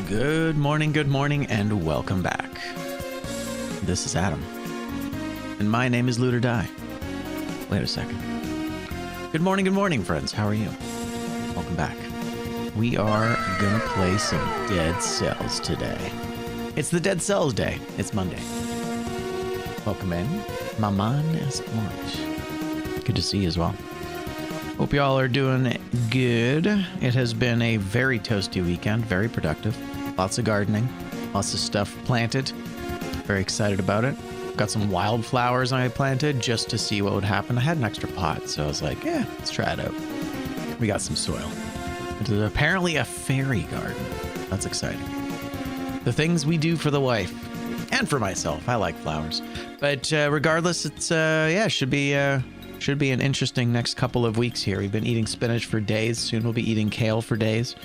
Good morning, and welcome back. This is Adam, and my name is Loot or Die. Wait a second. Good morning, friends. How are you? Welcome back. We are gonna play some Dead Cells today. It's the Dead Cells day. It's Monday. Welcome in. Maman is lunch. Good to see you as well. Hope y'all are doing good. It has been a very toasty weekend, very productive. Lots of gardening, lots of stuff planted. Very excited about it. Got some wildflowers I planted just to see what would happen. I had an extra pot, so I was like, yeah, let's try it out. We got some soil. It is apparently a fairy garden. That's exciting. The things we do for the wife and for myself. I like flowers. But regardless, it's, should be an interesting next couple of weeks here. We've been eating spinach for days. Soon we'll be eating kale for days.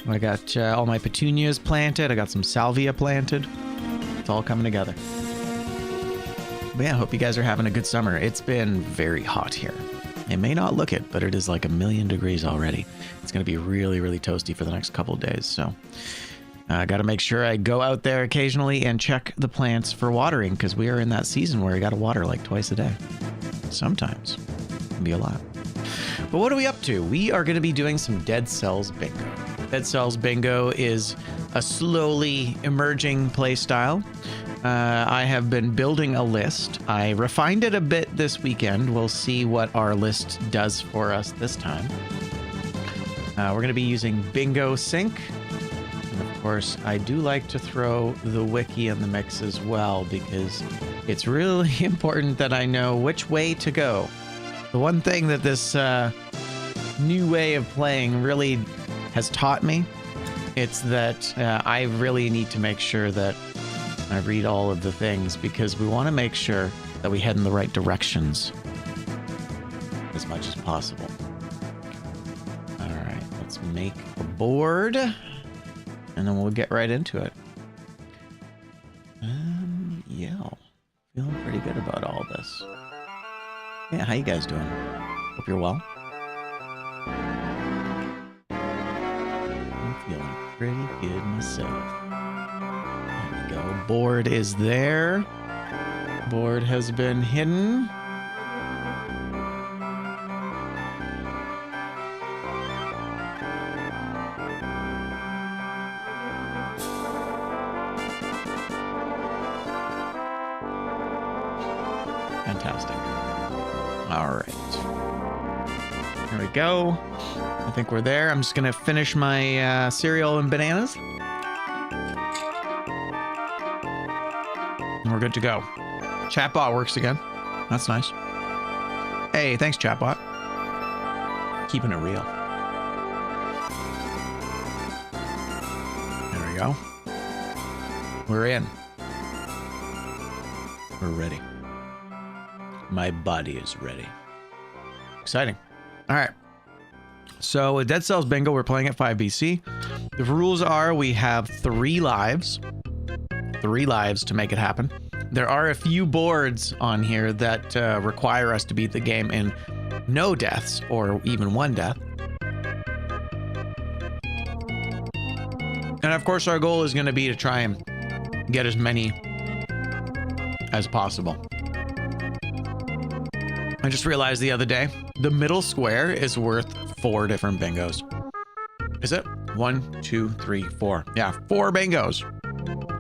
I got all my petunias planted. I got some salvia planted. It's all coming together. But yeah, I hope you guys are having a good summer. It's been very hot here. It may not look it, but it is like 1,000,000 degrees already. It's going to be really, really toasty for the next couple of days. So I got to make sure I go out there occasionally and check the plants for watering, because we are in that season where you got to water like twice a day. Sometimes. It can be a lot. But what are we up to? We are going to be doing some Dead Cells Bingo. Dead Cells Bingo is a slowly emerging play style. I have been building a list. I refined it a bit this weekend. We'll see what our list does for us this time. We're going to be using Bingo Sync. And of course, I do like to throw the wiki in the mix as well, because it's really important that I know which way to go. The one thing that this new way of playing really has taught me, it's that I really need to make sure that I read all of the things, because we want to make sure that we head in the right directions as much as possible. All right, let's make a board, and then we'll get right into it. Yeah, feeling pretty good about all this. Yeah, how you guys doing? Hope you're well. I'm feeling pretty good myself. There we go. Board is there. Board has been hidden. Fantastic. All right. Here we go. I think we're there. I'm just going to finish my cereal and bananas. And we're good to go. Chatbot works again. That's nice. Hey, thanks, Chatbot. Keeping it real. There we go. We're in. We're ready. My body is ready. Exciting. All right. So with Dead Cells Bingo, we're playing at 5BC. The rules are we have 3 lives. 3 lives to make it happen. There are a few boards on here that require us to beat the game in no deaths or even 1 death. And of course, our goal is going to be to try and get as many as possible. I just realized the other day, the middle square is worth 4 different bingos. Is it? 1, 2, 3, 4. Yeah, 4 bingos.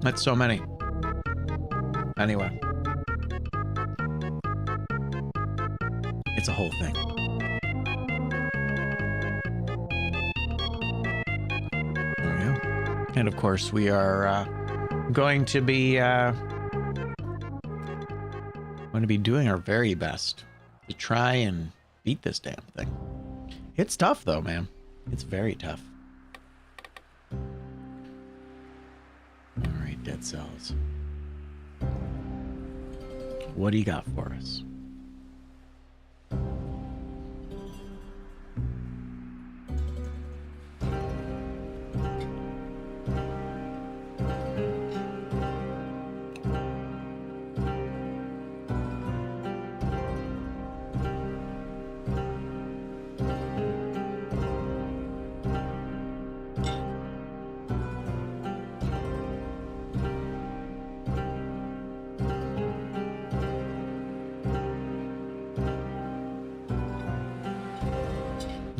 That's so many. Anyway. It's a whole thing. There we go. And of course, we are going to be doing our very best to try and beat this damn thing. It's tough though, man. It's very tough. All right, Dead Cells. What do you got for us?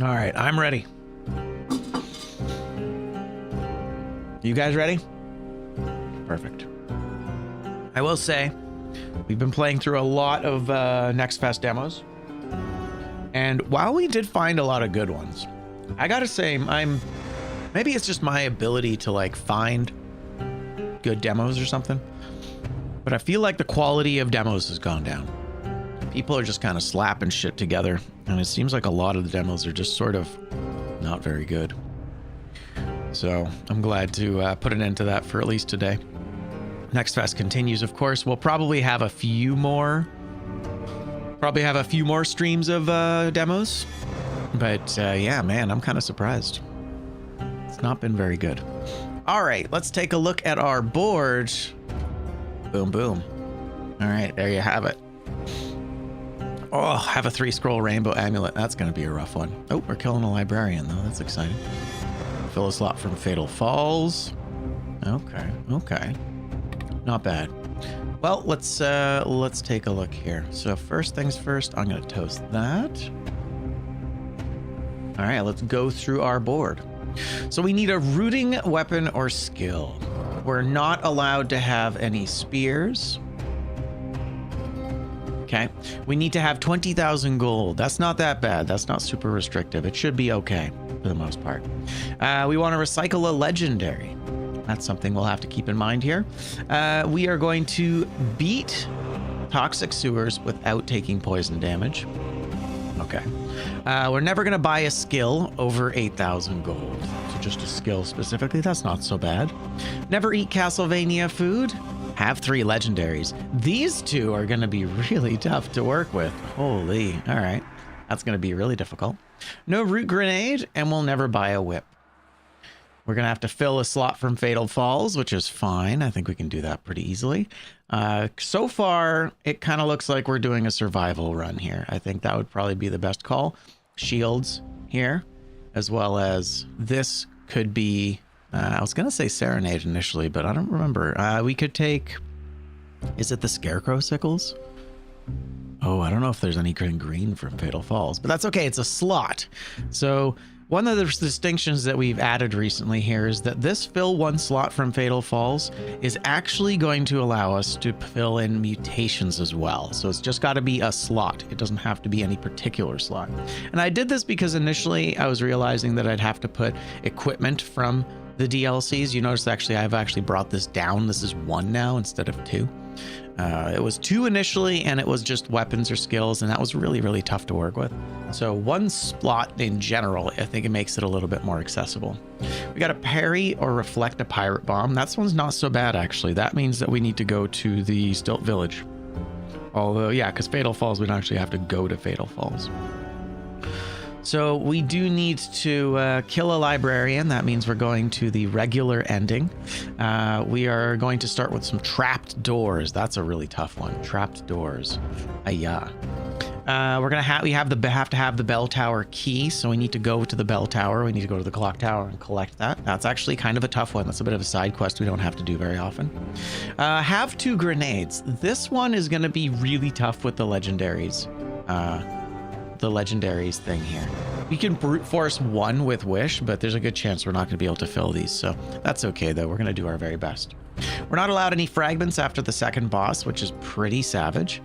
All right, I'm ready. You guys ready? Perfect. I will say, we've been playing through a lot of Next Fest demos. And while we did find a lot of good ones, I gotta say, maybe it's just my ability to like find good demos or something, but I feel like the quality of demos has gone down. People are just kind of slapping shit together, and it seems like a lot of the demos are just sort of not very good. So I'm glad to put an end to that for at least today. Next Fest continues, of course. We'll probably have a few more streams of demos, but yeah, man, I'm kind of surprised. It's not been very good. All right, let's take a look at our board. Boom, boom. All right, there you have it. Oh, have a 3-scroll rainbow amulet. That's going to be a rough one. Oh, we're killing a librarian, though. That's exciting. Fill a slot from Fatal Falls. Okay. Not bad. Well, let's take a look here. So first things first, I'm going to toast that. All right, let's go through our board. So we need a rooting weapon or skill. We're not allowed to have any spears. Okay. We need to have 20,000 gold. That's not that bad. That's not super restrictive. It should be okay for the most part. We want to recycle a legendary. That's something we'll have to keep in mind here. We are going to beat toxic sewers without taking poison damage. Okay. We're never going to buy a skill over 8,000 gold. So just a skill specifically. That's not so bad. Never eat Castlevania food. Have 3 legendaries. These 2 are going to be really tough to work with. Holy. All right. That's going to be really difficult. No root grenade, and we'll never buy a whip. We're going to have to fill a slot from Fatal Falls, which is fine. I think we can do that pretty easily. So far, it kind of looks like we're doing a survival run here. I think that would probably be the best call. Shields here, as well as this could be... I was going to say Serenade initially, but I don't remember. We could take... Is it the Scarecrow Sickles? Oh, I don't know if there's any green from Fatal Falls, but that's okay. It's a slot. So one of the distinctions that we've added recently here is that this fill 1 slot from Fatal Falls is actually going to allow us to fill in mutations as well. So it's just got to be a slot. It doesn't have to be any particular slot. And I did this because initially I was realizing that I'd have to put equipment from the DLCs. You notice actually I've actually brought this down. This is 1 now instead of 2. It was 2 initially, and it was just weapons or skills, and that was really, really tough to work with. So 1 slot in general, I think it makes it a little bit more accessible. We got a parry or reflect a pirate bomb. That one's not so bad, actually. That means that we need to go to the Stilt Village. Although, yeah, because Fatal Falls, we don't actually have to go to Fatal Falls. So we do need to kill a librarian. That means we're going to the regular ending. We are going to start with some trapped doors. That's a really tough one. Trapped doors. Ayah. We have to have the bell tower key. So we need to go to the bell tower. We need to go to the clock tower and collect that. That's actually kind of a tough one. That's a bit of a side quest we don't have to do very often. Have 2 grenades. This one is going to be really tough with the legendaries. The legendaries thing here. We can brute force 1 with Wish, but there's a good chance we're not going to be able to fill these, so that's okay though. We're going to do our very best. We're not allowed any fragments after the second boss, which is pretty savage.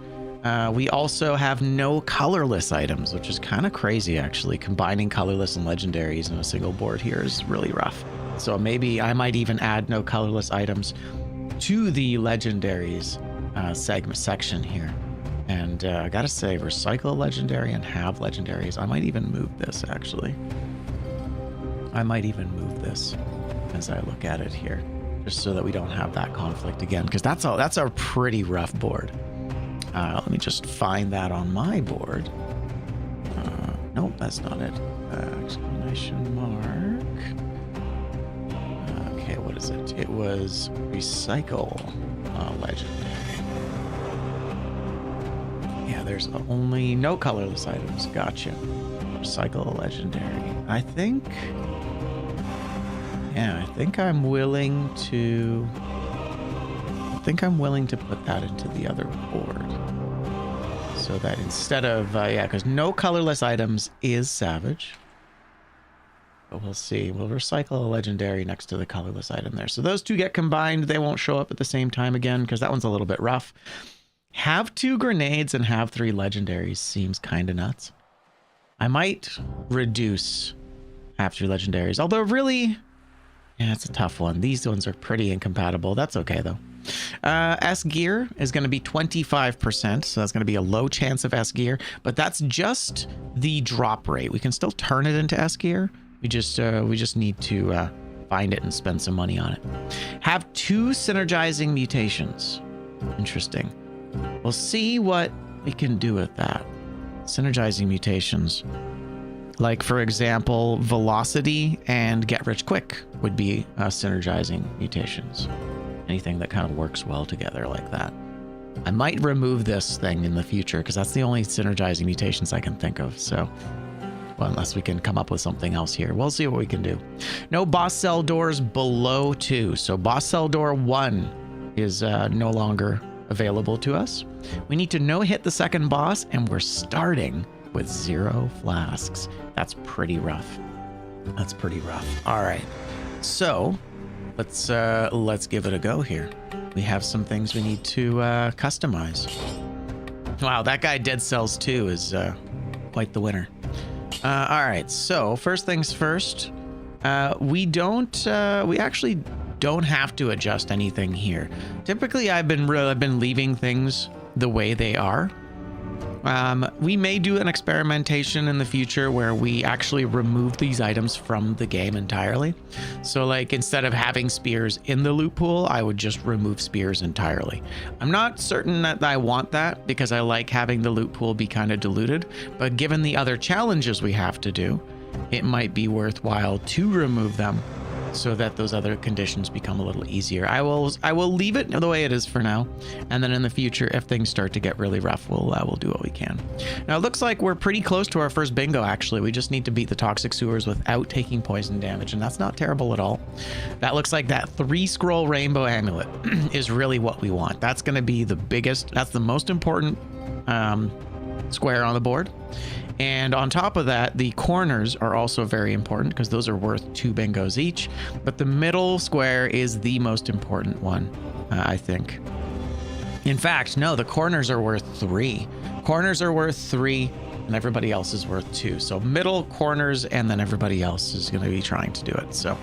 We also have no colorless items, which is kind of crazy actually. Combining colorless and legendaries in a single board here is really rough. So maybe I might even add no colorless items to the legendaries section here. And I gotta say, recycle a legendary and have legendaries. I might even move this, actually. I might even move this as I look at it here, just so that we don't have that conflict again, because that's a pretty rough board. Let me just find that on my board. Nope, that's not it. Exclamation mark. Okay, what is it? It was recycle legendary. Yeah, there's only no colorless items. Gotcha. Recycle a legendary. I think I'm willing to put that into the other board. So that instead of, because no colorless items is savage. But we'll see. We'll recycle a legendary next to the colorless item there. So those two get combined. They won't show up at the same time again because that one's a little bit rough. Have 2 grenades and have 3 legendaries seems kind of nuts. I might reduce have 3 legendaries. Although really, yeah, it's a tough one. These ones are pretty incompatible. That's okay though. S gear is going to be 25%, so that's going to be a low chance of S gear, but that's just the drop rate. We can still turn it into S gear. We just need to find it and spend some money on it. Have 2 synergizing mutations. Interesting. We'll see what we can do with that. Synergizing mutations. Like, for example, velocity and get rich quick would be synergizing mutations. Anything that kind of works well together like that. I might remove this thing in the future because that's the only synergizing mutations I can think of. So, well, unless we can come up with something else here. We'll see what we can do. No boss cell doors below 2. So boss cell door 1 is no longer available to us. We need to no hit the second boss, and we're starting with 0 flasks. That's pretty rough. That's pretty rough. All right. So let's give it a go here. We have some things we need to customize. Wow, that guy deadcells 2 is quite the winner. All right, so first things first, we actually don't have to adjust anything here. Typically, I've been leaving things the way they are. We may do an experimentation in the future where we actually remove these items from the game entirely. So like instead of having spears in the loot pool, I would just remove spears entirely. I'm not certain that I want that because I like having the loot pool be kind of diluted, but given the other challenges we have to do, it might be worthwhile to remove them so that those other conditions become a little easier. I will leave it the way it is for now, and then in the future, if things start to get really rough, we'll do what we can. Now it looks like we're pretty close to our first bingo. Actually, we just need to beat the toxic sewers without taking poison damage, and that's not terrible at all. That looks like that 3-scroll rainbow amulet is really what we want. That's going to be the biggest. That's the most important square on the board. And on top of that, the corners are also very important because those are worth 2 bingos each. But the middle square is the most important one, I think. In fact, no, the corners are worth 3. Corners are worth 3, and everybody else is worth 2. So middle, corners, and then everybody else is going to be trying to do it. So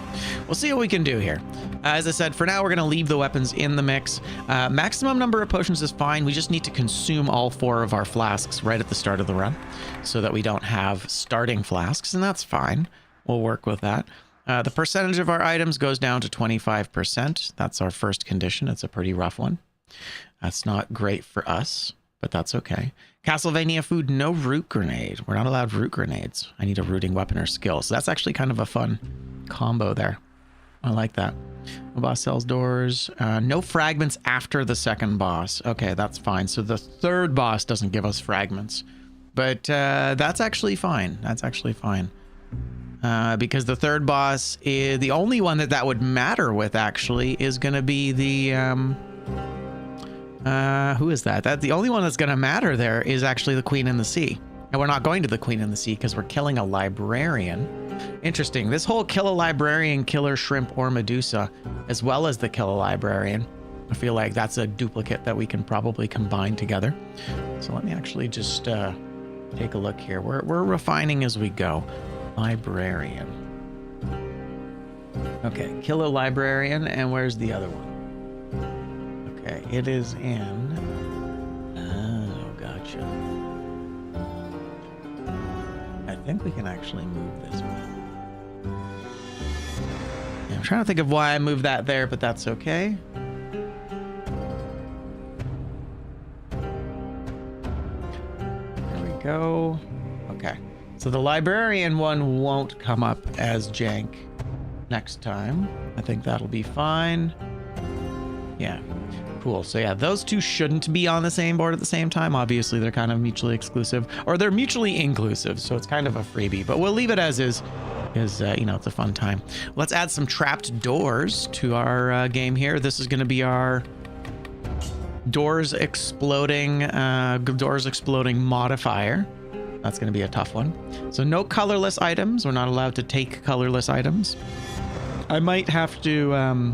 we'll see what we can do here. As I said, for now, we're going to leave the weapons in the mix. Maximum number of potions is fine. We just need to consume all 4 of our flasks right at the start of the run so that we don't have starting flasks, and that's fine. We'll work with that. The percentage of our items goes down to 25%. That's our first condition. It's a pretty rough one. That's not great for us, but that's okay. Castlevania food, no root grenade. We're not allowed root grenades. I need a rooting weapon or skill. So that's actually kind of a fun combo there. I like that. No boss cells doors. No fragments after the second boss. Okay, that's fine. So the third boss doesn't give us fragments. But that's actually fine. That's actually fine. Because the third boss is the only one that would matter with, actually, is going to be the... who is that? The only one that's going to matter there is actually the Queen in the Sea. And we're not going to the Queen in the Sea because we're killing a librarian. Interesting. This whole kill a librarian, killer shrimp, or Medusa, as well as the kill a librarian, I feel like that's a duplicate that we can probably combine together. So let me actually just take a look here. We're refining as we go. Librarian. Okay, kill a librarian, and where's the other one? Okay, it is in... Oh, gotcha. I think we can actually move this one. Yeah, I'm trying to think of why I moved that there, but that's okay. There we go. Okay. So the librarian one won't come up as jank next time. I think that'll be fine. Yeah. Cool. So yeah, those two shouldn't be on the same board at the same time. Obviously, they're kind of mutually exclusive, or they're mutually inclusive. So it's kind of a freebie, but we'll leave it as is. You know, it's a fun time. Let's add some trapped doors to our game here. This is going to be our doors exploding modifier. That's going to be a tough one. So no colorless items. We're not allowed to take colorless items. I might have to...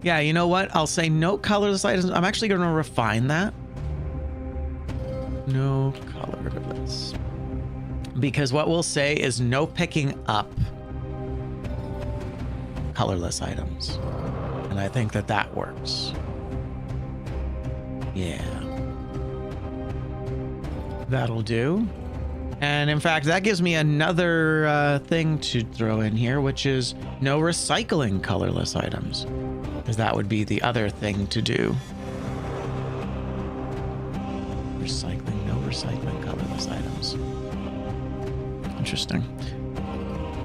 yeah, you know what? I'll say no colorless items. I'm actually going to refine that. No colorless. Because what we'll say is no picking up colorless items. And I think that that works. Yeah. That'll do. And in fact, that gives me another thing to throw in here, which is no recycling colorless items. Because that would be the other thing to do. Recycling, no recycling colorless items. Interesting.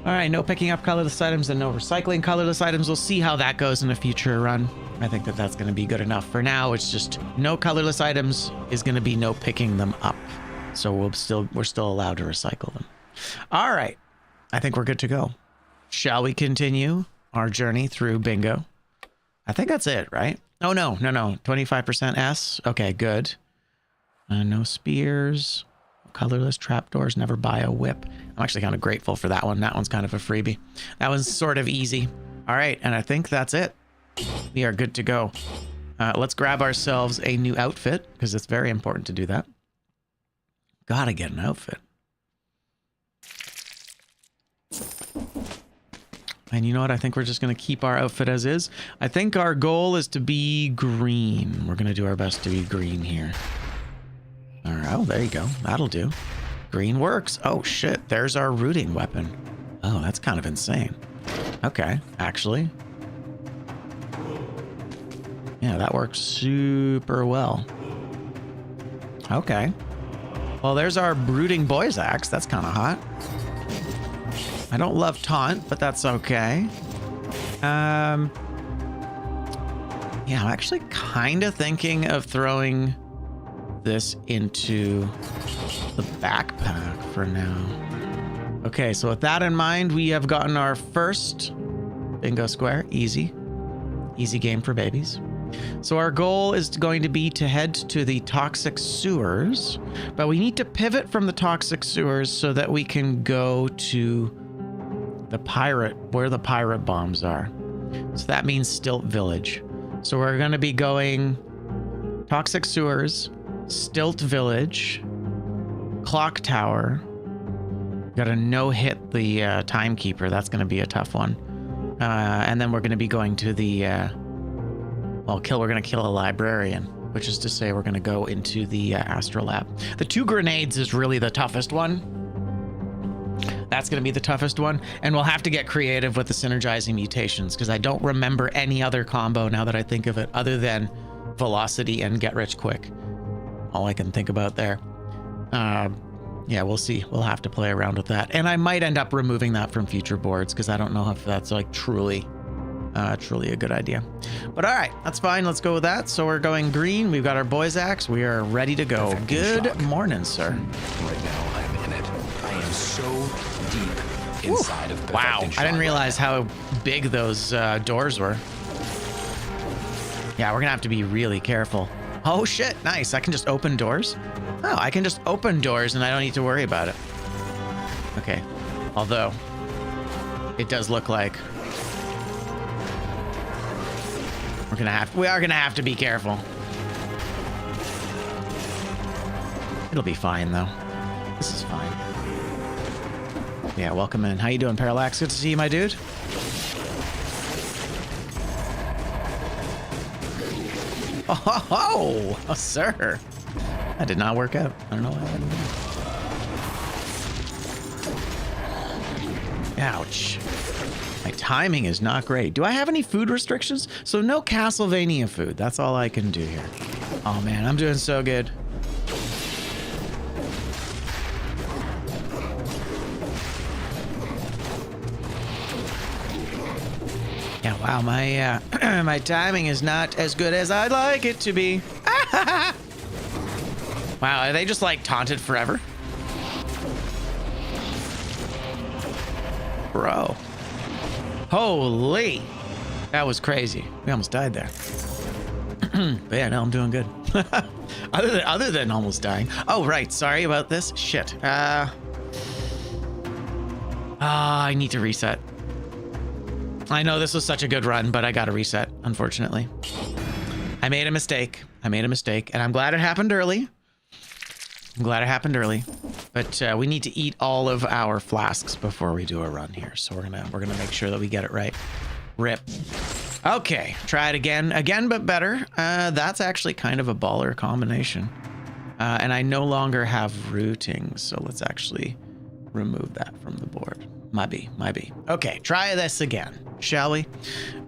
All right, no picking up colorless items and no recycling colorless items. We'll see how that goes in a future run. I think that that's going to be good enough. For now, it's just no colorless items is going to be no picking them up. So we're still allowed to recycle them. All right. I think we're good to go. Shall we continue our journey through bingo? I think that's it, right? Oh, no. 25% S. Okay, good. No spears. Colorless trapdoors. Never buy a whip. I'm actually kind of grateful for that one. That one's kind of a freebie. That one's sort of easy. All right. And I think that's it. We are good to go. Let's grab ourselves a new outfit because it's very important to do that. Gotta get an outfit. And you know what? I think we're just going to keep our outfit as is. I think our goal is to be green. We're going to do our best to be green here. All right. Oh, there you go. That'll do. Green works. Oh, shit. There's our rooting weapon. Oh, that's kind of insane. Okay. Actually. Yeah, that works super well. Okay. Well, there's our brooding boy's axe. That's kind of hot. I don't love taunt, but that's okay. Yeah, I'm actually kind of thinking of throwing this into the backpack for now. Okay, so with that in mind, we have gotten our first bingo square. Easy. Easy game for babies. So our goal is going to be to head to the toxic sewers, but we need to pivot from the toxic sewers so that we can go to the pirate, where the pirate bombs are. So that means Stilt Village. So we're going to be going toxic sewers, Stilt Village, Clock Tower. Got to no-hit the timekeeper. That's going to be a tough one. And then we're going to be going to the... we're going to kill a librarian, which is to say we're going to go into the astrolab. The 2 grenades is really the toughest one. That's going to be the toughest one. And we'll have to get creative with the synergizing mutations because I don't remember any other combo now that I think of it other than velocity and get rich quick. All I can think about there. Yeah, we'll see. We'll have to play around with that. And I might end up removing that from future boards because I don't know if that's like truly a good idea. But all right, that's fine. Let's go with that. So we're going green. We've got our boy's axe. We are ready to go. Good morning, sir. Right now, I'm in it. I am so deep inside of wow, I didn't realize how big those doors were. Yeah, we're gonna have to be really careful. Oh shit, nice. I can just open doors. Oh, I can just open doors and I don't need to worry about it. Okay, although it does look like we are gonna have to be careful. It'll be fine though. This is fine. Yeah, welcome in. How you doing, Parallax? Good to see you, my dude. Oh, sir. That did not work out. I don't know why that didn't. Ouch. My timing is not great. Do I have any food restrictions? So no Castlevania food. That's all I can do here. Oh man, I'm doing so good. Yeah, wow, my my timing is not as good as I'd like it to be. Wow, are they just like taunted forever? Bro. Holy. That was crazy. We almost died there. But yeah, no, I'm doing good. Other than almost dying. Oh, right. Sorry about this. Shit. I need to reset. I know this was such a good run, but I got to reset, unfortunately. I made a mistake. And I'm glad it happened early. But we need to eat all of our flasks before we do a run here. So we're gonna make sure that we get it right. Rip. Okay, try it again, but better. That's actually kind of a baller combination. And I no longer have routing, so let's actually remove that from the board. Might be. Okay, try this again, shall we?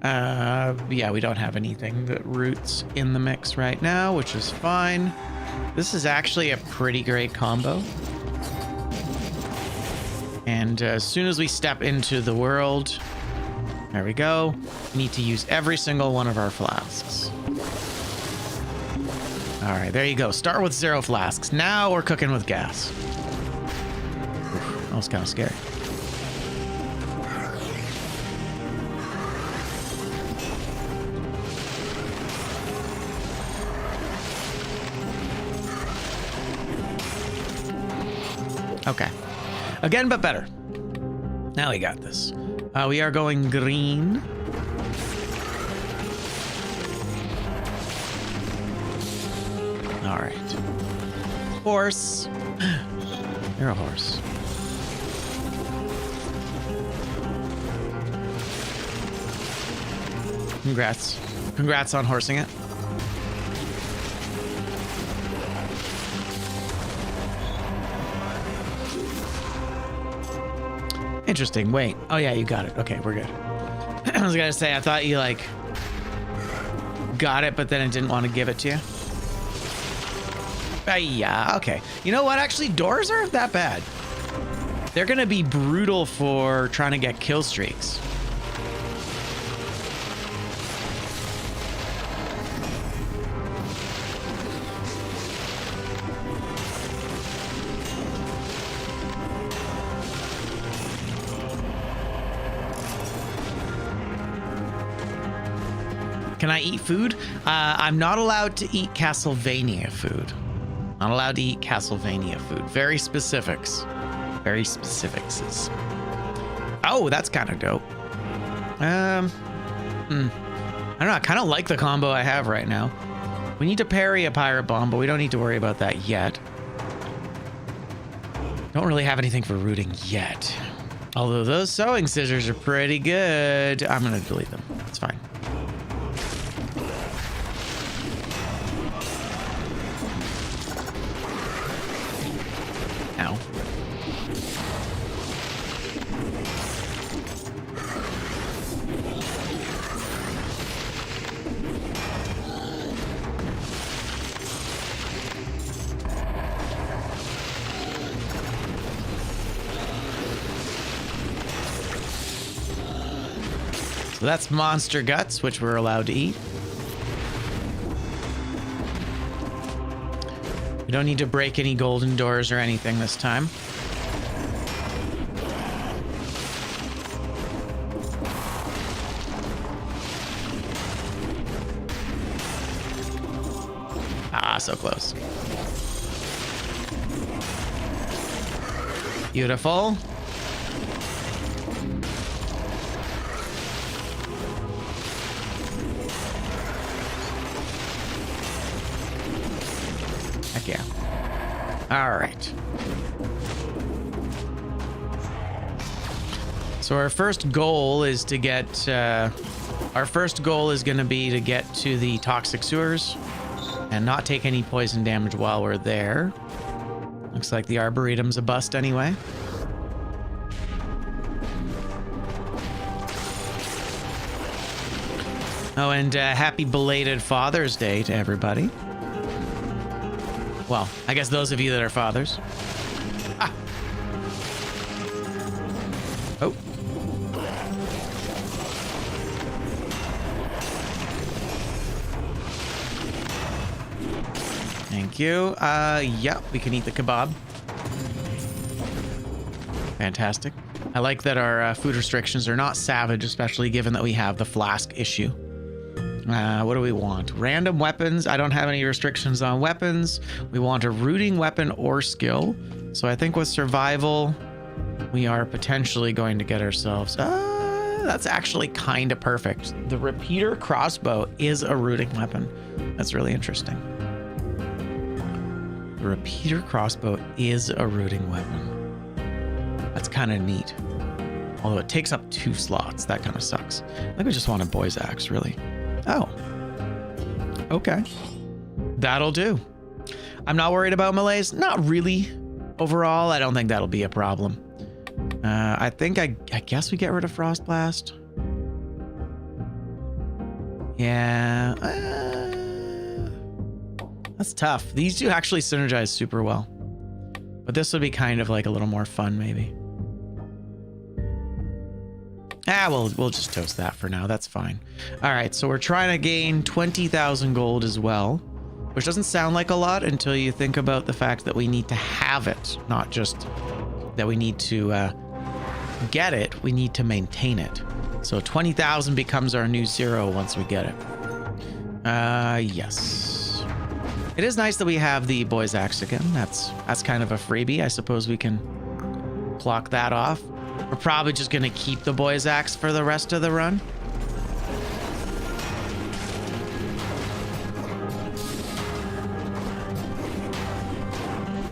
Yeah, we don't have anything that roots in the mix right now, which is fine. This is actually a pretty great combo. And as soon as we step into the world, there we go. We need to use every single one of our flasks. All right, there you go. Start with 0 flasks. Now we're cooking with gas. Oof, that was kind of scary. Okay. Again, but better. Now we got this. We are going green. All right. Horse. You're a horse. Congrats. Congrats on horsing it. Interesting. Wait. Oh, yeah, you got it. Okay, we're good. I was going to say, I thought you, like, got it, but then it didn't want to give it to you. Yeah, okay. You know what? Actually, doors aren't that bad. They're going to be brutal for trying to get kill streaks. Can I eat food? I'm not allowed to eat Castlevania food. Not allowed to eat Castlevania food. Very specifics. Very specifics. Oh, that's kind of dope. I don't know. I kind of like the combo I have right now. We need to parry a pirate bomb, but we don't need to worry about that yet. Don't really have anything for rooting yet. Although those sewing scissors are pretty good. I'm going to delete them. It's fine. Ow. So that's monster guts, which we're allowed to eat. We don't need to break any golden doors or anything this time. Ah, so close. Beautiful. Heck yeah. All right. So our first goal is to get, going to be to get to the toxic sewers and not take any poison damage while we're there. Looks like the Arboretum's a bust anyway. Oh, and happy belated Father's Day to everybody. Well, I guess those of you that are fathers. Ah. Oh. Thank you. Yeah, we can eat the kebab. Fantastic. I like that our food restrictions are not savage, especially given that we have the flask issue. What do we want? Random weapons. I don't have any restrictions on weapons. We want a rooting weapon or skill. So I think with survival, we are potentially going to get ourselves... that's actually kind of perfect. The repeater crossbow is a rooting weapon. That's really interesting. The repeater crossbow is a rooting weapon. That's kind of neat. Although it takes up 2 slots. That kind of sucks. I think we just want a boy's axe, really. Oh. Okay. That'll do. I'm not worried about melees. Not really. Overall, I don't think that'll be a problem. I think I guess we get rid of Frost Blast. Yeah. That's tough. These two actually synergize super well. But this would be kind of like a little more fun, maybe. We'll just toast that for now. That's fine. All right, so we're trying to gain 20,000 gold as well, which doesn't sound like a lot until you think about the fact that we need to have it, not just that we need to get it. We need to maintain it. So 20,000 becomes our new 0 once we get it. Yes. It is nice that we have the boy's axe again. That's kind of a freebie. I suppose we can clock that off. We're probably just going to keep the boy's axe for the rest of the run.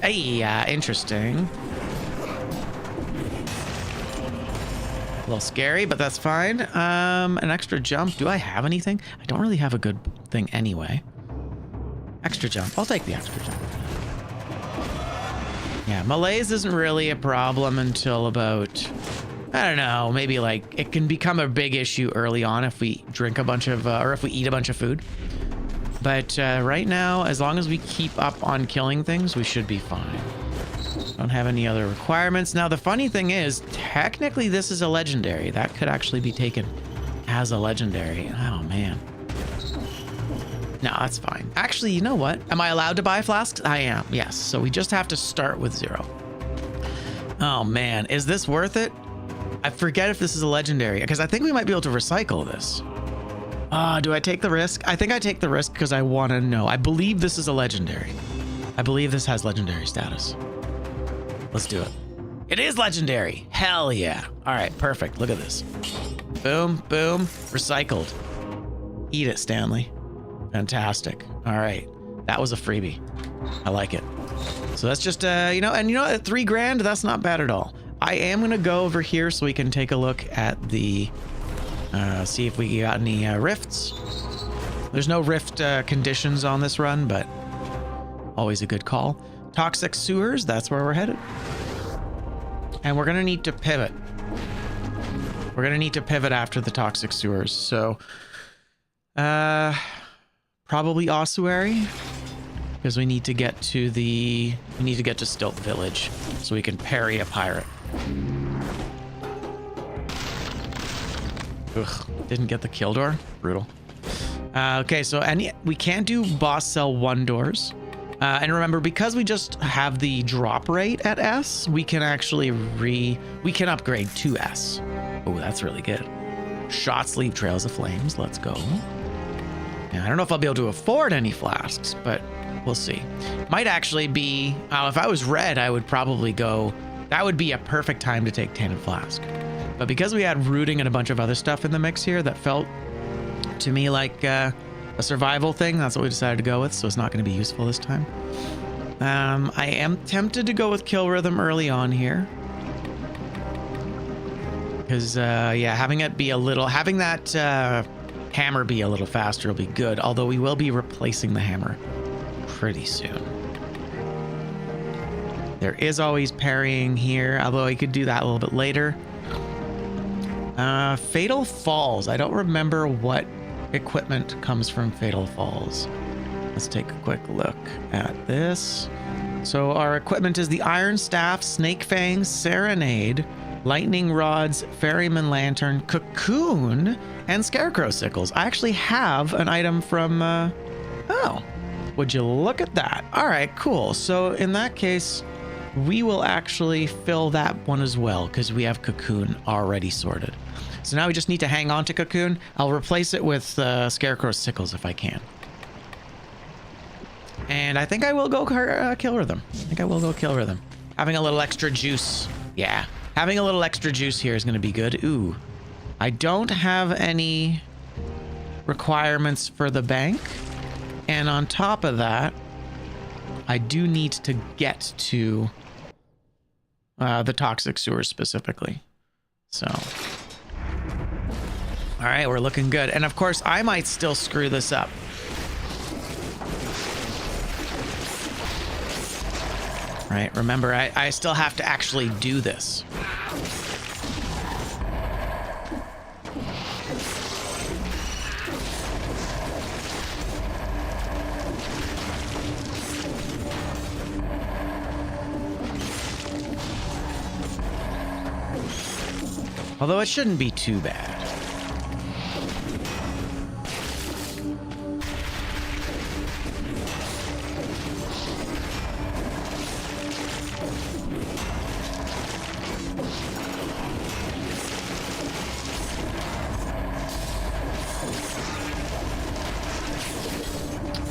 Hey, interesting. A little scary, but that's fine. An extra jump. Do I have anything? I don't really have a good thing anyway. Extra jump. I'll take the extra jump. Yeah, malaise isn't really a problem until about, I don't know, maybe like it can become a big issue early on if we drink a bunch of, or if we eat a bunch of food. But right now, as long as we keep up on killing things, we should be fine. Don't have any other requirements. Now, the funny thing is, technically this is a legendary. That could actually be taken as a legendary. Oh, man. No, that's fine. Actually, you know what? Am I allowed to buy flasks? I am, yes. So we just have to start with 0. Oh, man. Is this worth it? I forget if this is a legendary, because I think we might be able to recycle this. Do I take the risk? I think I take the risk because I want to know. I believe this is a legendary. I believe this has legendary status. Let's do it. It is legendary. Hell yeah. All right, perfect. Look at this. Boom, boom, recycled. Eat it, Stanley. Fantastic. All right. That was a freebie. I like it. So that's just, at 3 grand, that's not bad at all. I am going to go over here so we can take a look at the, see if we got any rifts. There's no rift conditions on this run, but always a good call. Toxic sewers, that's where we're headed. And we're going to need to pivot. We're going to need to pivot after the toxic sewers. So, probably ossuary, because we need to get to Stilt Village so we can parry a pirate. Ugh, didn't get the kill door. Brutal. Okay, so we can't do boss cell 1 doors. And remember, because we just have the drop rate at S, we can actually we can upgrade to S. Oh, that's really good. Shots leave trails of flames. Let's go. Yeah, I don't know if I'll be able to afford any flasks, but we'll see. Might actually be, if I was red, I would probably go, that would be a perfect time to take Tainted Flask. But because we had rooting and a bunch of other stuff in the mix here that felt to me like a survival thing, that's what we decided to go with, so it's not going to be useful this time. I am tempted to go with Kill Rhythm early on here. Because, yeah, having that hammer be a little faster will be good, although we will be replacing the hammer pretty soon. There is always parrying here, although I could do that a little bit later. Fatal Falls. I don't remember what equipment comes from Fatal Falls. Let's take a quick look at this. So our equipment is the Iron Staff, Snake Fangs, Serenade, Lightning Rods, Ferryman Lantern, Cocoon, and Scarecrow Sickles. I actually have an item from, oh, would you look at that? All right, cool. So in that case, we will actually fill that one as well because we have Cocoon already sorted. So now we just need to hang on to Cocoon. I'll replace it with Scarecrow's sickles if I can. And I think I will go kill Rhythm. I think I will go kill Rhythm. Having a little extra juice. Yeah. Having a little extra juice here is going to be good. Ooh. I don't have any requirements for the bank. And on top of that, I do need to get to the toxic sewers specifically. So. All right, we're looking good. And of course, I might still screw this up. Right, remember, I still have to actually do this. Although it shouldn't be too bad.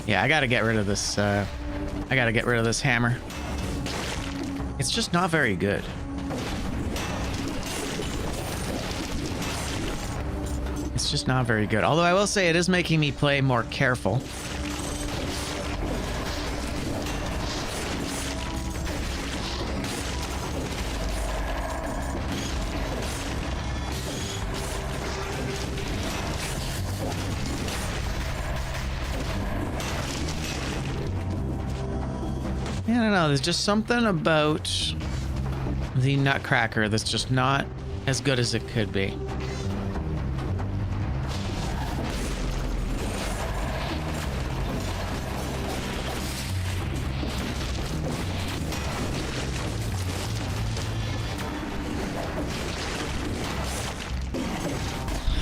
Yeah, I gotta get rid of this, I gotta get rid of this hammer. It's just not very good. It's just not very good. Although I will say it is making me play more careful. I don't know, there's just something about the Nutcracker that's just not as good as it could be.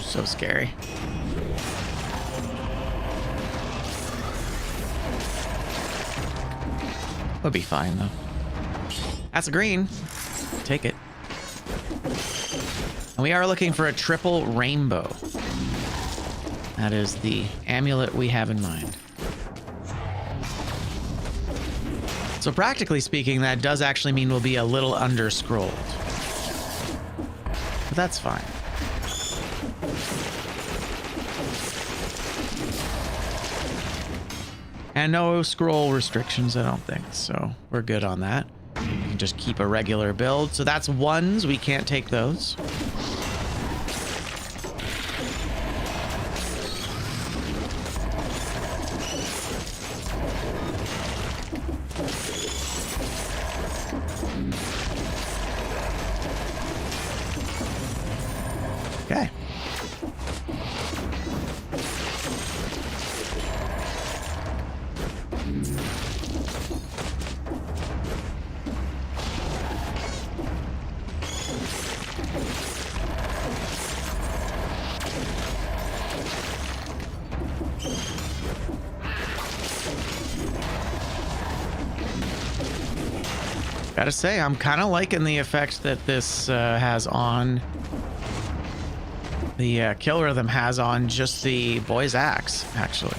So scary. We'll be fine, though. That's a green. Take it. And we are looking for a triple rainbow. That is the amulet we have in mind. So practically speaking, that does actually mean we'll be a little under-scrolled. But that's fine. And no scroll restrictions, I don't think. So we're good on that. We can just keep a regular build. So that's ones. We can't take those. Okay. Gotta say, I'm kind of liking the effect that this has on the kill rhythm has on just the boy's axe, actually.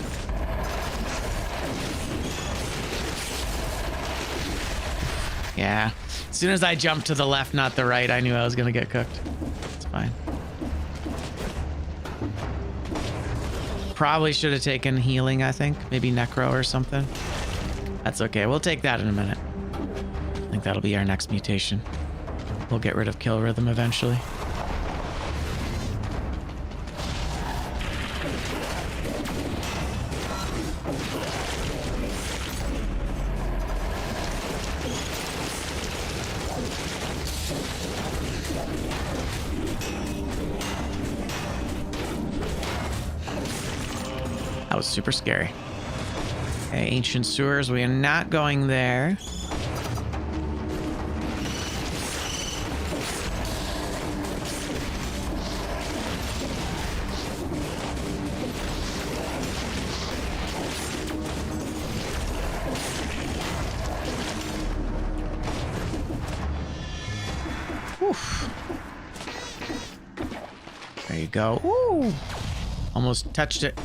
Yeah, as soon as I jumped to the left, not the right, I knew I was gonna get cooked. It's fine. Probably should have taken healing, I think. Maybe necro or something. That's okay, we'll take that in a minute. I think that'll be our next mutation. We'll get rid of kill rhythm eventually. That was super scary. Okay, ancient sewers, we are not going there. There you go. Ooh, almost touched it.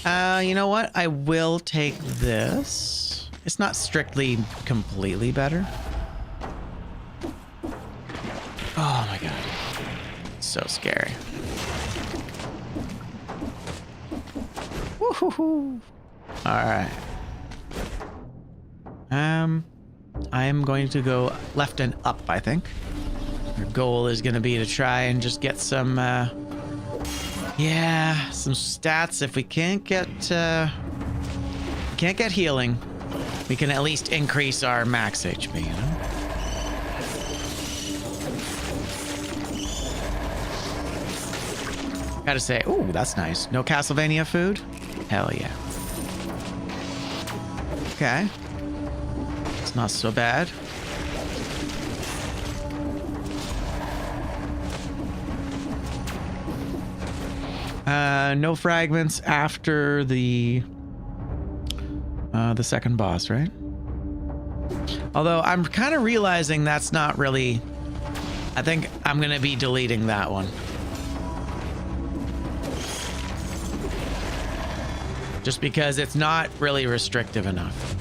You know what? I will take this. It's not strictly completely better. Oh my god. So scary. Woohoo! Alright. I am going to go left and up, I think. Our goal is going to be to try and just get some, yeah, some stats. If we can't get healing, we can at least increase our max HP, you know? Gotta say, ooh, that's nice. No Castlevania food? Hell yeah. Okay. It's not so bad. No fragments after the second boss, right? Although I'm kind of realizing that's not really... I think I'm gonna be deleting that one. Just because it's not really restrictive enough.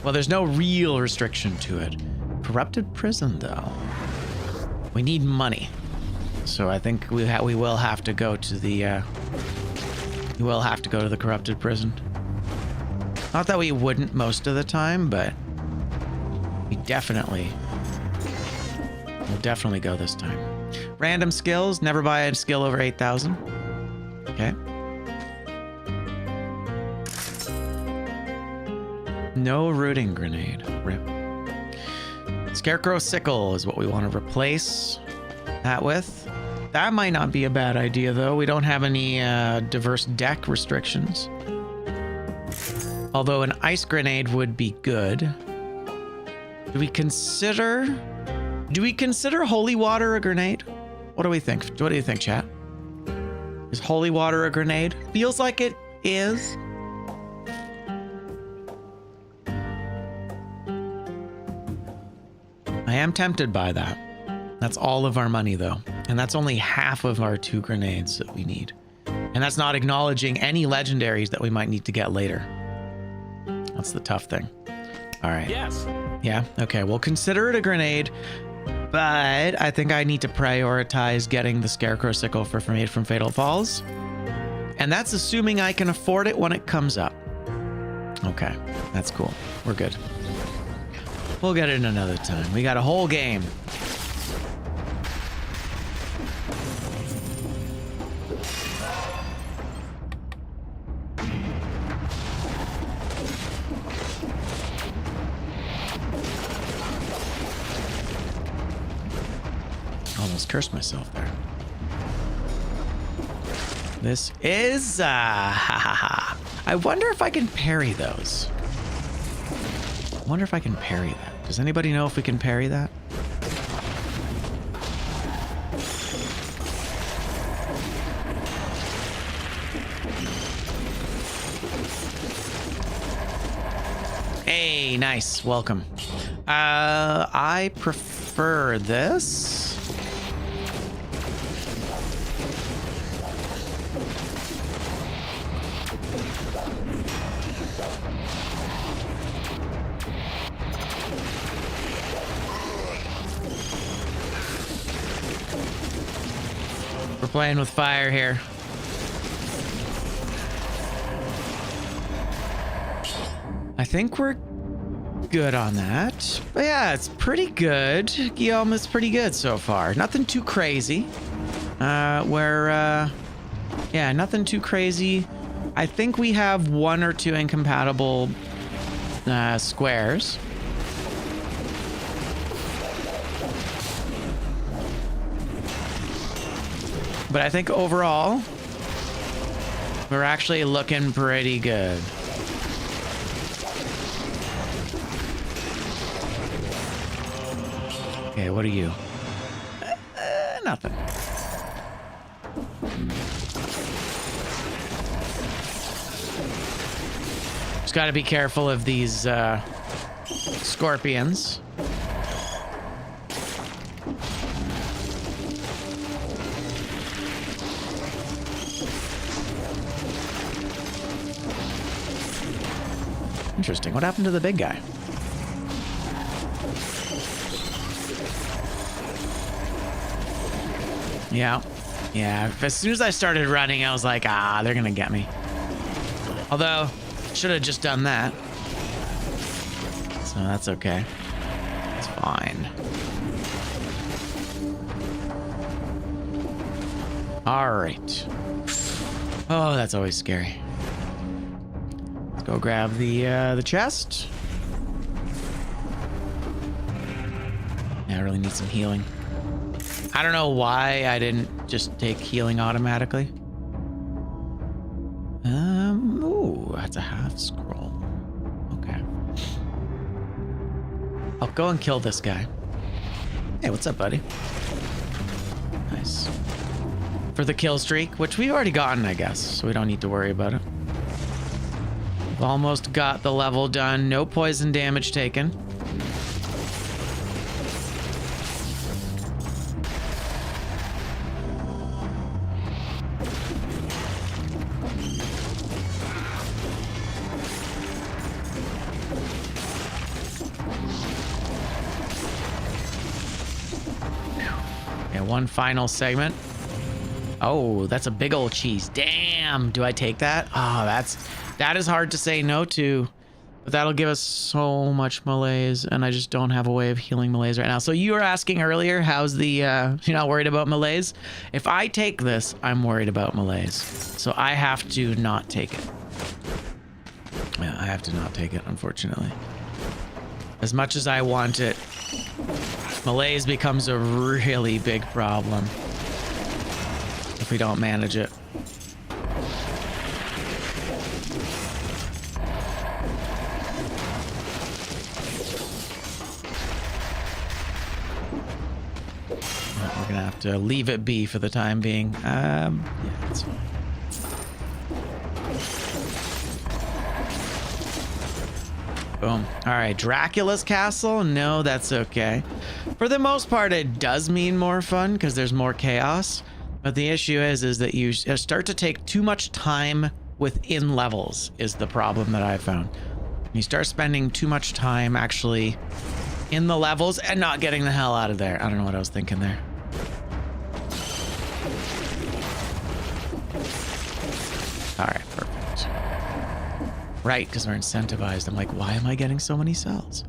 Well, there's no real restriction to it. Corrupted prison, though. We need money. So I think we will have to go to the corrupted prison. Not that we wouldn't most of the time, but we will definitely go this time. Random skills, never buy a skill over 8,000. Okay. No rooting grenade. Rip. Scarecrow sickle is what we want to replace that with. That might not be a bad idea, though. We don't have any diverse deck restrictions. Although an ice grenade would be good. Do we consider holy water a grenade? What do we think? What do you think, chat? Is holy water a grenade? Feels like it is. I am tempted by that. That's all of our money, though. And that's only half of our 2 grenades that we need. And that's not acknowledging any legendaries that we might need to get later. That's the tough thing. All right. Yes. Yeah, okay. We'll consider it a grenade, but I think I need to prioritize getting the Scarecrow sickle from Fatal Falls. And that's assuming I can afford it when it comes up. Okay, that's cool. We're good. We'll get it another time. We got a whole game. Almost cursed myself there. This is I wonder if I can parry those. I wonder if I can parry that. Does anybody know if we can parry that? Hey, nice. Welcome. I prefer this. We're playing with fire here. I think we're good on that. But yeah, it's pretty good. Guillaume, it's pretty good so far. Nothing too crazy. Yeah, nothing too crazy. I think we have 1 or 2 incompatible squares. But I think overall, we're actually looking pretty good. Okay, what are you? Nothing. Just gotta be careful of these scorpions. interesting. What happened to the big guy? Yeah. Yeah. As soon as I started running, I was like, ah, they're gonna get me. Although, should have just done that. So that's okay. It's fine. All right. Oh, that's always scary. Let's go grab the chest. Yeah, I really need some healing. I don't know why I didn't just take healing automatically. Ooh, that's a half scroll. Okay. I'll go and kill this guy. Hey, what's up, buddy? Nice. For the kill streak, which we've already gotten, I guess, so we don't need to worry about it. We've almost got the level done. No poison damage taken. One final segment. Oh, that's a big old cheese. Damn, do I take that? Oh, that is hard to say no to, but that'll give us so much malaise, and I just don't have a way of healing malaise right now. So you were asking earlier, how's the you're not worried about malaise? If I take this, I'm worried about malaise, so I have to not take it. Yeah, I have to not take it, unfortunately. As much as I want it, malaise becomes a really big problem if we don't manage it. Well, we're gonna have to leave it be for the time being. Yeah, that's fine. Boom. All right, Dracula's castle. No, that's okay. For the most part, it does mean more fun because there's more chaos. But the issue is that you start to take too much time within levels is the problem that I found. You start spending too much time actually in the levels and not getting the hell out of there. I don't know what I was thinking there. All right, perfect. Right, because we're incentivized. I'm like, why am I getting so many cells?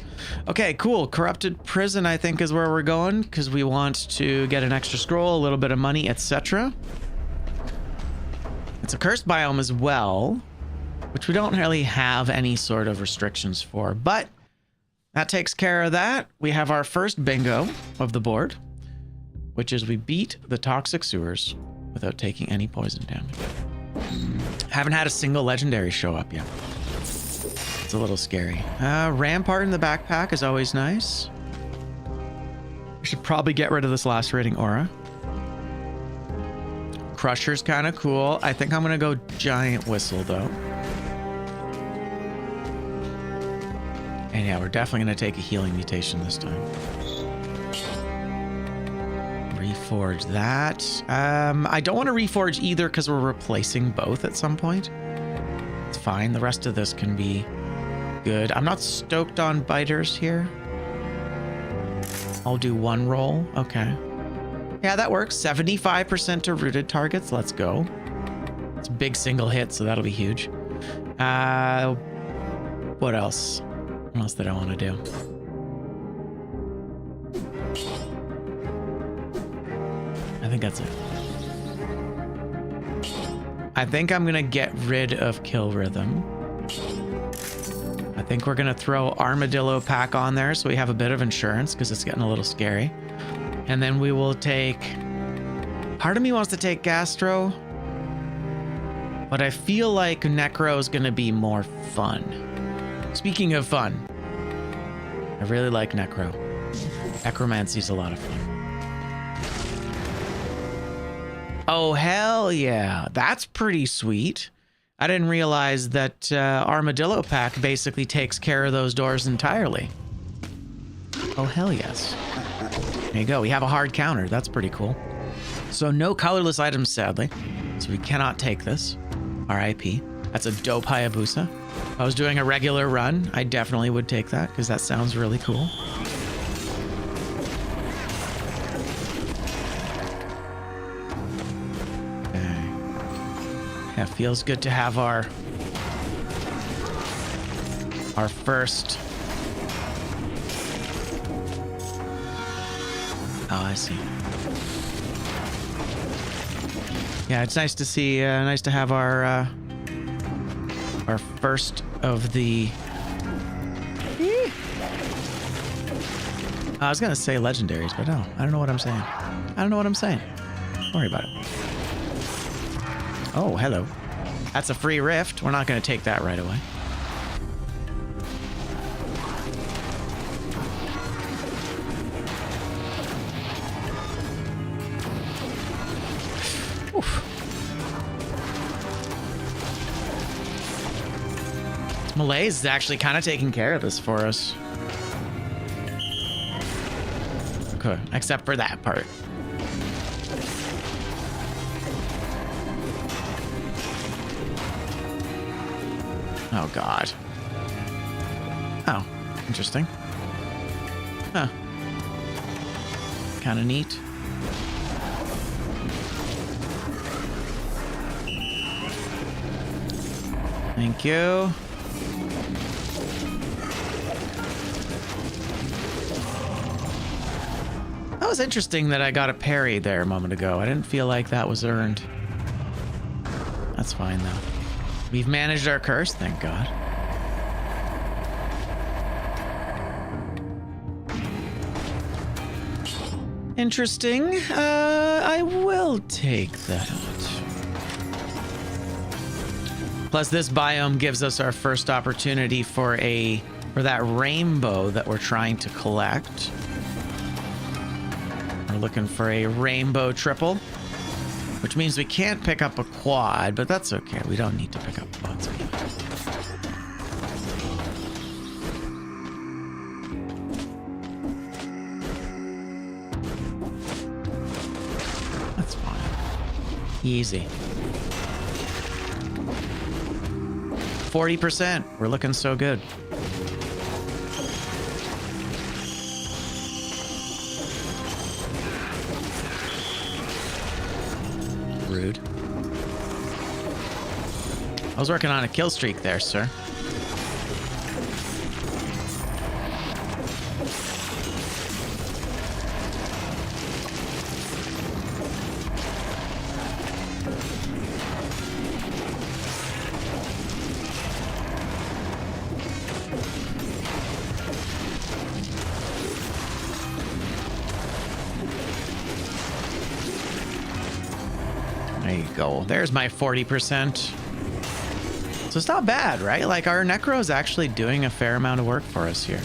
Okay, cool. Corrupted prison, I think, is where we're going because we want to get an extra scroll, a little bit of money, etc. It's a cursed biome as well, which we don't really have any sort of restrictions for, but that takes care of that. We have our first bingo of the board, which is we beat the toxic sewers without taking any poison damage. Haven't had a single legendary show up yet. It's a little scary. Rampart in the backpack is always nice. We should probably get rid of this lacerating aura. Crusher's kind of cool. I think I'm gonna go giant whistle though. And yeah, we're definitely gonna take a healing mutation this time. Reforge that. I don't want to reforge either because we're replacing both at some point. It's fine. The rest of this can be good. I'm not stoked on biters here. I'll do one roll. Okay. Yeah, that works. 75% to rooted targets. Let's go. It's a big single hit, so that'll be huge. What else? What else did I want to do? I think that's it. I think I'm gonna get rid of Kill Rhythm. I think we're gonna throw Armadillo Pack on there so we have a bit of insurance because it's getting a little scary. And then we will take... Part of me wants to take Gastro, but I feel like Necro is gonna be more fun. Speaking of fun, I really like Necro. Necromancy's a lot of fun. Oh, hell yeah. That's pretty sweet. I didn't realize that Armadillo Pack basically takes care of those doors entirely. Oh, hell yes. There you go. We have a hard counter. That's pretty cool. So no colorless items, sadly. So we cannot take this. RIP. That's a dope Hayabusa. If I was doing a regular run, I definitely would take that because that sounds really cool. Okay. Yeah, feels good to have our first. Oh, I see. Yeah, it's nice to see, nice to have our first of the... I was gonna say legendaries, but no, I don't know what I'm saying. I don't know what I'm saying. Don't worry about it. Oh, hello. That's a free rift. We're not gonna take that right away. Malaise is actually kind of taking care of this for us. Okay, except for that part. Oh, God. Oh, interesting. Huh. Kind of neat. Thank you. That was interesting that I got a parry there a moment ago. I didn't feel like that was earned. That's fine, though. We've managed our curse, thank God. Interesting. I will take that. Plus, this biome gives us our first opportunity for that rainbow that we're trying to collect. We're looking for a rainbow triple, which means we can't pick up a quad, but that's okay. We don't need to pick up quads. That's fine. Easy. 40%. We're looking so good. Rude. I was working on a kill streak there, sir. There you go. There's my 40%. So it's not bad, right? Like, our Necro is actually doing a fair amount of work for us here.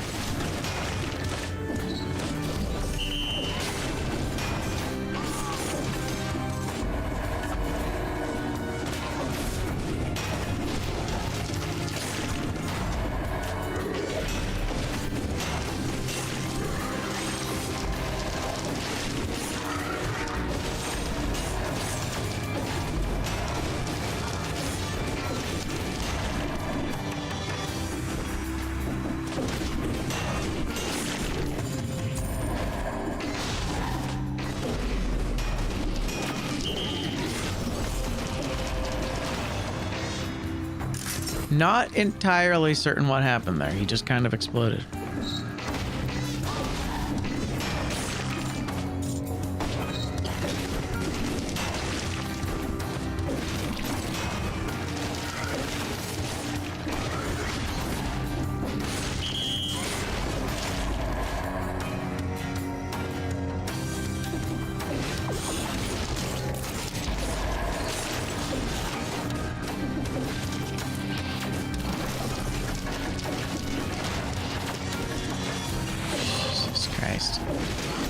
Not entirely certain what happened there. He just kind of exploded.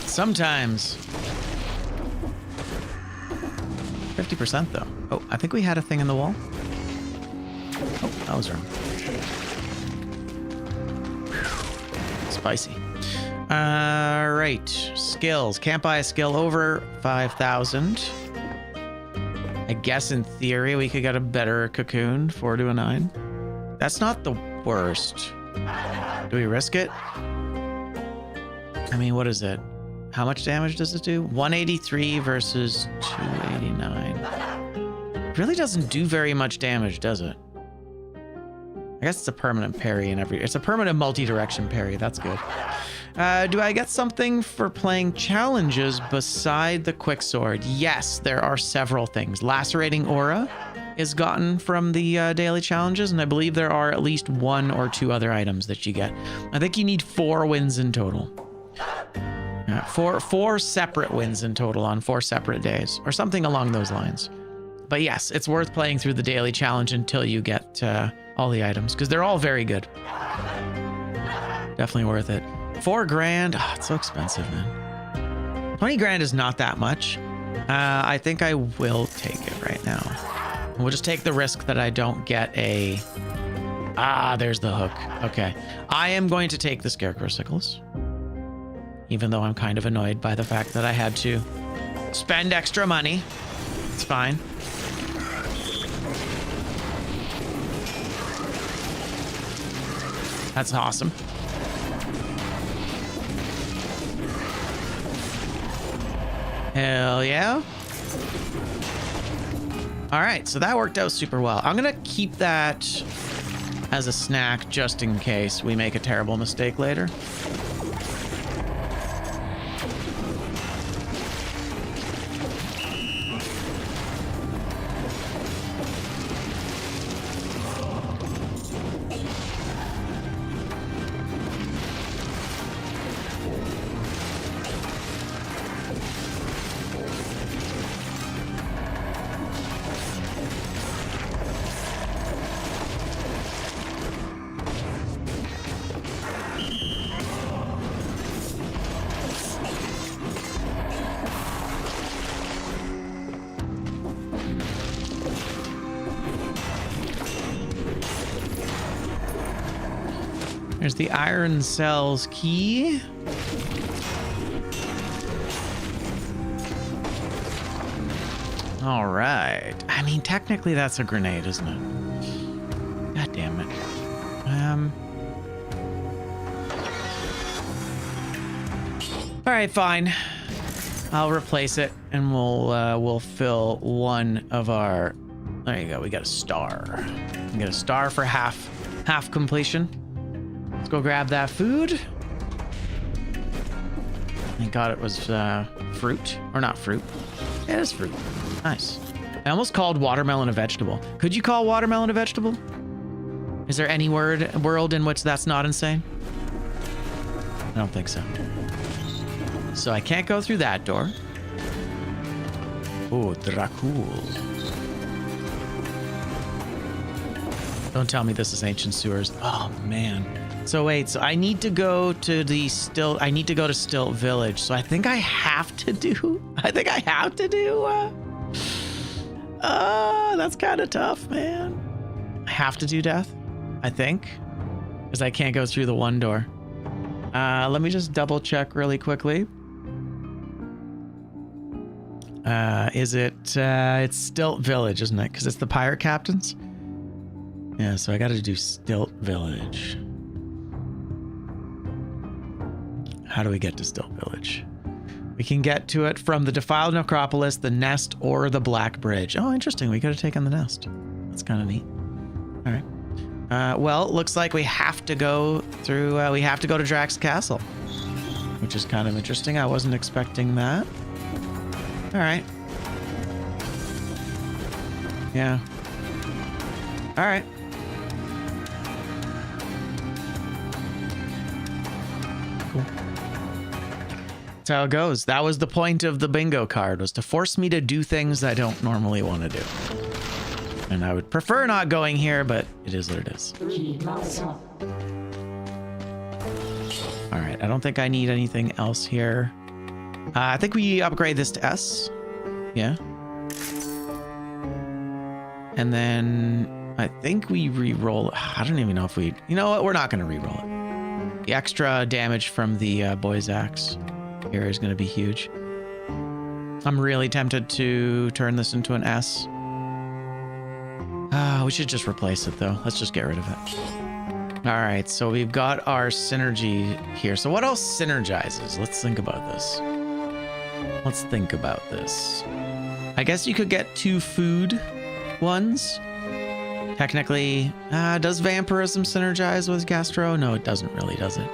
Sometimes. 50% though. Oh, I think we had a thing in the wall. Oh, that was wrong. Spicy. All right. Skills. Can't buy a skill over 5,000. I guess in theory we could get a better cocoon, 4 to a 9. That's not the worst. Do we risk it? I mean, what is it? How much damage does it do? 183 versus 289. It really doesn't do very much damage, does it? I guess it's a permanent parry in every... It's a permanent multi-direction parry. That's good. Do I get something for playing challenges beside the quicksword? Yes, there are several things. Lacerating Aura is gotten from the daily challenges, and I believe there are at least 1 or 2 other items that you get. I think you need 4 wins in total. Four separate wins in total on 4 separate days, or something along those lines. But yes, it's worth playing through the daily challenge until you get all the items, because they're all very good. Definitely worth it. 4 grand. Oh, it's so expensive, man. 20 grand is not that much. I think I will take it right now. We'll just take the risk that I don't get a... Ah, there's the hook. Okay. I am going to take the Scarecrow Sickles, even though I'm kind of annoyed by the fact that I had to spend extra money. It's fine. That's awesome. Hell yeah. All right, so that worked out super well. I'm gonna keep that as a snack just in case we make a terrible mistake later. There's the Iron Cells key. All right. I mean, technically that's a grenade, isn't it? God damn it. All right, fine. I'll replace it, and we'll fill one of our... There you go. We got a star. We get a star for half completion. Let's go grab that food. Thank God it was fruit. Or not fruit. Yeah, it is fruit. Nice. I almost called watermelon a vegetable. Could you call watermelon a vegetable? Is there any world in which that's not insane? I don't think so. So I can't go through that door. Oh, Dracul. Don't tell me this is ancient sewers. Oh man. So wait, so I need to go to the Stilt. I need to go to Stilt Village. So I think I have to do. That's kind of tough, man. I have to do death, I think, because I can't go through the one door. Let me just double check really quickly. Is it? It's Stilt Village, isn't it? Because it's the pirate captains. Yeah, so I got to do Stilt Village. How do we get to Stilt Village? We can get to it from the Defiled Necropolis, the Nest, or the Black Bridge. Oh, interesting. We got to take on the Nest. That's kind of neat. All right. Well, it looks like we have to go through. We have to go to Drax Castle, which is kind of interesting. I wasn't expecting that. All right. Yeah. All right. Cool. That's how it goes. That was the point of the bingo card, was to force me to do things I don't normally want to do. And I would prefer not going here, but it is what it is. All right. I don't think I need anything else here. I think we upgrade this to S. Yeah. And then I think we re-roll. I don't even know if we... You know what? We're not going to re-roll it. The extra damage from the Boy's Axe here is going to be huge. I'm really tempted to turn this into an S. We should just replace it though. Let's just get rid of it. All right, so we've got our synergy here. So what else synergizes? Let's think about this. Let's think about this. I guess you could get 2 food ones. Technically, does vampirism synergize with gastro? No, it doesn't really, does it?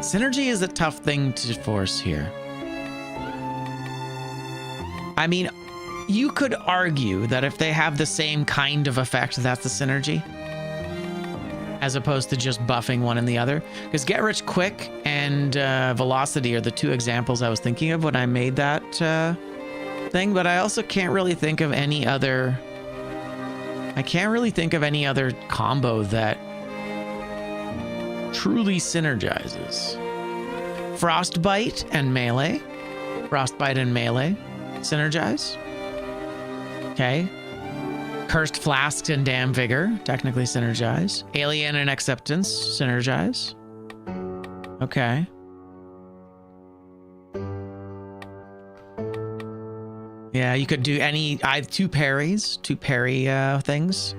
Synergy is a tough thing to force here. I mean, you could argue that if they have the same kind of effect, that's the synergy, as opposed to just buffing one and the other. Because Get Rich Quick and Velocity are the 2 examples I was thinking of when I made that thing, but I also can't really think of any other... I can't really think of any other combo that truly synergizes. Frostbite and Melee. Frostbite and Melee synergize. Okay. Cursed Flasks and Damn Vigor technically synergize. Alien and Acceptance synergize. Okay. Yeah, you could do any 2 parries, 2 parry things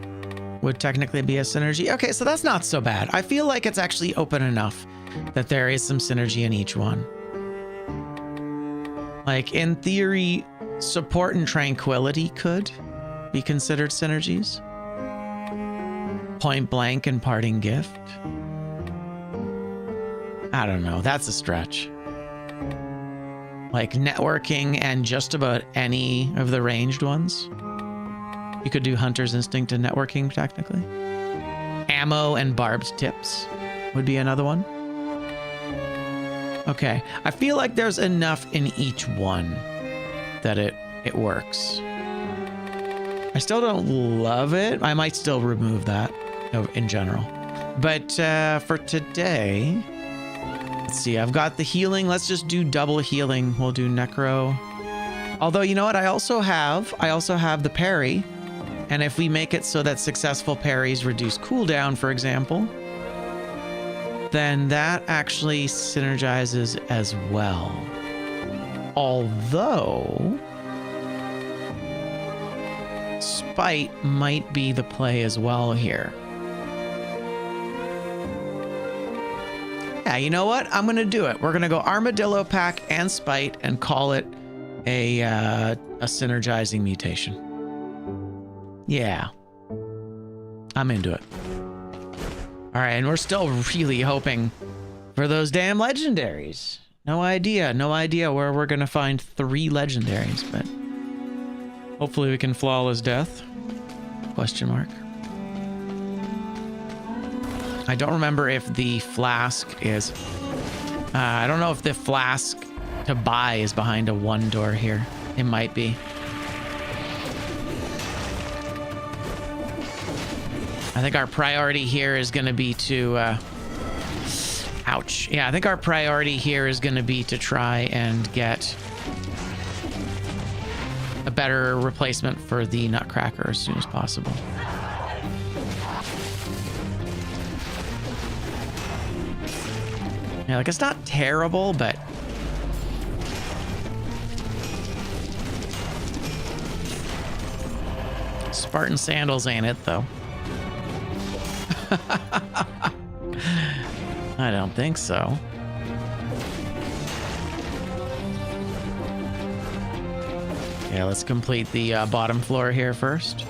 would technically be a synergy. Okay, so that's not so bad. I feel like it's actually open enough that there is some synergy in each one. Like in theory, Support and Tranquility could be considered synergies. Point Blank and Parting Gift. I don't know, that's a stretch. Like networking and just about any of the ranged ones. You could do Hunter's Instinct and networking technically. Ammo and Barbed Tips would be another one. Okay, I feel like there's enough in each one that it works. I still don't love it. I might still remove that in general. But for today, let's see, I've got the healing. Let's just do double healing. We'll do necro. Although, you know what? I also have the parry. And if we make it so that successful parries reduce cooldown, for example, then that actually synergizes as well. Although Spite might be the play as well here. Yeah, you know what? I'm gonna do it. We're gonna go Armadillo Pack and Spite and call it a synergizing mutation. Yeah, I'm into it. All right, and we're still really hoping for those damn legendaries. No idea where we're gonna find 3 legendaries, but hopefully we can flawless death. Question mark. I don't remember if the flask is... I don't know if the flask to buy is behind a 1 door here. It might be. I think our priority here is going to be to... ouch. Yeah, I think our priority here is going to be to try and get a better replacement for the Nutcracker as soon as possible. Yeah, like it's not terrible, but Spartan Sandals ain't it though. I don't think so. Yeah, let's complete the bottom floor here first.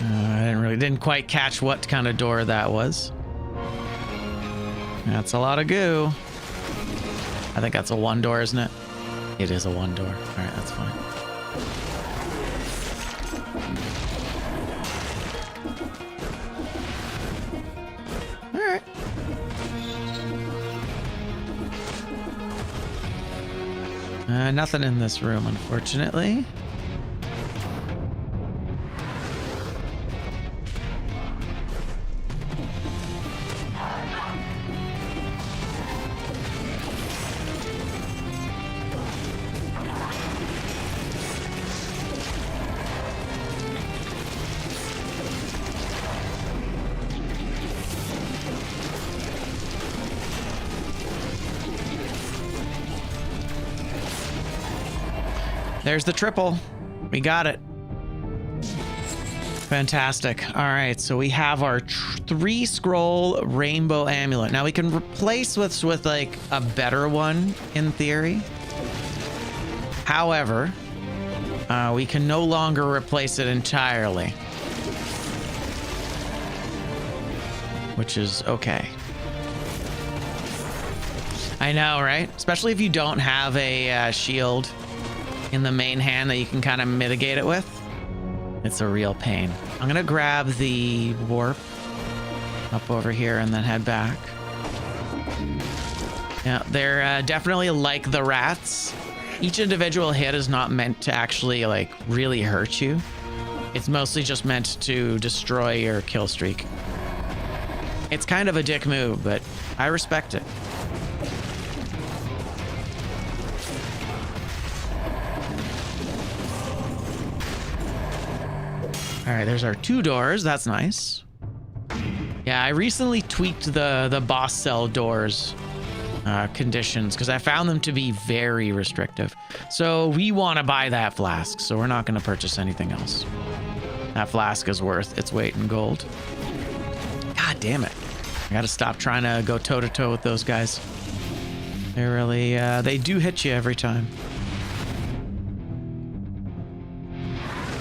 I didn't quite catch what kind of door that was. That's a lot of goo. I think that's a 1 door, isn't it? It is a 1 door. All right, that's fine. All right. Nothing in this room, unfortunately. There's the triple. We got it. Fantastic. All right, so we have our 3-scroll rainbow amulet. Now we can replace this with like a better one in theory. However, we can no longer replace it entirely, which is okay. I know, right? Especially if you don't have a shield in the main hand that you can kind of mitigate it with. It's a real pain. I'm gonna grab the warp up over here and then head back. Yeah, they're definitely like the rats. Each individual hit is not meant to actually like really hurt you. It's mostly just meant to destroy your kill streak. It's kind of a dick move, but I respect it. All right, there's our 2 doors. That's nice. Yeah, I recently tweaked the boss cell doors conditions because I found them to be very restrictive. So we want to buy that flask, so we're not going to purchase anything else. That flask is worth its weight in gold. God damn it. I got to stop trying to go toe-to-toe with those guys. They really, they do hit you every time.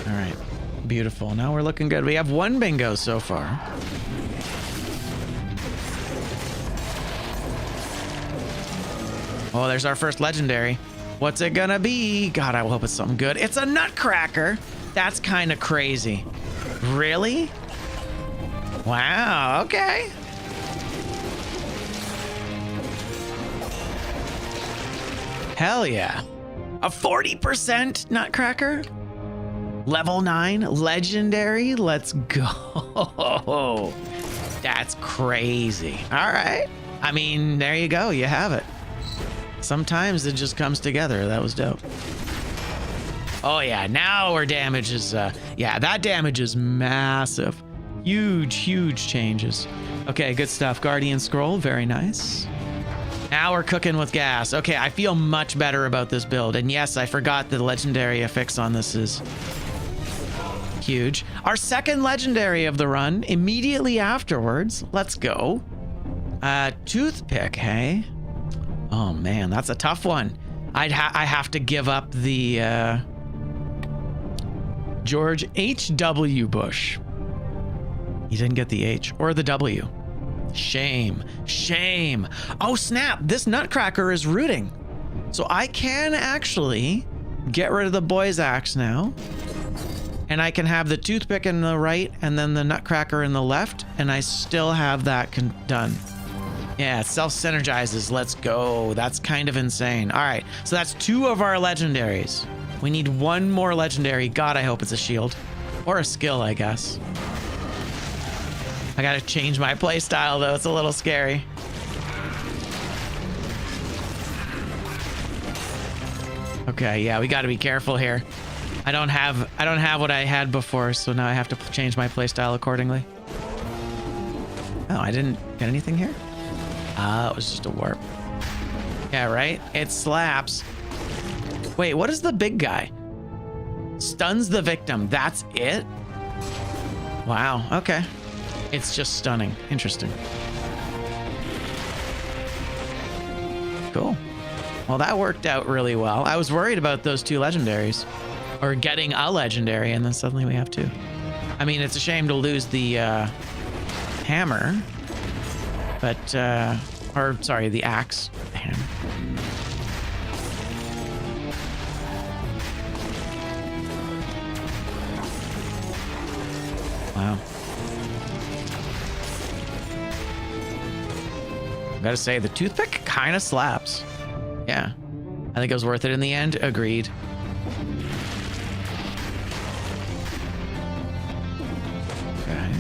All right. Beautiful. Now we're looking good. We have 1 bingo so far. Oh, there's our first legendary. What's it gonna be? God, I hope it's something good. It's a nutcracker. That's kind of crazy. Really? Wow, okay. Hell yeah. A 40% nutcracker? Level 9, legendary, let's go. That's crazy. All right. I mean, there you go, you have it. Sometimes it just comes together. That was dope. Oh yeah, now our damage is, yeah, that damage is massive. Huge changes. Okay, good stuff. Guardian Scroll, very nice. Now we're cooking with gas. Okay, I feel much better about this build. And yes, I forgot the legendary affix on this is huge. Our second legendary of the run immediately afterwards. Let's go. Toothpick, hey? Oh man, that's a tough one. I have to give up the George H.W. Bush. You didn't get the H or the W. Shame. Oh snap, this nutcracker is rooting. So I can actually get rid of the boy's axe now. And I can have the toothpick in the right and then the nutcracker in the left. And I still have that done. Yeah, self-synergizes. Let's go. That's kind of insane. All right, so that's 2 of our legendaries. We need 1 more legendary. God, I hope it's a shield. Or a skill, I guess. I gotta change my playstyle though. It's a little scary. Okay, yeah, we gotta be careful here. I don't have what I had before, so now I have to change my playstyle accordingly. Oh, I didn't get anything here? Ah, it was just a warp. Yeah, right? It slaps. Wait, what is the big guy? Stuns the victim. That's it? Wow, okay. It's just stunning. Interesting. Cool. Well, that worked out really well. I was worried about those 2 legendaries. Or getting a legendary, and then suddenly we have 2. I mean, it's a shame to lose the hammer. But, or sorry, the axe. The hammer. Wow. I gotta say, the toothpick kind of slaps. Yeah. I think it was worth it in the end. Agreed. Okay.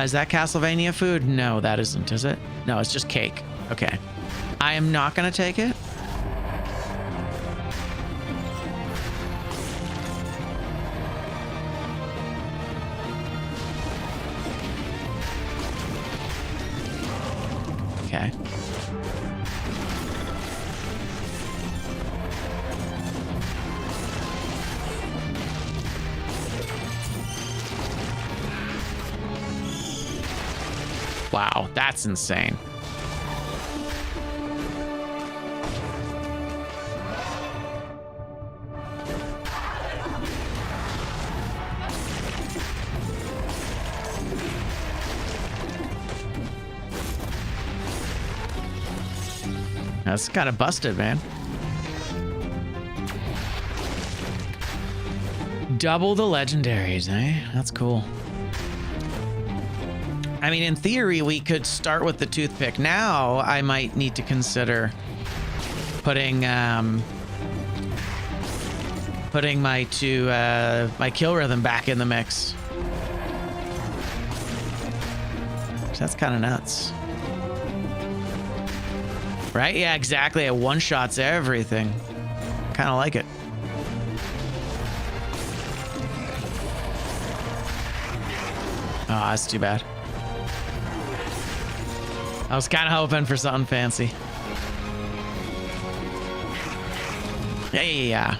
Is that Castlevania food? No, that isn't, is it? No, it's just cake. Okay. I am not gonna take it. Okay. Wow, that's insane. That's kind of busted, man. Double the legendaries, eh? That's cool. I mean, in theory, we could start with the toothpick. Now, I might need to consider putting my kill rhythm back in the mix. That's kind of nuts. Right? Yeah, exactly. It one-shots everything. Kind of like it. Oh, that's too bad. I was kind of hoping for something fancy. Yeah.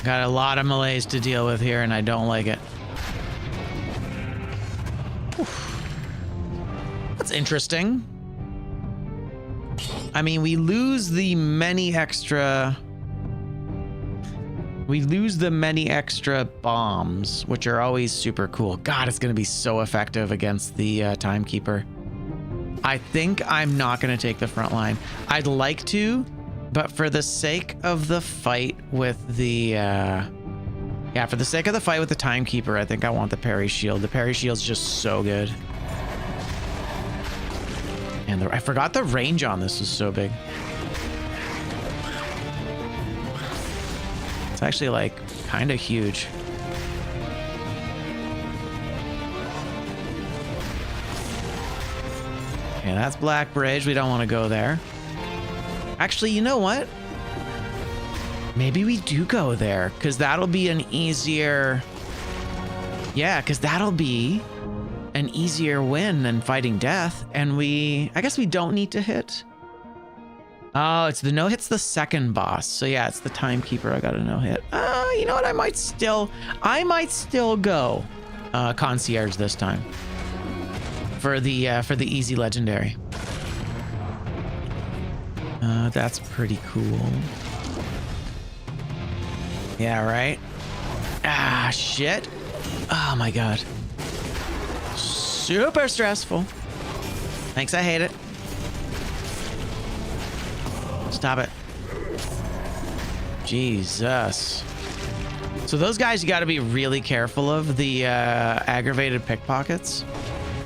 Got a lot of melees to deal with here, and I don't like it. That's interesting. I mean, we lose the many extra bombs, which are always super cool. God, it's going to be so effective against the timekeeper. I think I'm not going to take the front line. I'd like to, but for the sake of the fight with the for the sake of the fight with the timekeeper, I think I want the parry shield. The parry shield's just so good. And I forgot the range on this is so big. It's actually like kind of huge. Okay, that's Black Bridge. We don't want to go there. Actually, you know what? Maybe we do go there, because that'll be an easier... Yeah, because that'll be an easier win than fighting death. And I guess we don't need to hit. Oh, it's the no-hit's the second boss. So yeah, it's the timekeeper I got a no-hit. You know what? I might still go concierge this time for the easy legendary. That's pretty cool. Yeah, right? Ah, shit. Oh my god. Super stressful. Thanks, I hate it. Stop it. Jesus. So those guys you got to be really careful of, the aggravated pickpockets,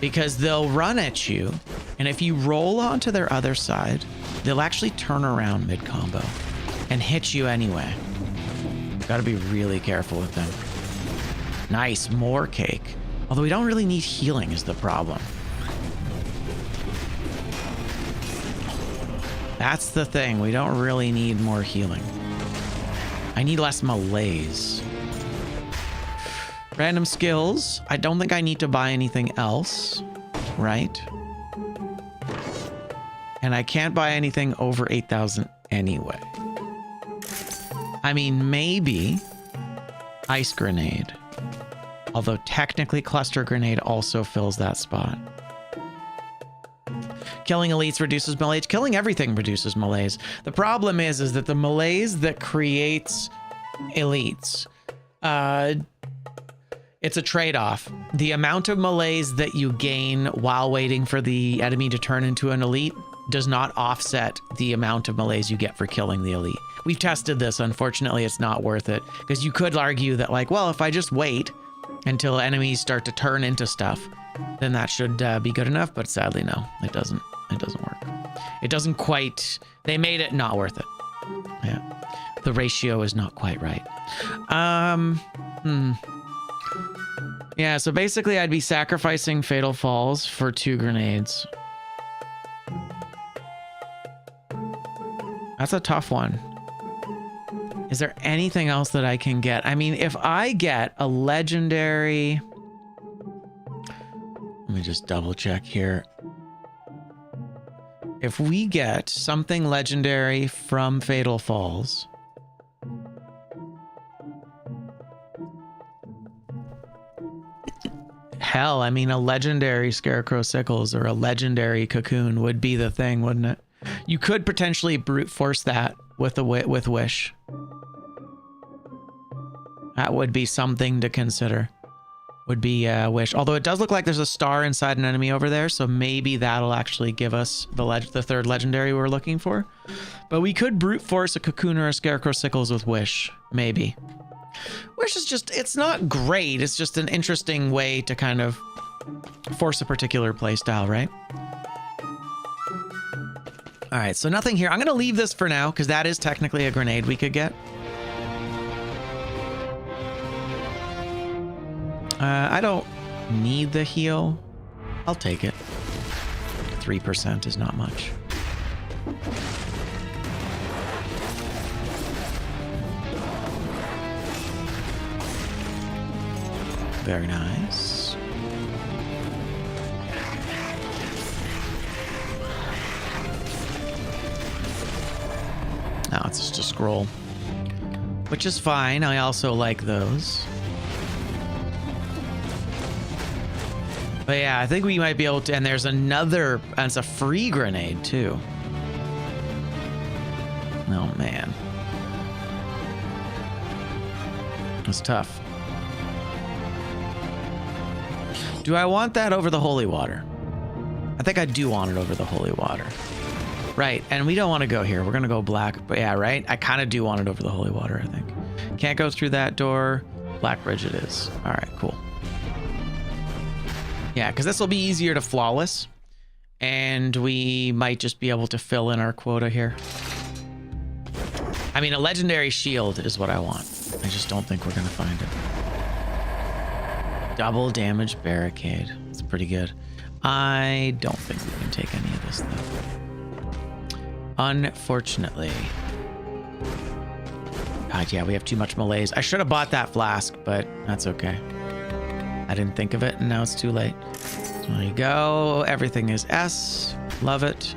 because they'll run at you, and if you roll onto their other side, they'll actually turn around mid-combo and hit you anyway. Got to be really careful with them. Nice, more cake. Although we don't really need healing is the problem. That's the thing. We don't really need more healing. I need less malaise. Random skills. I don't think I need to buy anything else, right? And I can't buy anything over 8,000 anyway. I mean, maybe ice grenade. Although technically cluster grenade also fills that spot. Killing elites reduces malaise. Killing everything reduces malaise. The problem is that the malaise that creates elites, it's a trade-off. The amount of malaise that you gain while waiting for the enemy to turn into an elite does not offset the amount of malaise you get for killing the elite. We've tested this. Unfortunately, it's not worth it, because you could argue that, like, well, if I just wait until enemies start to turn into stuff, then that should be good enough. But sadly, no, it doesn't. It doesn't work. It doesn't quite. They made it not worth it. Yeah, the ratio is not quite right. Yeah, so basically, I'd be sacrificing Fatal Falls for 2 grenades. That's a tough one. Is there anything else that I can get? I mean, if I get a legendary... me just double check here. If we get something legendary from Fatal Falls, hell, I mean, a legendary Scarecrow Sickles or a legendary Cocoon would be the thing, wouldn't it? You could potentially brute force that with Wish. That would be something to consider. Would be Wish. Although it does look like there's a star inside an enemy over there, so maybe that'll actually give us the third legendary we're looking for. But we could brute force a Cocoon or a Scarecrow Sickles with Wish. Maybe. Wish is just, it's not great. It's just an interesting way to kind of force a particular playstyle, right? All right, so nothing here. I'm going to leave this for now because that is technically a grenade we could get. I don't need the heal. I'll take it. 3% is not much. Very nice. Now it's just a scroll, which is fine. I also like those. But yeah, I think we might be able to, and there's another, and it's a free grenade too. Oh man. It's tough. Do I want that over the holy water? I think I do want it over the holy water. Right, and we don't want to go here. We're gonna go black, but yeah, right? I kind of do want it over the holy water, I think. Can't go through that door. Black bridge it is. All right, cool. Yeah, because this will be easier to flawless, and we might just be able to fill in our quota here. I mean, a legendary shield is what I want. I just don't think we're gonna find it. Double damage barricade. It's pretty good. I don't think we can take any of this though. Unfortunately. God, yeah, we have too much malaise. I should have bought that flask, but that's okay. I didn't think of it, and now it's too late. There you go. Everything is S. Love it.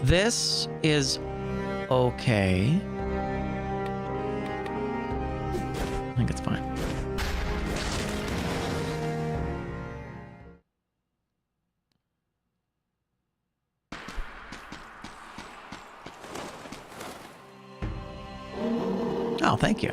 This is okay. I think it's fine. Oh, thank you.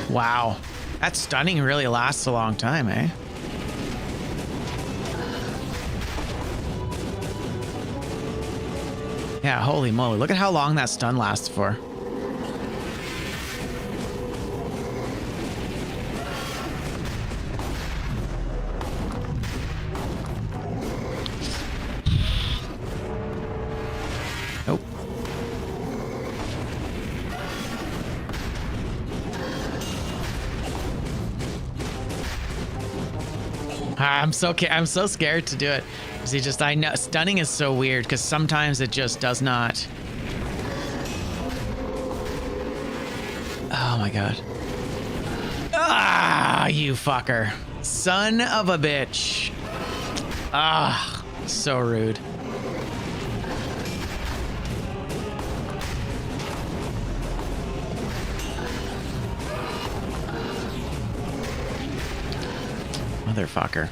Wow, that stunning really lasts a long time, eh? Yeah, holy moly. Look at how long that stun lasts for. Nope. I'm so scared to do it. See, just I know stunning is so weird because sometimes it just does not. Oh my god. Ah, you fucker. Son of a bitch. Ah, so rude. Motherfucker.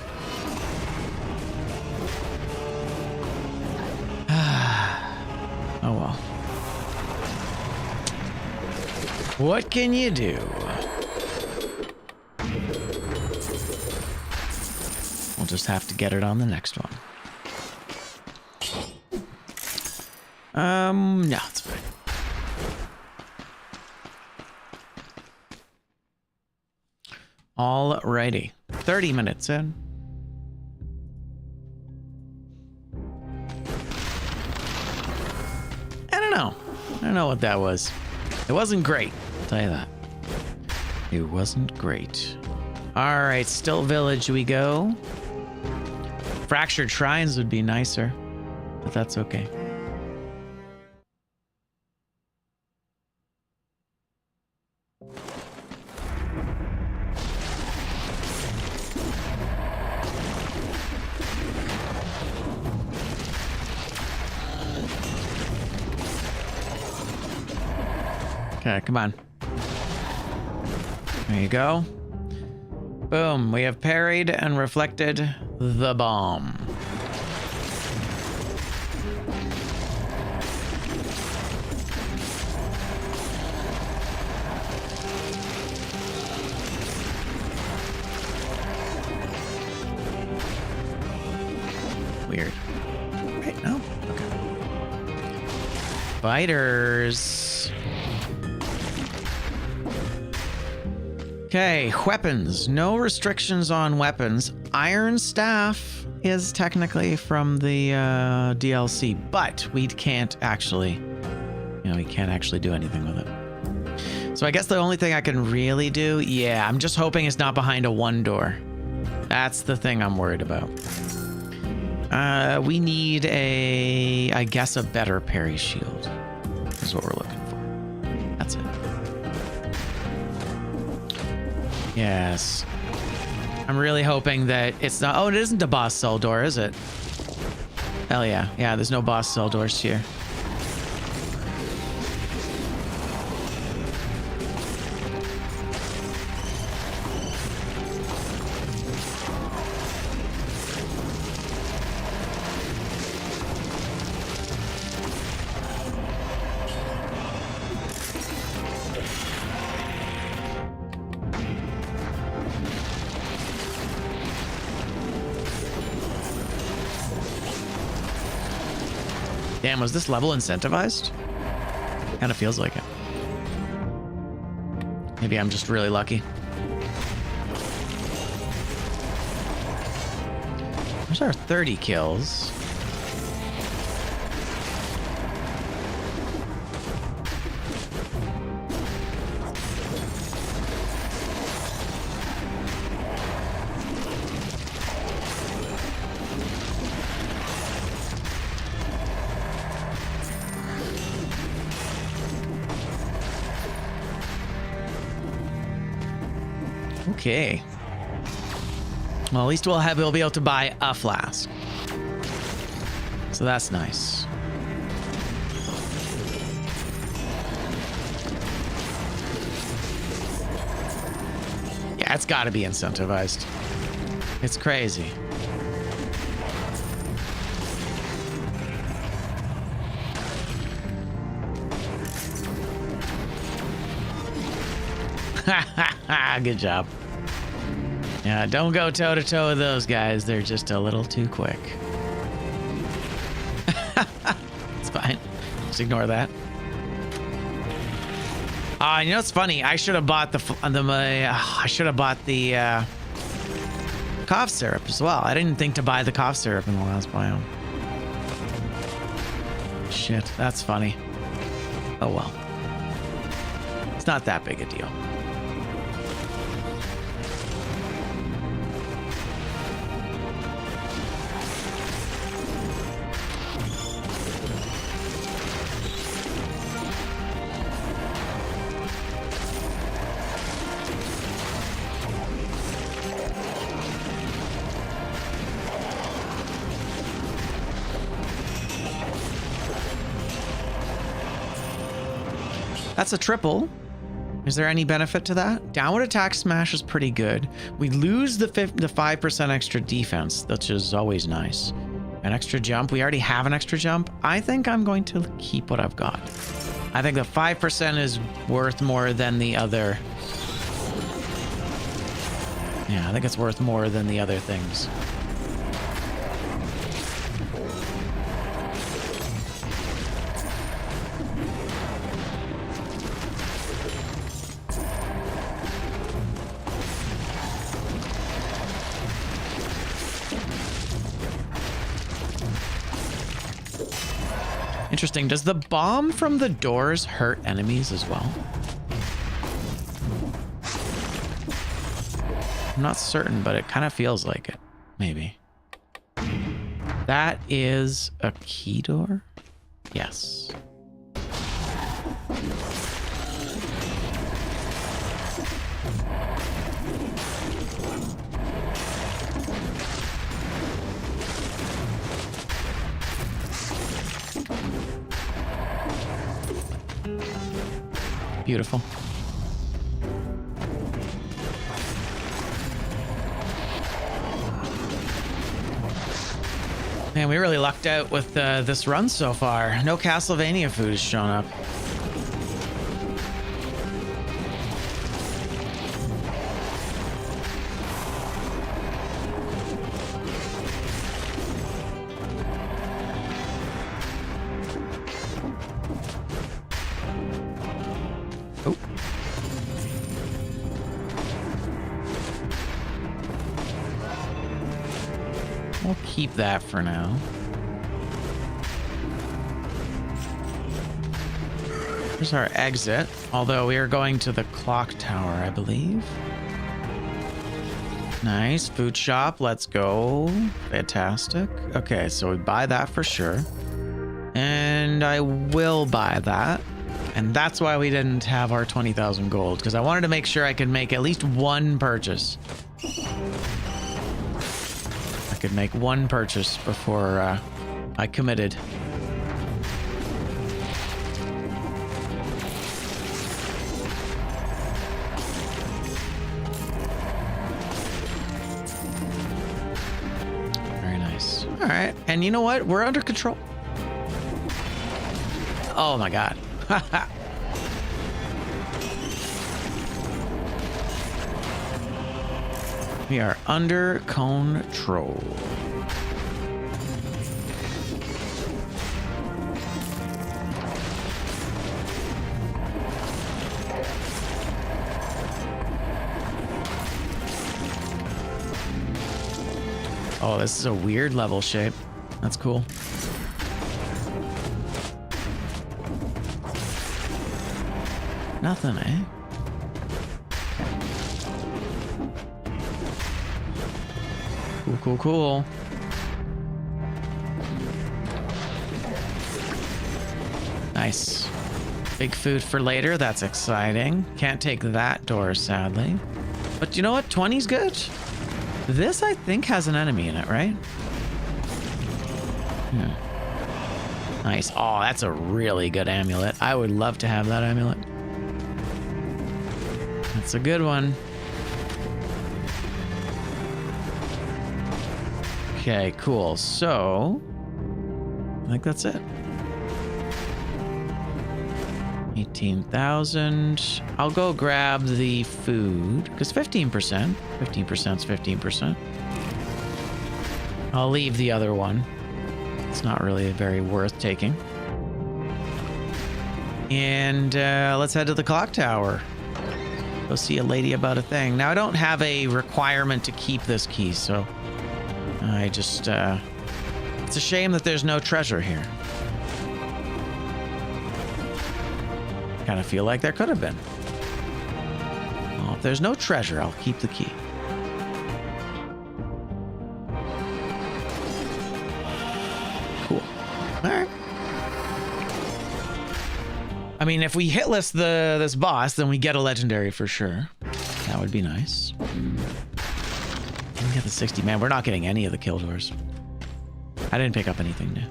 Oh well. What can you do? We'll just have to get it on the next one. No, it's fine. Alrighty. 30 minutes in. I don't know. I don't know what that was. It wasn't great. I'll tell you that. It wasn't great. All right, Still Village we go. Fractured Shrines would be nicer, but that's okay. Okay, come on. There you go. Boom, we have parried and reflected the bomb. Weird. Wait, no? Okay. Fighters. Okay, weapons. No restrictions on weapons. Iron Staff is technically from the DLC, but we can't actually, we can't actually do anything with it. So I guess the only thing I can really do, yeah, I'm just hoping it's not behind a one door. That's the thing I'm worried about. We need I guess a better parry shield is what we're looking for. That's it. Yes. I'm really hoping that it's not... Oh, it isn't a boss cell door, is it? Hell yeah. Yeah, there's no boss cell doors here. Damn, was this level incentivized? Kind of feels like it. Maybe I'm just really lucky. There's our 30 kills. Okay. Well, at least we'll be able to buy a flask. So that's nice. Yeah, it's got to be incentivized. It's crazy. Good job. Yeah, don't go toe-to-toe with those guys. They're just a little too quick. It's fine. Just ignore that. You know what's funny? I should have bought the cough syrup as well. I didn't think to buy the cough syrup in the last biome. Shit, that's funny. Oh well. It's not that big a deal. That's a triple. Is there any benefit to that? Downward attack smash is pretty good. We lose the 5% extra defense, which is always nice. An extra jump. We already have an extra jump. I think I'm going to keep what I've got. I think the 5% is worth more than the other. Yeah, I think it's worth more than the other things. interesting. Does the bomb from the doors hurt enemies as well? I'm not certain, but it kind of feels like it. Maybe. That is a key door? Yes. Beautiful. Man, we really lucked out with this run so far. No Castlevania food has shown up. Oh. We'll keep that for now. Here's our exit, although we are going to the clock tower, I believe. Nice. Food shop. Let's go. Fantastic. Okay, so we buy that for sure. And I will buy that. And that's why we didn't have our 20,000 gold, because I wanted to make sure I could make at least one purchase. I could make one purchase before I committed. Very nice. All right. And you know what? We're under control. Oh my God. We are under control. Oh, this is a weird level shape. That's cool. Nothing, eh? Cool, cool, cool. Nice. Big food for later. That's exciting. Can't take that door, sadly. But you know what? 20's good. This, I think, has an enemy in it, right? Yeah. Nice. Oh, that's a really good amulet. I would love to have that amulet. That's a good one. Okay, cool. So, I think that's it. 18,000. I'll go grab the food, because 15%. 15% is 15%. I'll leave the other one. It's not really very worth taking. And let's head to the clock tower. Go see a lady about a thing. Now, I don't have a requirement to keep this key, so I just... it's a shame that there's no treasure here. Kind of feel like there could have been. Well, if there's no treasure, I'll keep the key. Cool. All right. I mean, if we hitlist this boss, then we get a legendary for sure. That would be nice. Can we get the 60? Man, we're not getting any of the kill doors. I didn't pick up anything new.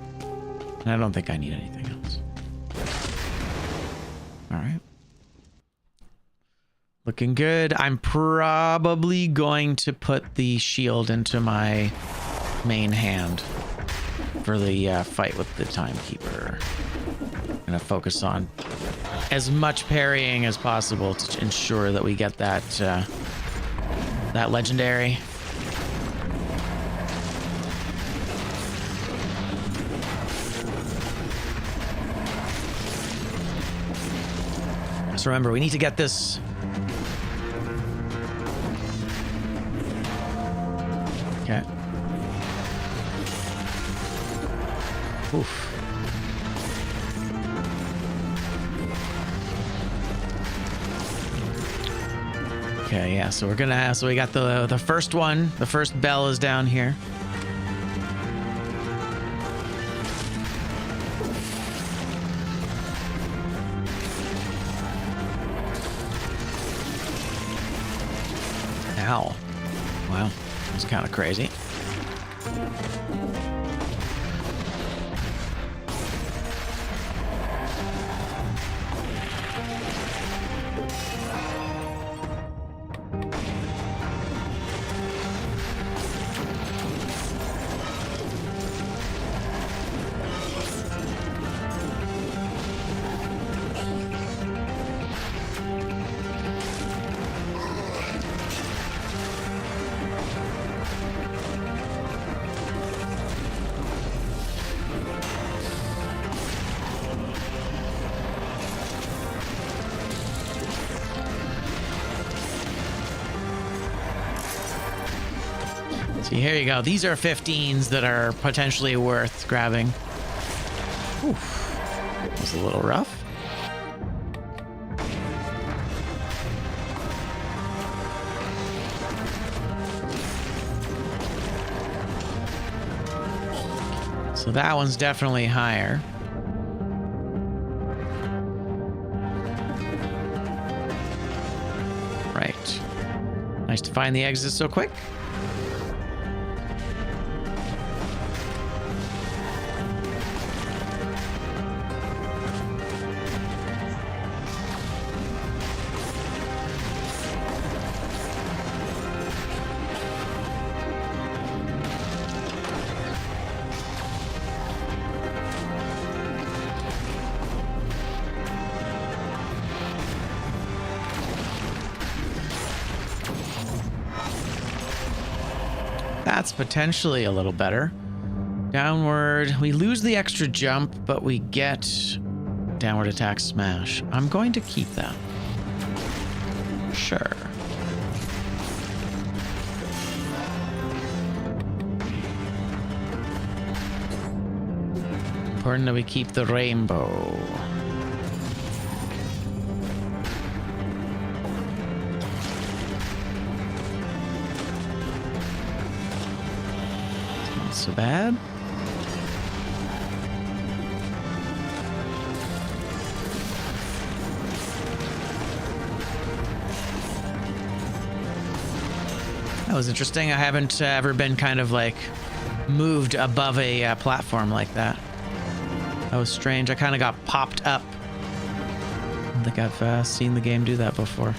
And I don't think I need anything else. All right. Looking good. I'm probably going to put the shield into my main hand for the fight with the timekeeper. I'm gonna focus on as much parrying as possible to ensure that we get that that legendary. Just remember, we need to get this. Okay. Oof. Okay, yeah, so we got the first one. The first bell is down here. Ow. Wow, that's kind of crazy. See, here you go. These are 15s that are potentially worth grabbing. Oof. That was a little rough. So that one's definitely higher. Right. Nice to find the exit so quick. That's potentially a little better. Downward. We lose the extra jump, but we get downward attack smash. I'm going to keep that. Sure. Important that we keep the rainbow. So bad. That was interesting. I haven't ever been kind of like moved above a platform like that. That was strange. I kind of got popped up. I don't think I've seen the game do that before.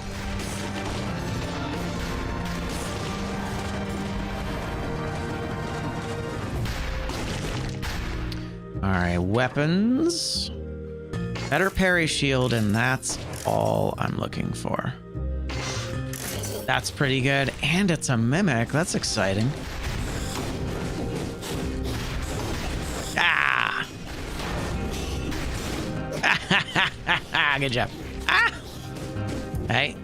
Alright, weapons. Better parry shield, and that's all I'm looking for. That's pretty good. And it's a mimic. That's exciting. Ah! Good job. Ah! Hey.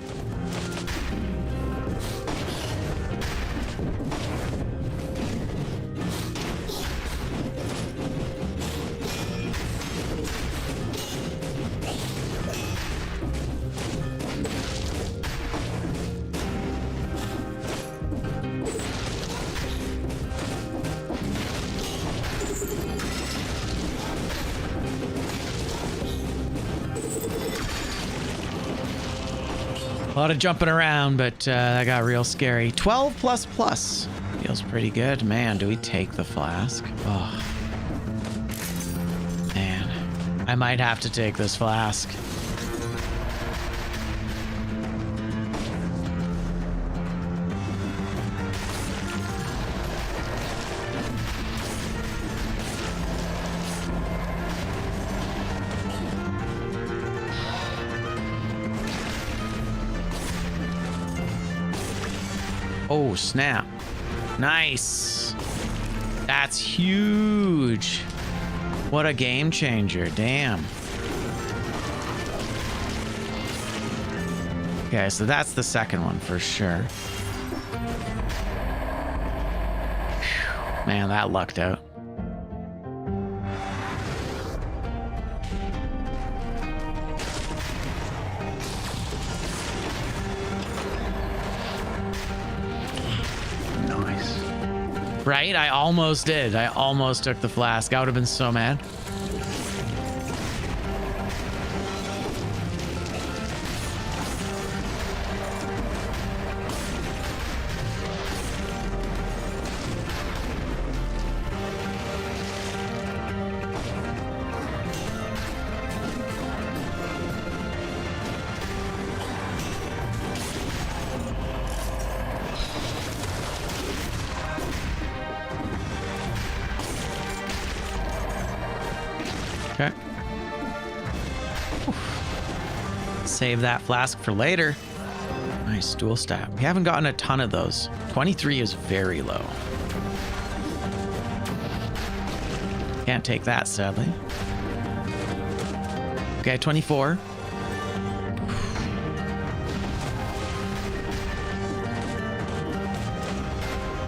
A lot of jumping around, but that got real scary. 12 plus plus. Feels pretty good. Man, do we take the flask? Oh. Man. I might have to take this flask. Oh, snap. Nice. That's huge. What a game changer. Damn. Okay, so that's the second one for sure. Whew. Man, that lucked out. Right? I almost did. I almost took the flask. I would have been so mad. Okay. Save that flask for later. Nice dual stat. We haven't gotten a ton of those. 23 is very low. Can't take that, sadly. Okay, 24.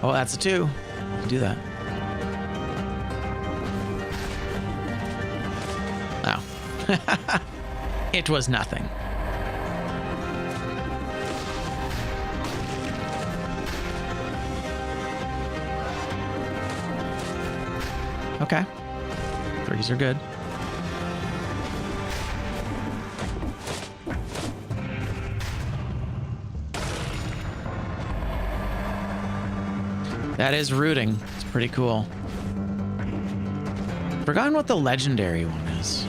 Oh, that's a 2. Do that. Oh. It was nothing. Okay. 3s are good. That is rooting. It's pretty cool. Forgotten what the legendary one is.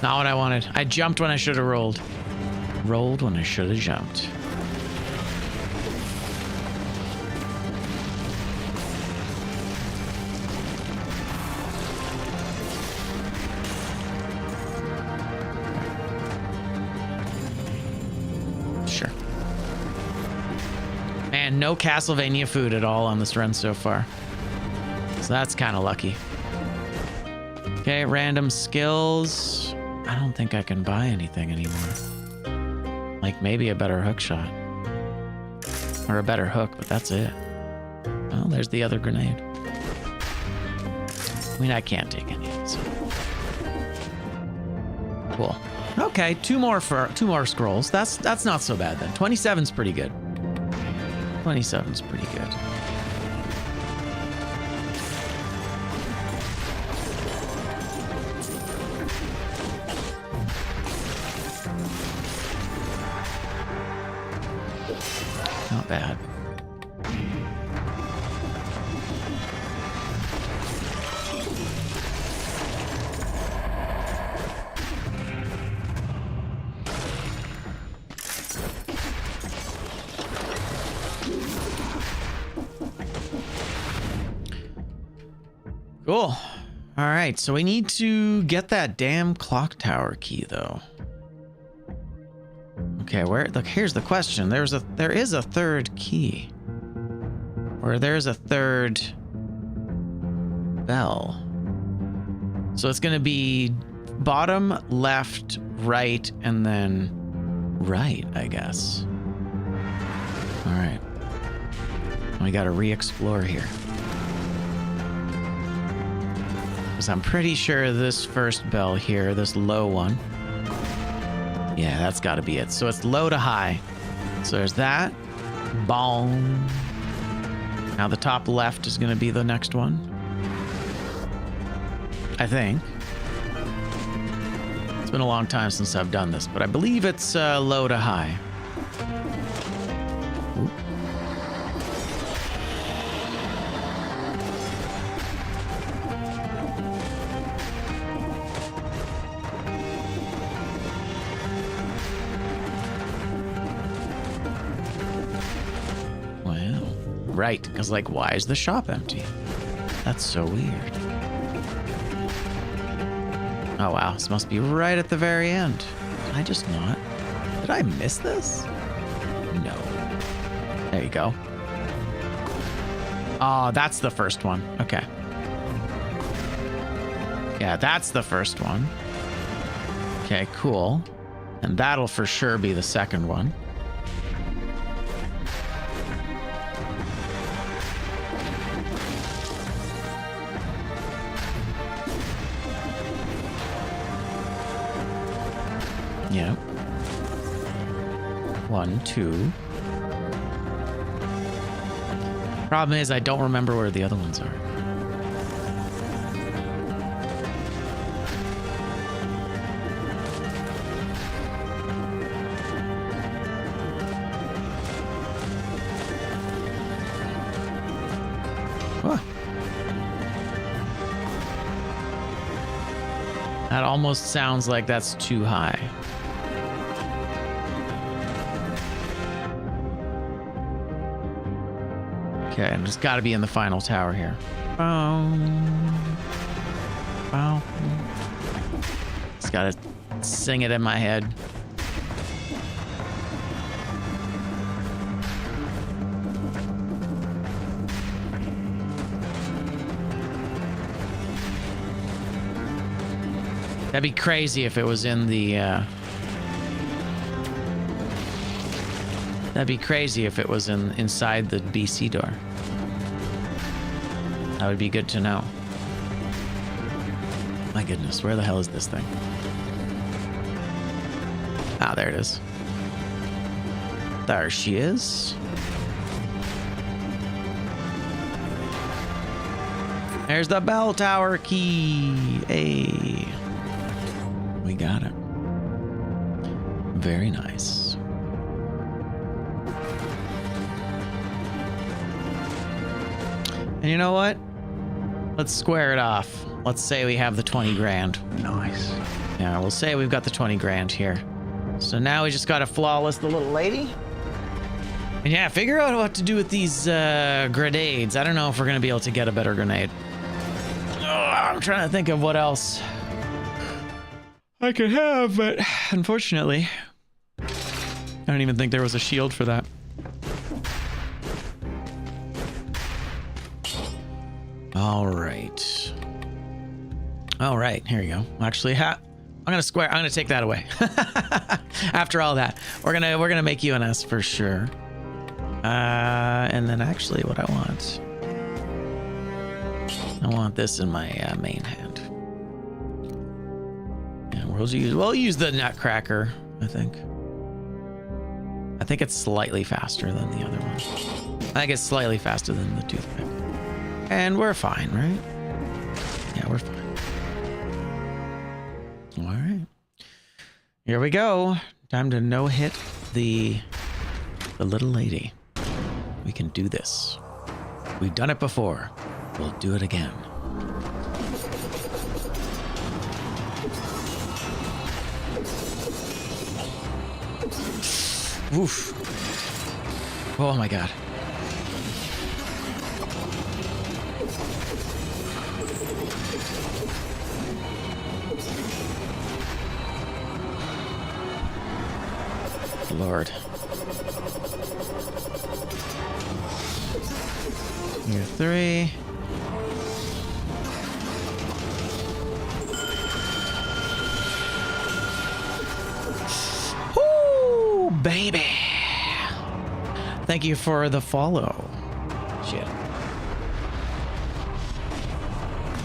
Not what I wanted. I jumped when I should have rolled. Rolled when I should have jumped. Sure. And no Castlevania food at all on this run so far. So that's kind of lucky. Okay, random skills. I don't think I can buy anything anymore. Like maybe a better hook shot. Or a better hook, but that's it. Oh, there's the other grenade. I mean, I can't take any of these. Cool. Okay, two more scrolls. That's not so bad then. 27's pretty good. 27's pretty good. Not bad. Cool. All right, so we need to get that damn clock tower key though. Okay, look, here's the question. There is a third key. Or there's a third bell. So it's gonna be bottom, left, right, and then right, I guess. All right. We gotta re-explore here. Because I'm pretty sure this first bell here, this low one. Yeah, that's gotta be it. So it's low to high. So there's that. Bong. Now the top left is gonna be the next one. I think. It's been a long time since I've done this, but I believe it's low to high. Ooh. Wow. Right, because like, why is the shop empty? That's so weird. Oh wow, this must be right at the very end. Did I just not? Did I miss this? No. There you go. Oh, that's the first one. Okay. Yeah, that's the first one. Okay, cool. And that'll for sure be the second one. Yep. 1, 2. Problem is, I don't remember where the other ones are. Huh. That almost sounds like that's too high. Okay, and it's got to be in the final tower here. Just got to sing it in my head. That'd be crazy if it was in the... That'd be crazy if it was inside the BC door. That would be good to know. My goodness, where the hell is this thing? Ah, there it is. There she is. There's the bell tower key. Hey. We got it. Very nice. And you know what? Let's square it off. Let's say we have the 20 grand. Nice. Yeah, we'll say we've got the 20 grand here. So now we just got to flawless the little lady. And yeah, figure out what to do with these grenades. I don't know if we're going to be able to get a better grenade. Oh, I'm trying to think of what else I could have, but unfortunately, I don't even think there was a shield for that. All right, here you go. Actually, I'm gonna take that away. After all that, we're gonna make you an S for sure. And then actually, what I want this in my main hand. And we'll use the Nutcracker. I think it's slightly faster than the other one. I think it's slightly faster than the toothpick. And we're fine, right? Yeah, we're fine. All right. Here we go. Time to no-hit the little lady. We can do this. We've done it before. We'll do it again. Oof. Oh my god. Lord. Here, 3. Woo, baby. Thank you for the follow. Shit.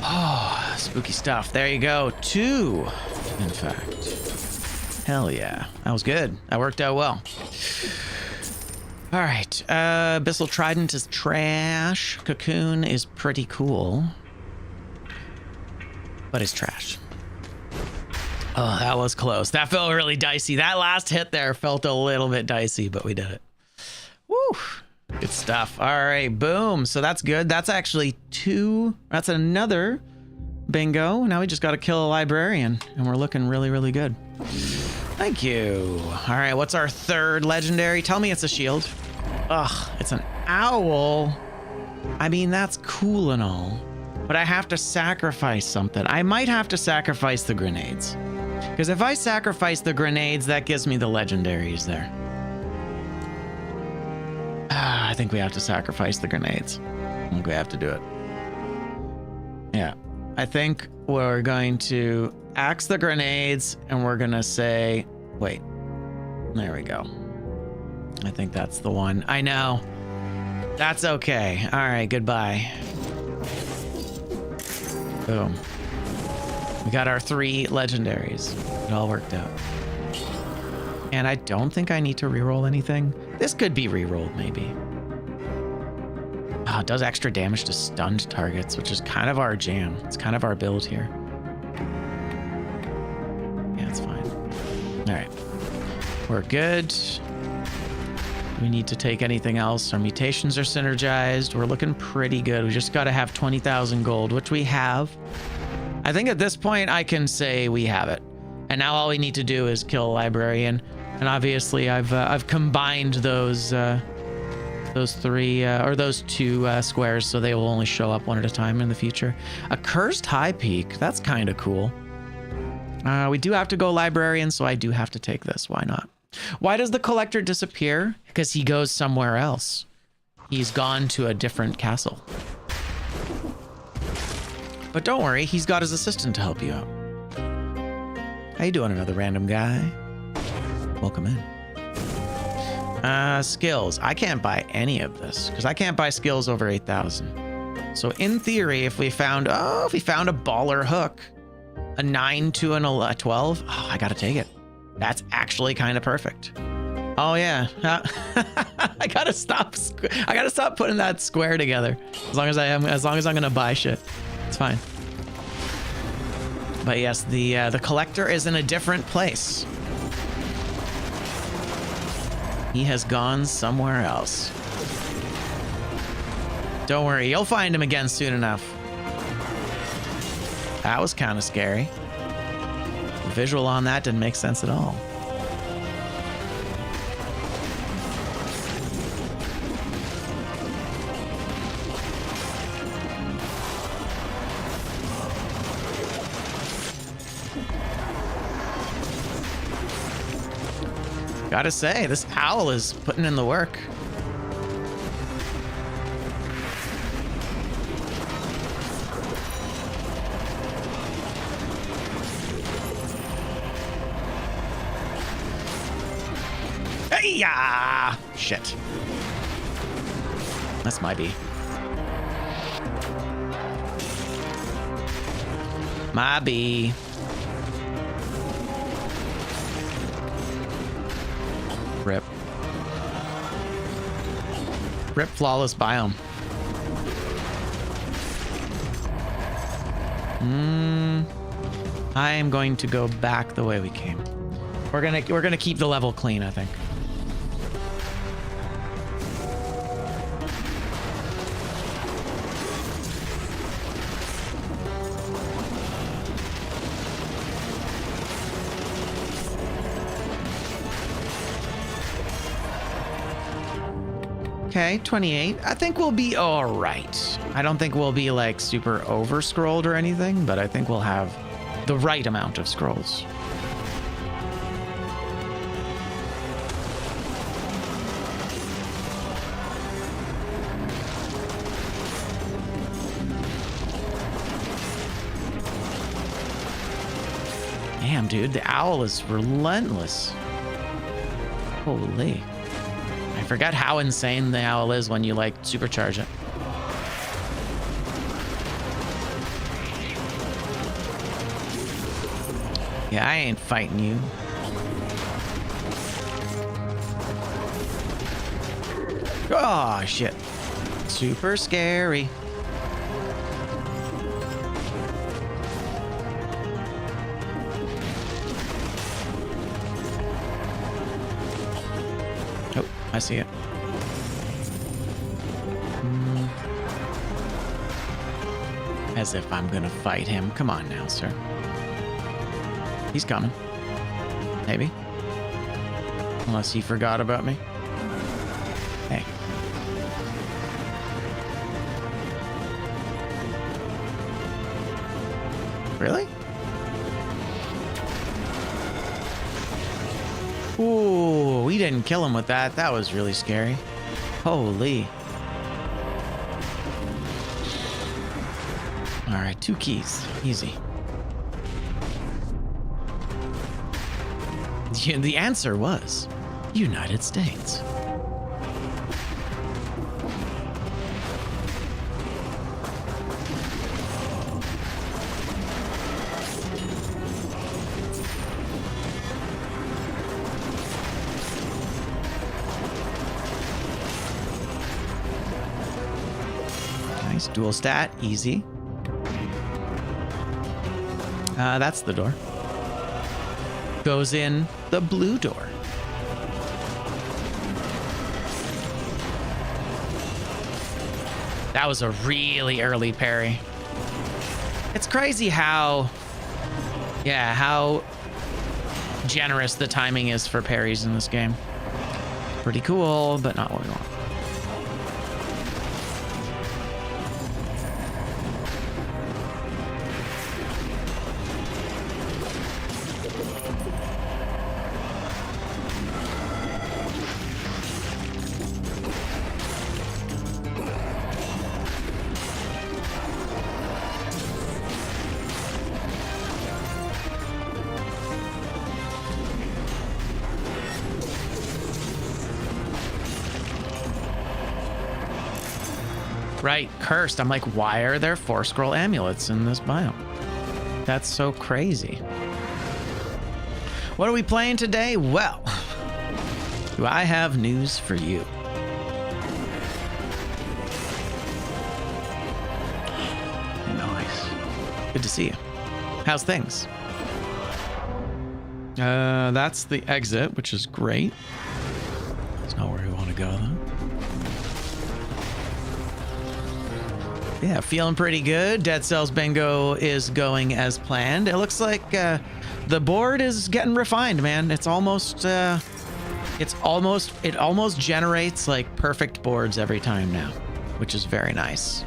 Oh, spooky stuff. There you go. 2, in fact. Hell yeah. That was good. That worked out well. All right. Abyssal Trident is trash. Cocoon is pretty cool. But it's trash. Oh, that was close. That felt really dicey. That last hit there felt a little bit dicey, but we did it. Woo. Good stuff. All right. Boom. So that's good. That's actually 2. That's another bingo. Now we just got to kill a librarian, and we're looking really, really good. Thank you. All right, what's our 3rd legendary? Tell me it's a shield. Ugh, it's an owl. I mean, that's cool and all, but I have to sacrifice something. I might have to sacrifice the grenades, because if I sacrifice the grenades, that gives me the legendaries there. I think we have to sacrifice the grenades. I think we have to do it. Yeah, I think we're going to axe the grenades, and we're gonna say, wait, there we go. I think that's the one. I know. That's okay. All right, goodbye. Boom. We got our 3 legendaries. It all worked out. And I don't think I need to reroll anything. This could be rerolled, maybe. Oh, it does extra damage to stunned targets, which is kind of our jam. It's kind of our build here. Yeah, it's fine. All right. We're good. We need to take anything else. Our mutations are synergized. We're looking pretty good. We just got to have 20,000 gold, which we have. I think at this point I can say we have it. And now all we need to do is kill a librarian. And obviously I've combined those three or those two squares, so they will only show up one at a time in the future. A cursed high peak. That's kind of cool. We do have to go librarian, so I do have to take this. Why not? Why does the collector disappear? Because he goes somewhere else. He's gone to a different castle. But don't worry, he's got his assistant to help you out. How you doing, another random guy? Welcome in. Skills. I can't buy any of this because I can't buy skills over 8,000. So in theory, if we found a baller hook, a 9 to a 12, I gotta take it. That's actually kind of perfect. Oh yeah, I gotta stop putting that square together. As long as I'm gonna buy shit, it's fine. But yes, the collector is in a different place. He has gone somewhere else. Don't worry, you'll find him again soon enough. That was kind of scary. The visual on that didn't make sense at all. Gotta say, this owl is putting in the work. Hey-ya! Shit. That's my bee. My bee. Rip. Rip flawless biome. I am going to go back the way we came. We're gonna keep the level clean, I think. Okay, 28. I think we'll be all right. I don't think we'll be like super over scrolled or anything, but I think we'll have the right amount of scrolls. Damn, dude, the owl is relentless. Holy. I forgot how insane the owl is when you like supercharge it. Yeah, I ain't fighting you. Oh, shit. Super scary. Oh, I see it. As if I'm gonna fight him. Come on now, sir. He's coming. Maybe. Unless he forgot about me. Hey. Really? Ooh, we didn't kill him with that. That was really scary. Holy. All right, 2 keys. Easy. The answer was United States. Nice. Dual stat. Easy. That's the door. Goes in the blue door. That was a really early parry. It's crazy how generous the timing is for parries in this game. Pretty cool, but not what we want. Right, cursed. I'm like, why are there 4 scroll amulets in this biome? That's so crazy. What are we playing today? Well, do I have news for you? Nice. Good to see you. How's things? That's the exit, which is great. That's not where we want to go, though. Yeah, feeling pretty good. Dead Cells Bingo is going as planned. It looks like the board is getting refined, man. It almost generates like perfect boards every time now, which is very nice.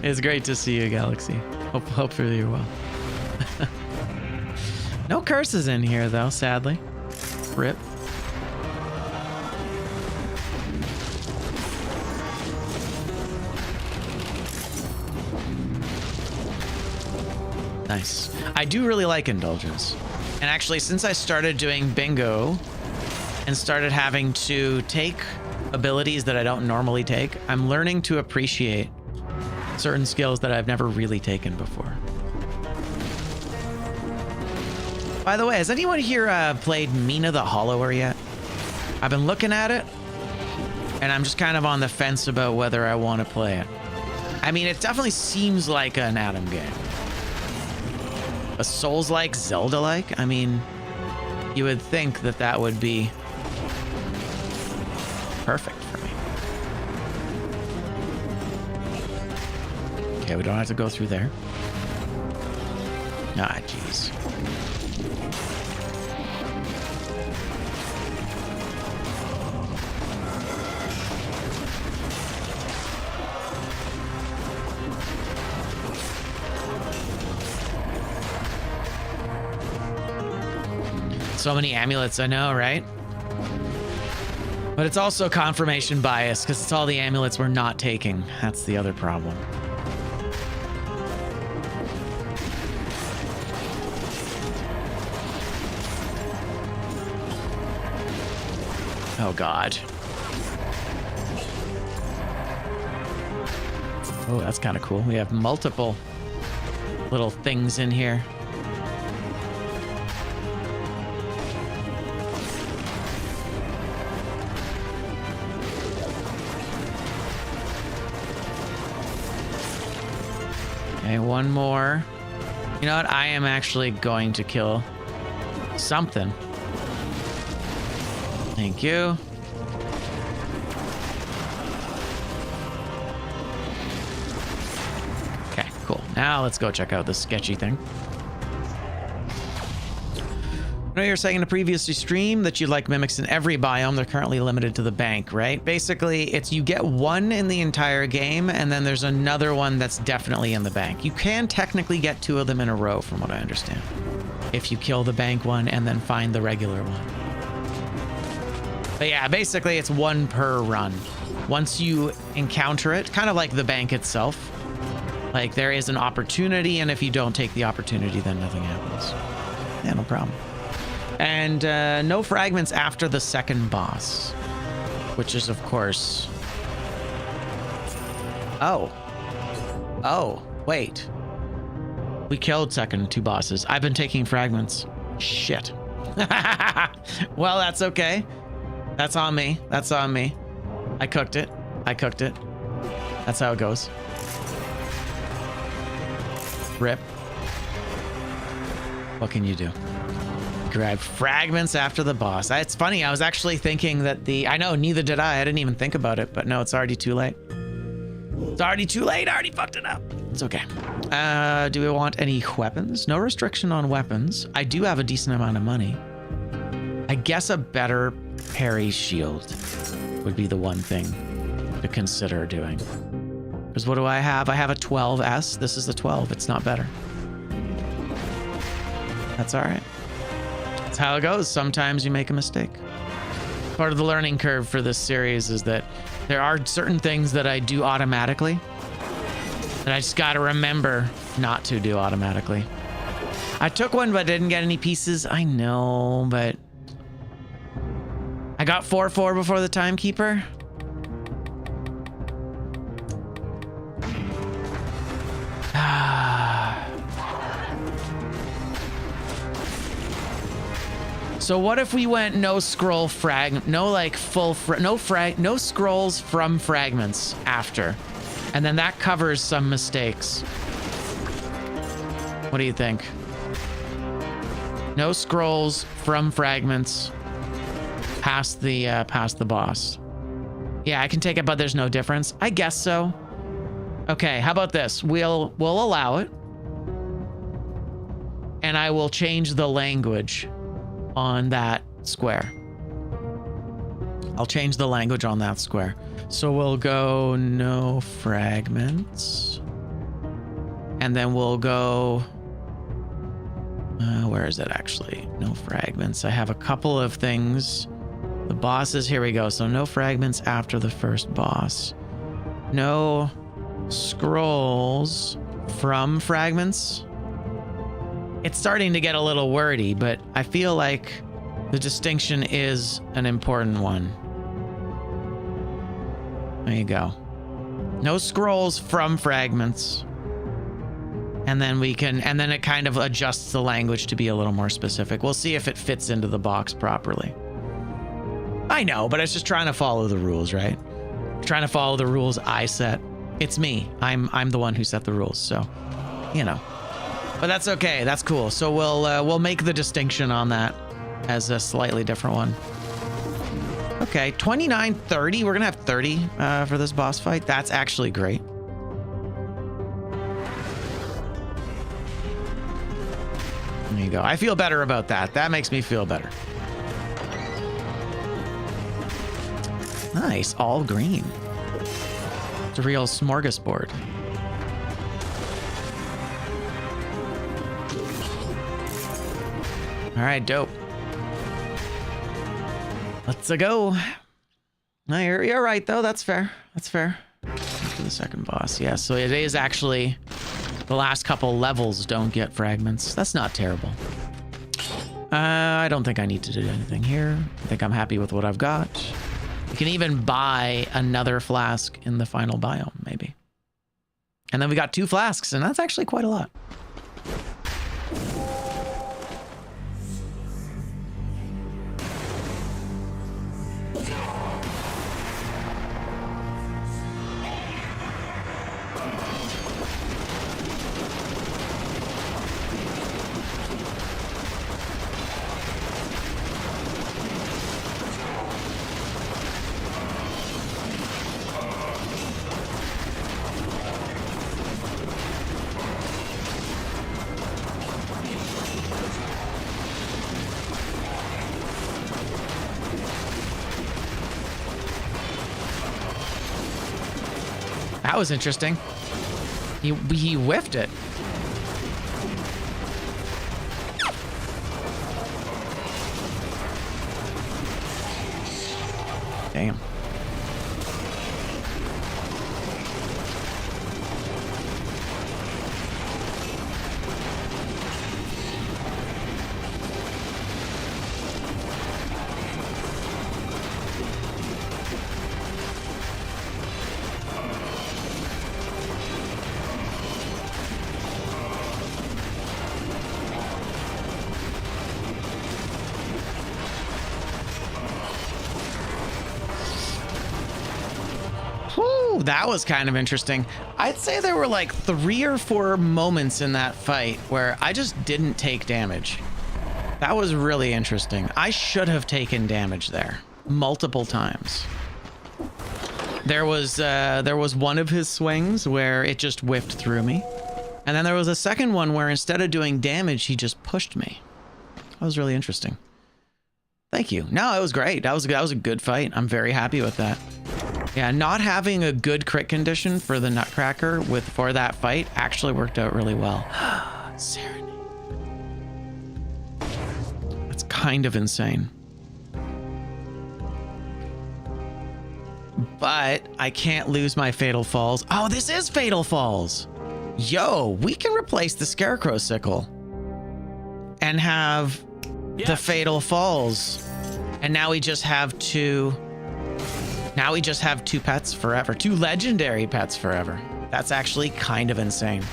It's great to see you, Galaxy. Hopefully you're well. No curses in here though, sadly. Rip. Nice. I do really like Indulgence. And actually, since I started doing bingo and started having to take abilities that I don't normally take, I'm learning to appreciate certain skills that I've never really taken before. By the way, has anyone here played Mina the Hollower yet? I've been looking at it, and I'm just kind of on the fence about whether I want to play it. I mean, it definitely seems like an Adam game. A Souls-like, Zelda-like? I mean, you would think that that would be perfect for me. Okay, we don't have to go through there. Ah, jeez. So many amulets, I know, right? But it's also confirmation bias because it's all the amulets we're not taking. That's the other problem. Oh, God. Oh, that's kind of cool. We have multiple little things in here. Okay, one more. You know what? I am actually going to kill something. Thank you. Okay, cool. Now let's go check out this sketchy thing. I know you were saying in a previous stream that you like mimics in every biome. They're currently limited to the bank, right? Basically, it's you get one in the entire game, and then there's another one that's definitely in the bank. You can technically get 2 of them in a row, from what I understand, if you kill the bank one and then find the regular one. But yeah, basically, it's 1 per run. Once you encounter it, kind of like the bank itself, like there is an opportunity, and if you don't take the opportunity, then nothing happens. Yeah, no problem. And no fragments after the second boss, which is, of course... Oh, wait. We killed second 2 bosses. I've been taking fragments. Shit. Well, that's okay. That's on me. That's on me. I cooked it. I cooked it. That's how it goes. Rip. What can you do? Grab fragments after the boss. It's funny. I was actually thinking that I know, neither did I. I didn't even think about it, but no, it's already too late. It's already too late. I already fucked it up. It's okay. Do we want any weapons? No restriction on weapons. I do have a decent amount of money. I guess a better parry shield would be the one thing to consider doing. Because what do I have? I have a 12S. This is the 12. It's not better. That's all right. That's how it goes. Sometimes you make a mistake. Part of the learning curve for this series is that there are certain things that I do automatically that I just got to remember not to do automatically. I took one, but didn't get any pieces. I know, but I got 4-4 before the timekeeper. So what if we went no scroll frag, no like full, no scrolls from fragments after, and then that covers some mistakes. What do you think? No scrolls from fragments past the boss. Yeah, I can take it, but there's no difference. I guess so. Okay, how about this? We'll allow it, and I will change the language on that square. I'll change the language on that square. So we'll go no fragments. And then we'll go... where is it actually? No fragments. I have a couple of things. The bosses, here we go. So no fragments after the first boss. No scrolls from fragments. It's starting to get a little wordy, but I feel like the distinction is an important one. There you go. No scrolls from fragments. And then it kind of adjusts the language to be a little more specific. We'll see if it fits into the box properly. I know, but it's just trying to follow the rules, right? Trying to follow the rules I set. It's me. I'm the one who set the rules, so, you know. But that's okay. That's cool. So we'll make the distinction on that as a slightly different one. Okay, 29-30. We're gonna have 30 for this boss fight. That's actually great. There you go. I feel better about that. That makes me feel better. Nice, all green. It's a real smorgasbord. All right, dope. Let's go. No, you're right though. That's fair. That's fair. For the second boss, yeah. So it is actually the last couple levels don't get fragments. That's not terrible. I don't think I need to do anything here. I think I'm happy with what I've got. You can even buy another flask in the final biome, maybe. And then we got 2 flasks, and that's actually quite a lot. That was interesting. He whiffed it. Damn. that was kind of interesting. I'd say there were like 3 or 4 moments in that fight where I just didn't take damage. That was really interesting. I should have taken damage there multiple times. There was one of his swings where it just whiffed through me. And then there was a second one where instead of doing damage, he just pushed me. That was really interesting. Thank you. No, it was great. That was a good fight. I'm very happy with that. Yeah, not having a good crit condition for the Nutcracker for that fight actually worked out really well. Serenade. That's kind of insane. But I can't lose my Fatal Falls. Oh, this is Fatal Falls. Yo, we can replace the Scarecrow Sickle and have the Fatal Falls. And now we just have 2. Now we just have 2 pets forever. 2 legendary pets forever. That's actually kind of insane.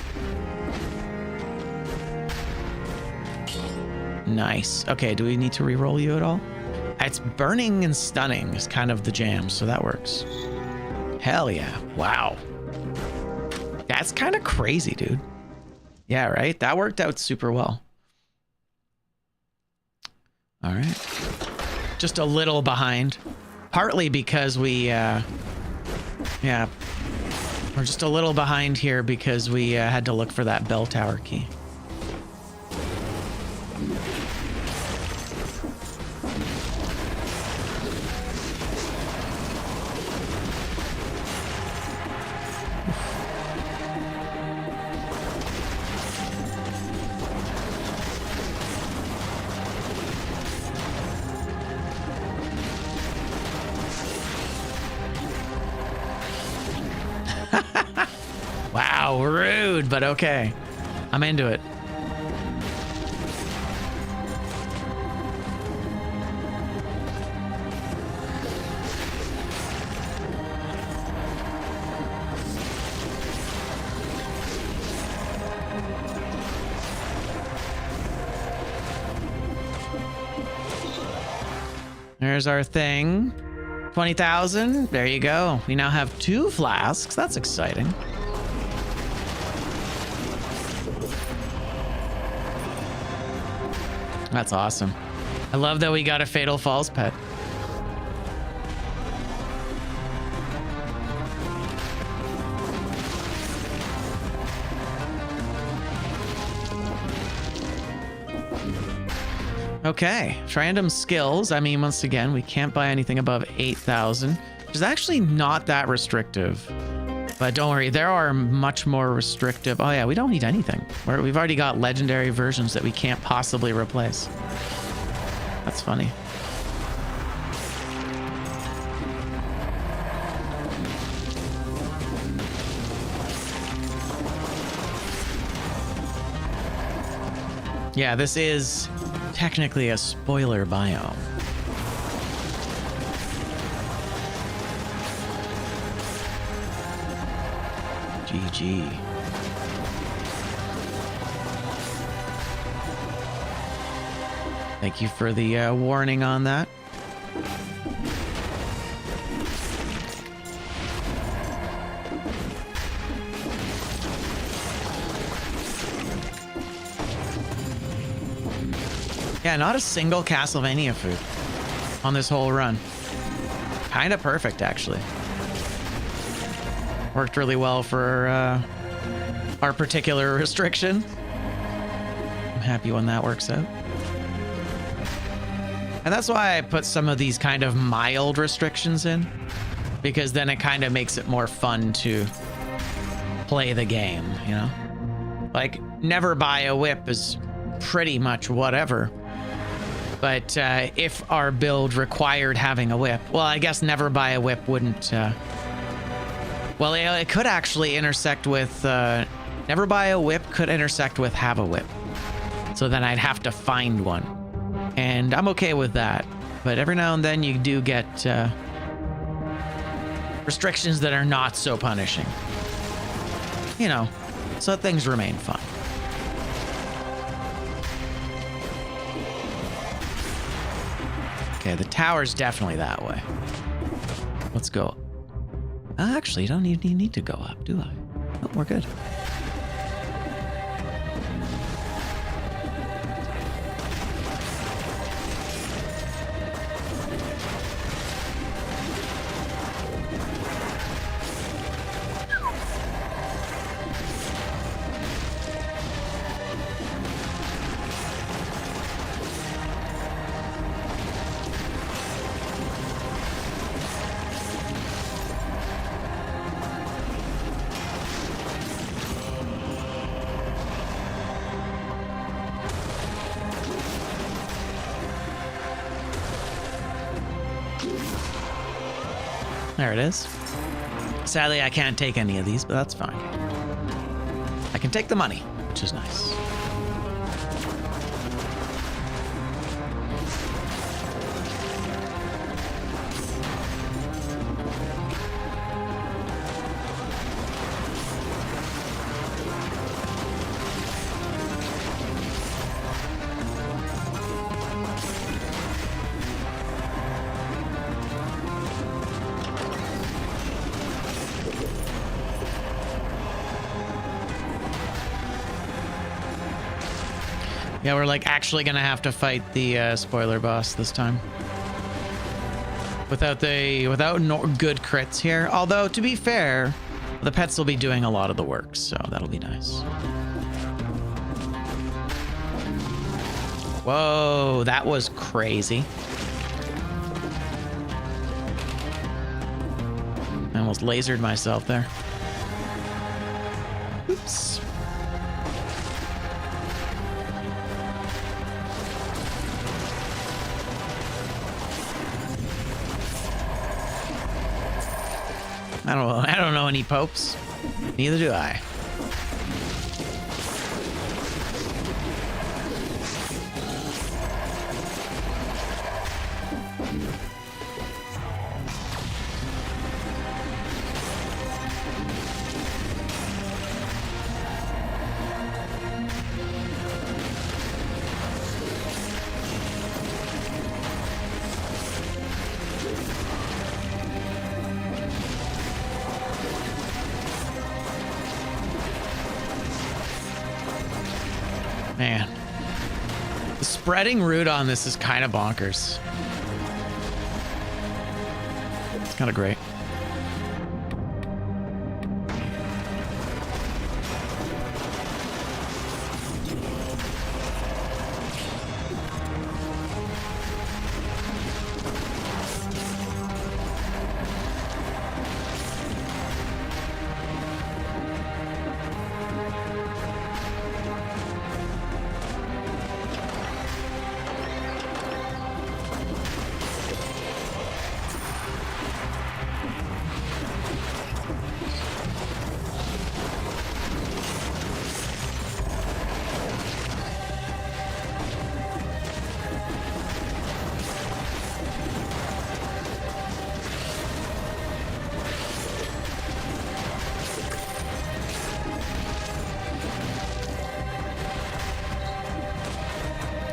Nice. Okay, do we need to re-roll you at all? It's burning and stunning is kind of the jam, so that works. Hell yeah. Wow. That's kind of crazy, dude. Yeah, right? That worked out super well. All right. Just a little behind. Partly because we're just a little behind here because we had to look for that bell tower key. Wow, rude, but okay. I'm into it. There's our thing. 20,000. There you go. We now have 2 flasks. That's exciting. That's awesome. I love that we got a Fatal Falls pet. Okay, random skills. I mean, once again, we can't buy anything above 8,000, which is actually not that restrictive. But don't worry, there are much more restrictive. Oh yeah, we don't need anything. We've already got legendary versions that we can't possibly replace. That's funny. Yeah, this is technically a spoiler biome. GG. Thank you for the warning on that. Yeah, not a single Castlevania food on this whole run. Kind of perfect, actually. Worked really well for our particular restriction. I'm happy when that works out. And that's why I put some of these kind of mild restrictions in, because then it kind of makes it more fun to play the game, you know? Like, never buy a whip is pretty much whatever. But if our build required having a whip, well, I guess never buy a whip wouldn't... well, it could actually intersect with... never buy a whip could intersect with have a whip. So then I'd have to find one. And I'm okay with that. But every now and then you do get restrictions that are not so punishing. You know, so things remain fun. Okay, the tower's definitely that way. Let's go Actually, you don't need to go up, do I? Oh, we're good. There it is. Sadly, I can't take any of these, but that's fine. I can take the money, which is nice. Yeah, we're like actually gonna have to fight the spoiler boss this time. Without good crits here. Although, to be fair, the pets will be doing a lot of the work, so that'll be nice. Whoa, that was crazy. I almost lasered myself there. Oops. I don't know any popes. Neither do I. Man, the spreading root on this is kind of bonkers. It's kind of great.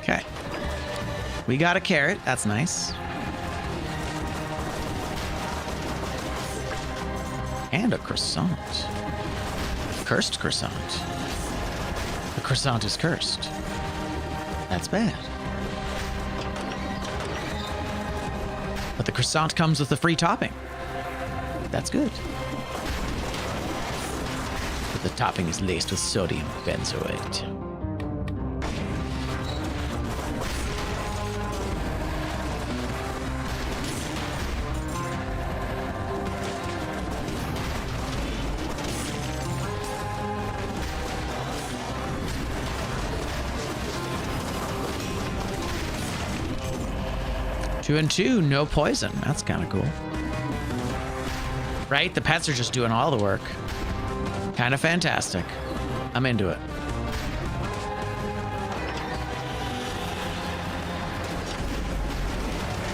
Okay. We got a carrot. That's nice. And a croissant. Cursed croissant. The croissant is cursed. That's bad. But the croissant comes with a free topping. That's good. But the topping is laced with sodium benzoate. Two and two, no poison. That's kind of cool. Right? The pets are just doing all the work. Kind of fantastic. I'm into it.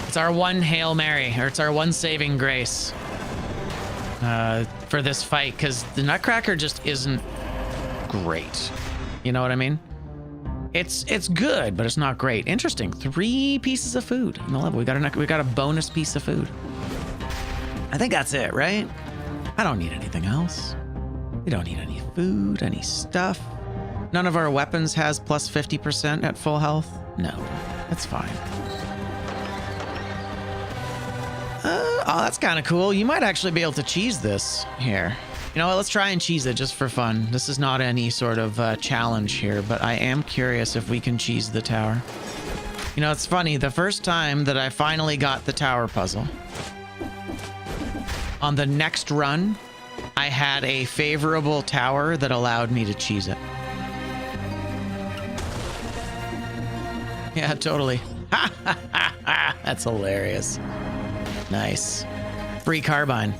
It's our one Hail Mary, or it's our one saving grace for this fight, because the Nutcracker just isn't great. You know what I mean? It's good, but it's not great. Interesting. 3 pieces of food in the level. We got a bonus piece of food. I think that's it, right? I don't need anything else. We don't need any food, any stuff. None of our weapons has plus 50% at full health. No, that's fine. Oh, that's kind of cool. You might actually be able to cheese this here. You know what? Let's try and cheese it just for fun. This is not any sort of challenge here, but I am curious if we can cheese the tower. You know, it's funny. The first time that I finally got the tower puzzle, on the next run, I had a favorable tower that allowed me to cheese it. Yeah, totally. That's hilarious. Nice. Free carbine.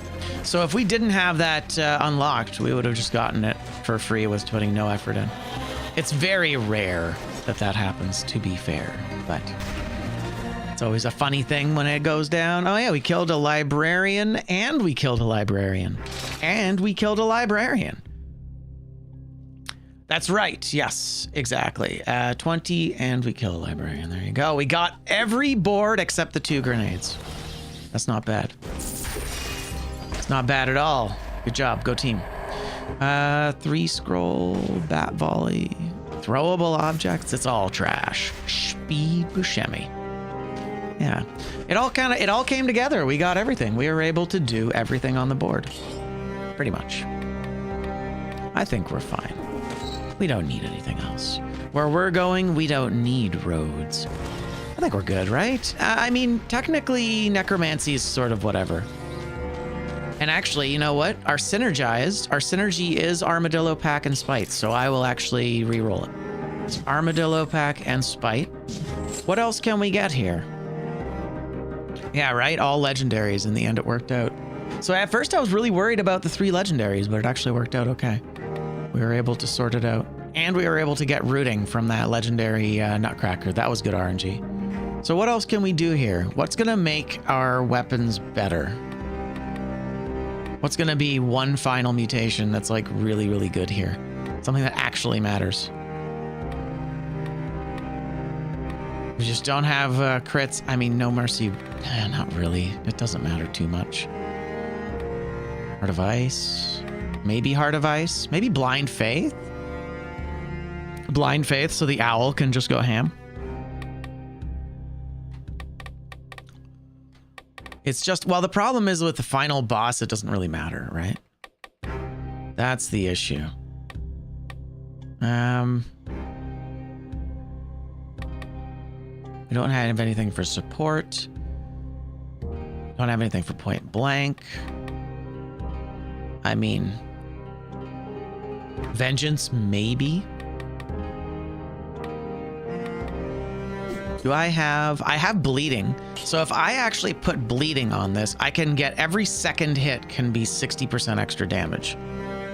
So if we didn't have that unlocked, we would have just gotten it for free with putting no effort in. It's very rare that that happens, to be fair, but it's always a funny thing when it goes down. Oh yeah, we killed a librarian, and we killed a librarian, and we killed a librarian. That's right. Yes, exactly. 20, and we kill a librarian. There you go. We got every board except the 2 grenades. That's not bad. It's not bad at all. Good job. Go team. 3 scroll, bat volley, throwable objects. It's all trash. Speed Buscemi. Yeah. It all came together. We got everything. We were able to do everything on the board. Pretty much. I think we're fine. We don't need anything else. Where we're going, we don't need roads. I think we're good, right? I mean, technically, necromancy is sort of whatever. And actually, you know what? Our synergy is Armadillo Pack and Spite, so I will actually re-roll it. It's Armadillo Pack and Spite. What else can we get here? Yeah, right? All legendaries. In the end, it worked out. So at first, I was really worried about the 3 legendaries, but it actually worked out okay. We were able to sort it out. And we were able to get rooting from that legendary Nutcracker. That was good RNG. So what else can we do here? What's going to make our weapons better? What's going to be one final mutation that's like really, really good here? Something that actually matters. We just don't have crits. I mean, no mercy. Not really. It doesn't matter too much. Heart of Ice. Maybe Heart of Ice. Maybe Blind Faith. Blind Faith so the owl can just go ham. It's just, well, the problem is with the final boss, it doesn't really matter, right? That's the issue. We don't have anything for support. Don't have anything for point blank. I mean, vengeance, maybe. Do I have bleeding. So if I actually put bleeding on this, I can get every second hit can be 60% extra damage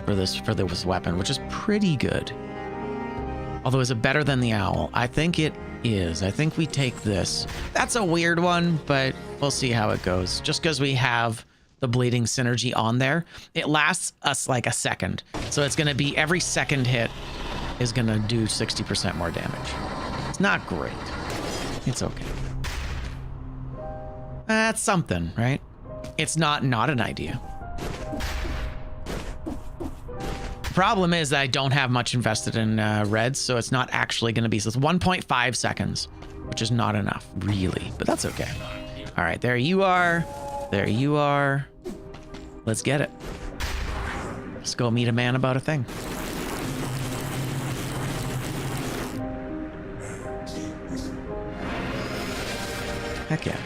for this weapon, which is pretty good. Although, is it better than the owl? I think it is. I think we take this. That's a weird one, but we'll see how it goes. Just because we have the bleeding synergy on there, it lasts us like a second. So it's going to be every second hit is going to do 60% more damage. It's not great. It's okay. That's something, right? It's not an idea. The problem is that I don't have much invested in reds, so it's not actually going to be. So it's 1.5 seconds, which is not enough, really. But that's okay. All right, there you are. There you are. Let's get it. Let's go meet a man about a thing. Heck yeah.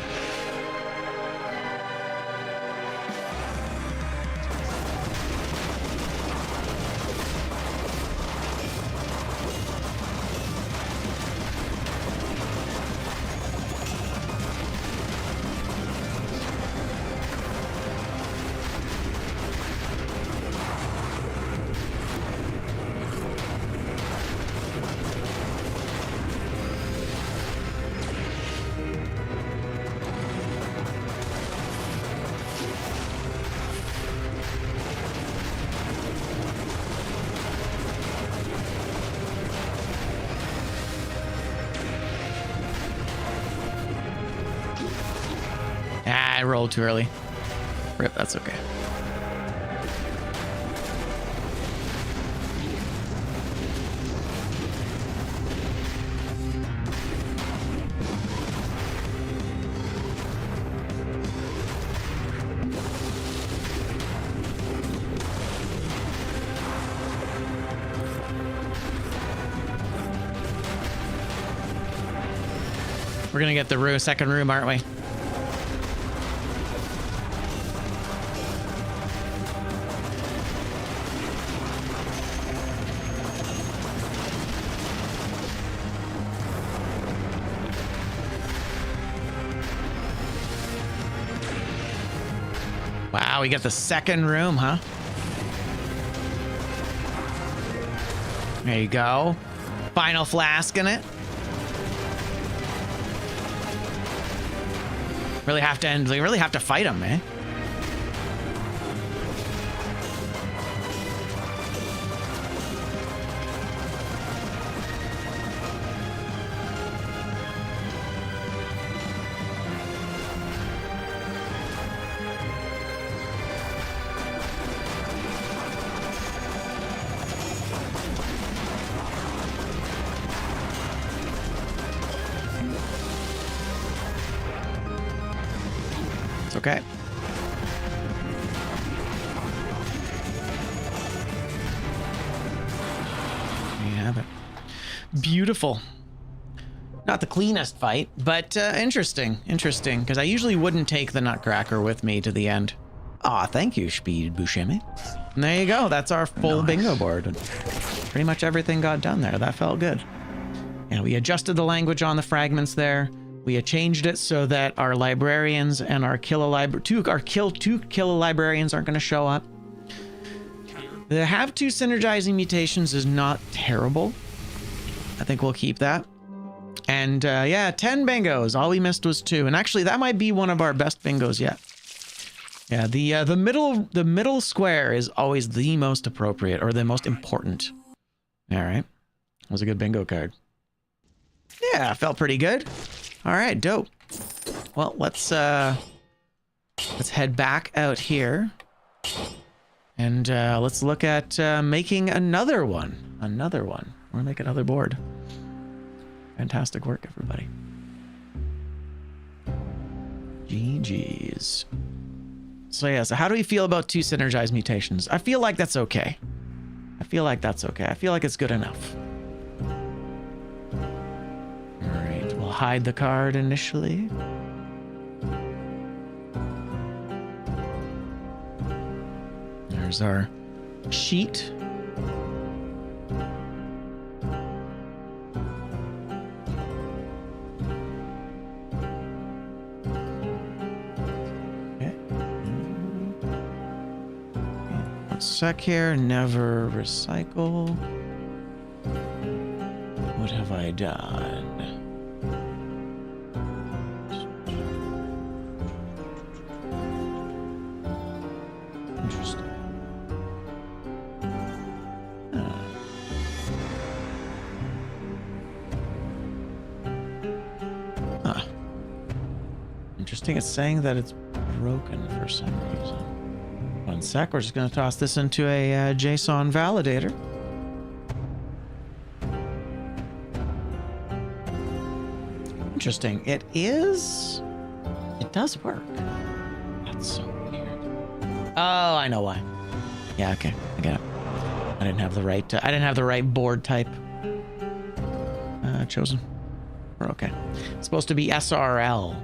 I rolled too early. Rip, that's okay. gonna get the second room, aren't we? Wow, we get the second room, huh? There you go. Final flask in it. Really have to end. Really have to fight him, man. Okay. There you have it. Beautiful. Not the cleanest fight, but interesting. Interesting, because I usually wouldn't take the Nutcracker with me to the end. Aw, thank you, Speed Buscemi. And there you go. That's our full bingo board. Pretty much everything got done there. That felt good. Yeah, we adjusted the language on the fragments there. We changed it so that our librarians and our two killer librarians aren't going to show up. The have two synergizing mutations is not terrible. I think we'll keep that. And yeah, 10 bingos. All we missed was 2. And actually, that might be one of our best bingos yet. Yeah, the middle square is always the most appropriate or the most important. All right, that was a good bingo card. Yeah, felt pretty good. All right, dope. Well, let's head back out here, and let's look at making another one. We're gonna make another board. Fantastic work, everybody. GG's. So yeah, so how do we feel about 2 synergized mutations? I feel like that's okay. I feel like it's good enough. Hide the card initially. There's our sheet. Okay. 1 sec here. Never recycle. What have I done? Interesting, it's saying that it's broken for some reason. 1 sec, we're just going to toss this into a JSON validator. Interesting, it does work. That's so weird. Oh, I know why. Yeah, okay, I get it. I didn't have the right board type chosen. We're okay. It's supposed to be SRL.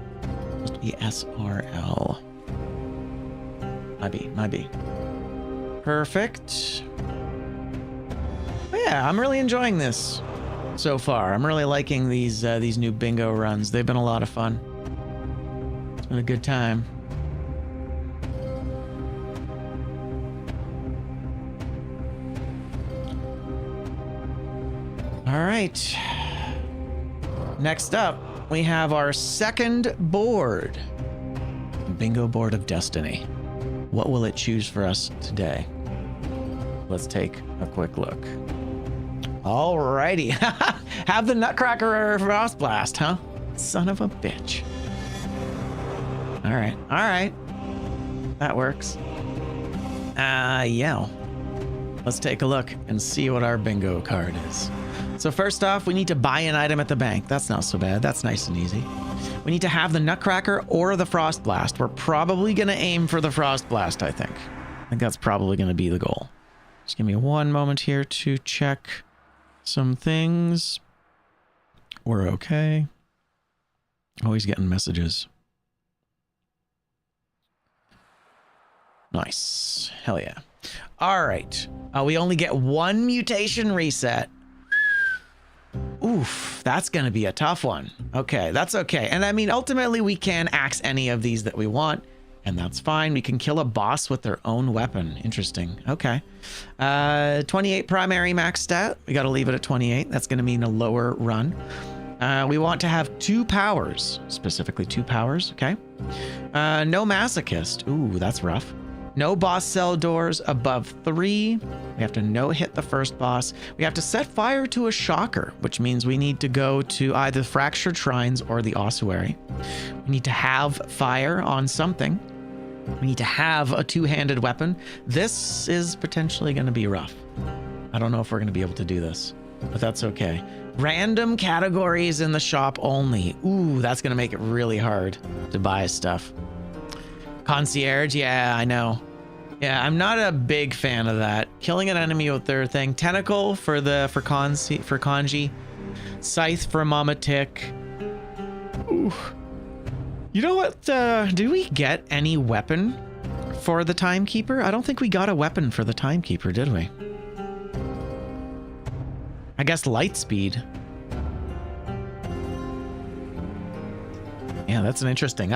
SRL. Might be. Perfect. But yeah, I'm really enjoying this so far. I'm really liking these new bingo runs. They've been a lot of fun. It's been a good time. All right. Next up, we have our second board. Bingo board of destiny. What will it choose for us today? Let's take a quick look. Alrighty. Have the Nutcracker Frost Blast, huh? Son of a bitch. Alright. That works. Yeah. Let's take a look and see what our bingo card is. So first off, we need to buy an item at the bank. That's not so bad. That's nice and easy. We need to have the Nutcracker or the Frost Blast. We're probably going to aim for the Frost Blast, I think. I think that's probably going to be the goal. Just give me 1 moment here to check some things. We're okay. Always getting messages. Nice. Hell yeah. All right. We only get one mutation reset. Oof, that's going to be a tough one. Okay, that's okay. And I mean, ultimately, we can axe any of these that we want, and that's fine. We can kill a boss with their own weapon. Interesting. Okay. 28 primary max stat. We got to leave it at 28. That's going to mean a lower run. We want to have 2 powers, specifically 2 powers. Okay. No masochist. Ooh, that's rough. No boss cell doors above 3. We have to no hit the first boss. We have to set fire to a shocker, which means we need to go to either fractured shrines or the ossuary. We need to have fire on something. We need to have a 2-handed weapon. This is potentially going to be rough. I don't know if we're going to be able to do this, but that's okay. Random categories in the shop only. Ooh, that's going to make it really hard to buy stuff. Concierge, yeah, I know. Yeah, I'm not a big fan of that. Killing an enemy with their thing. Tentacle for Kanji. Scythe for Mama Tick. Ooh. You know what? Do we get any weapon for the Timekeeper? I don't think we got a weapon for the Timekeeper, did we? I guess light speed. Yeah, that's an interesting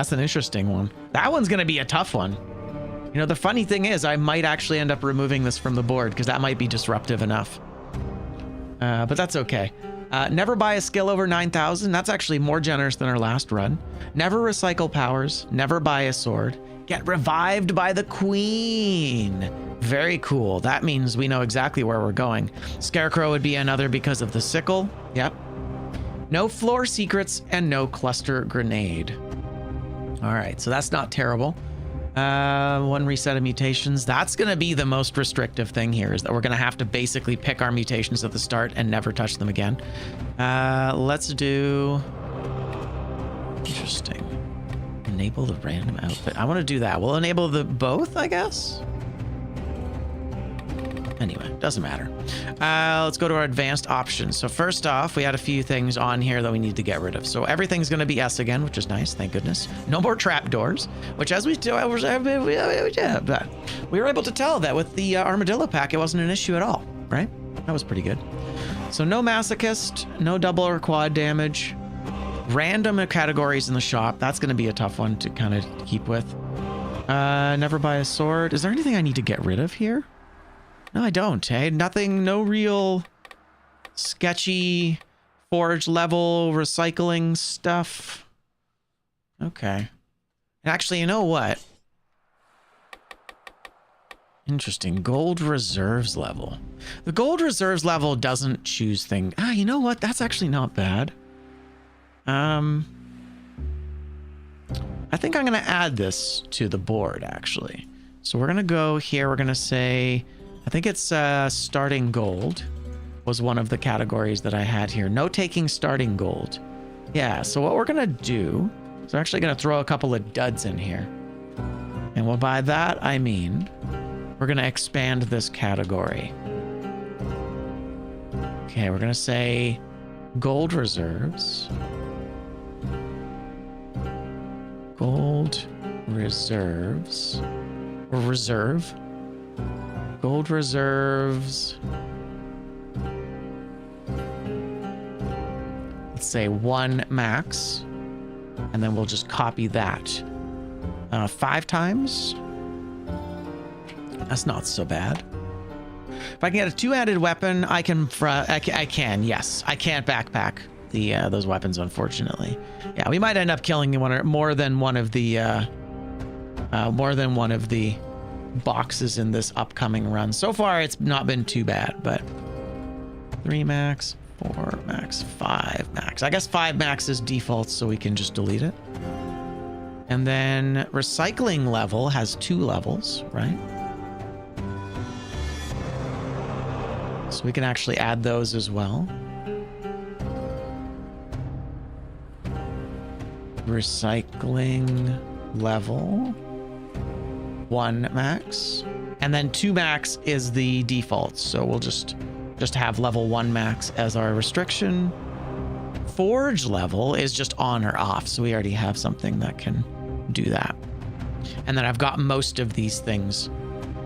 one. That one's gonna be a tough one. You know, the funny thing is I might actually end up removing this from the board because that might be disruptive enough. But that's okay. Never buy a skill over 9,000. That's actually more generous than our last run. Never recycle powers. Never buy a sword. Get revived by the queen. Very cool. That means we know exactly where we're going. Scarecrow would be another because of the sickle. Yep. No floor secrets and no cluster grenade. All right, so that's not terrible. 1 reset of mutations. That's going to be the most restrictive thing here, is that we're going to have to basically pick our mutations at the start and never touch them again. Let's do... Interesting. Enable the random outfit. I want to do that. We'll enable the both, I guess. Anyway, doesn't matter. Let's go to our advanced options. So first off, we had a few things on here that we need to get rid of. So everything's going to be S again, which is nice. Thank goodness. No more trapdoors, which as we do, we were able to tell that with the armadillo pack, it wasn't an issue at all, right? That was pretty good. So no masochist, no double or quad damage, random categories in the shop. That's going to be a tough one to kind of keep with. Never buy a sword. Is there anything I need to get rid of here? No, I don't. Hey, nothing, no real sketchy forge level recycling stuff. Okay. Actually, you know what? Interesting. Gold reserves level. The gold reserves level doesn't choose things. Ah, you know what? That's actually not bad. I think I'm going to add this to the board, actually. So we're going to go here. We're going to say... I think it's starting gold was one of the categories that I had here. No taking starting gold. Yeah, so what we're going to do is we're actually going to throw a couple of duds in here. And well, by that, I mean we're going to expand this category. Okay, we're going to say gold reserves. Gold reserves. Or reserve. Gold reserves. Let's say 1 max. And then we'll just copy that 5 times. That's not so bad. If I can get a 2-handed weapon, I can, yes. I can't backpack those weapons, unfortunately. Yeah, we might end up killing more than one of the boxes in this upcoming run. So far, it's not been too bad, but 3 max, 4 max, 5 max. I guess 5 max is default, so we can just delete it. And then recycling level has 2 levels, right? So we can actually add those as well. Recycling level 1 max, and then 2 max is the default. So we'll just have level 1 max as our restriction. forge level is just on or off. So we already have something that can do that. And then I've got most of these things.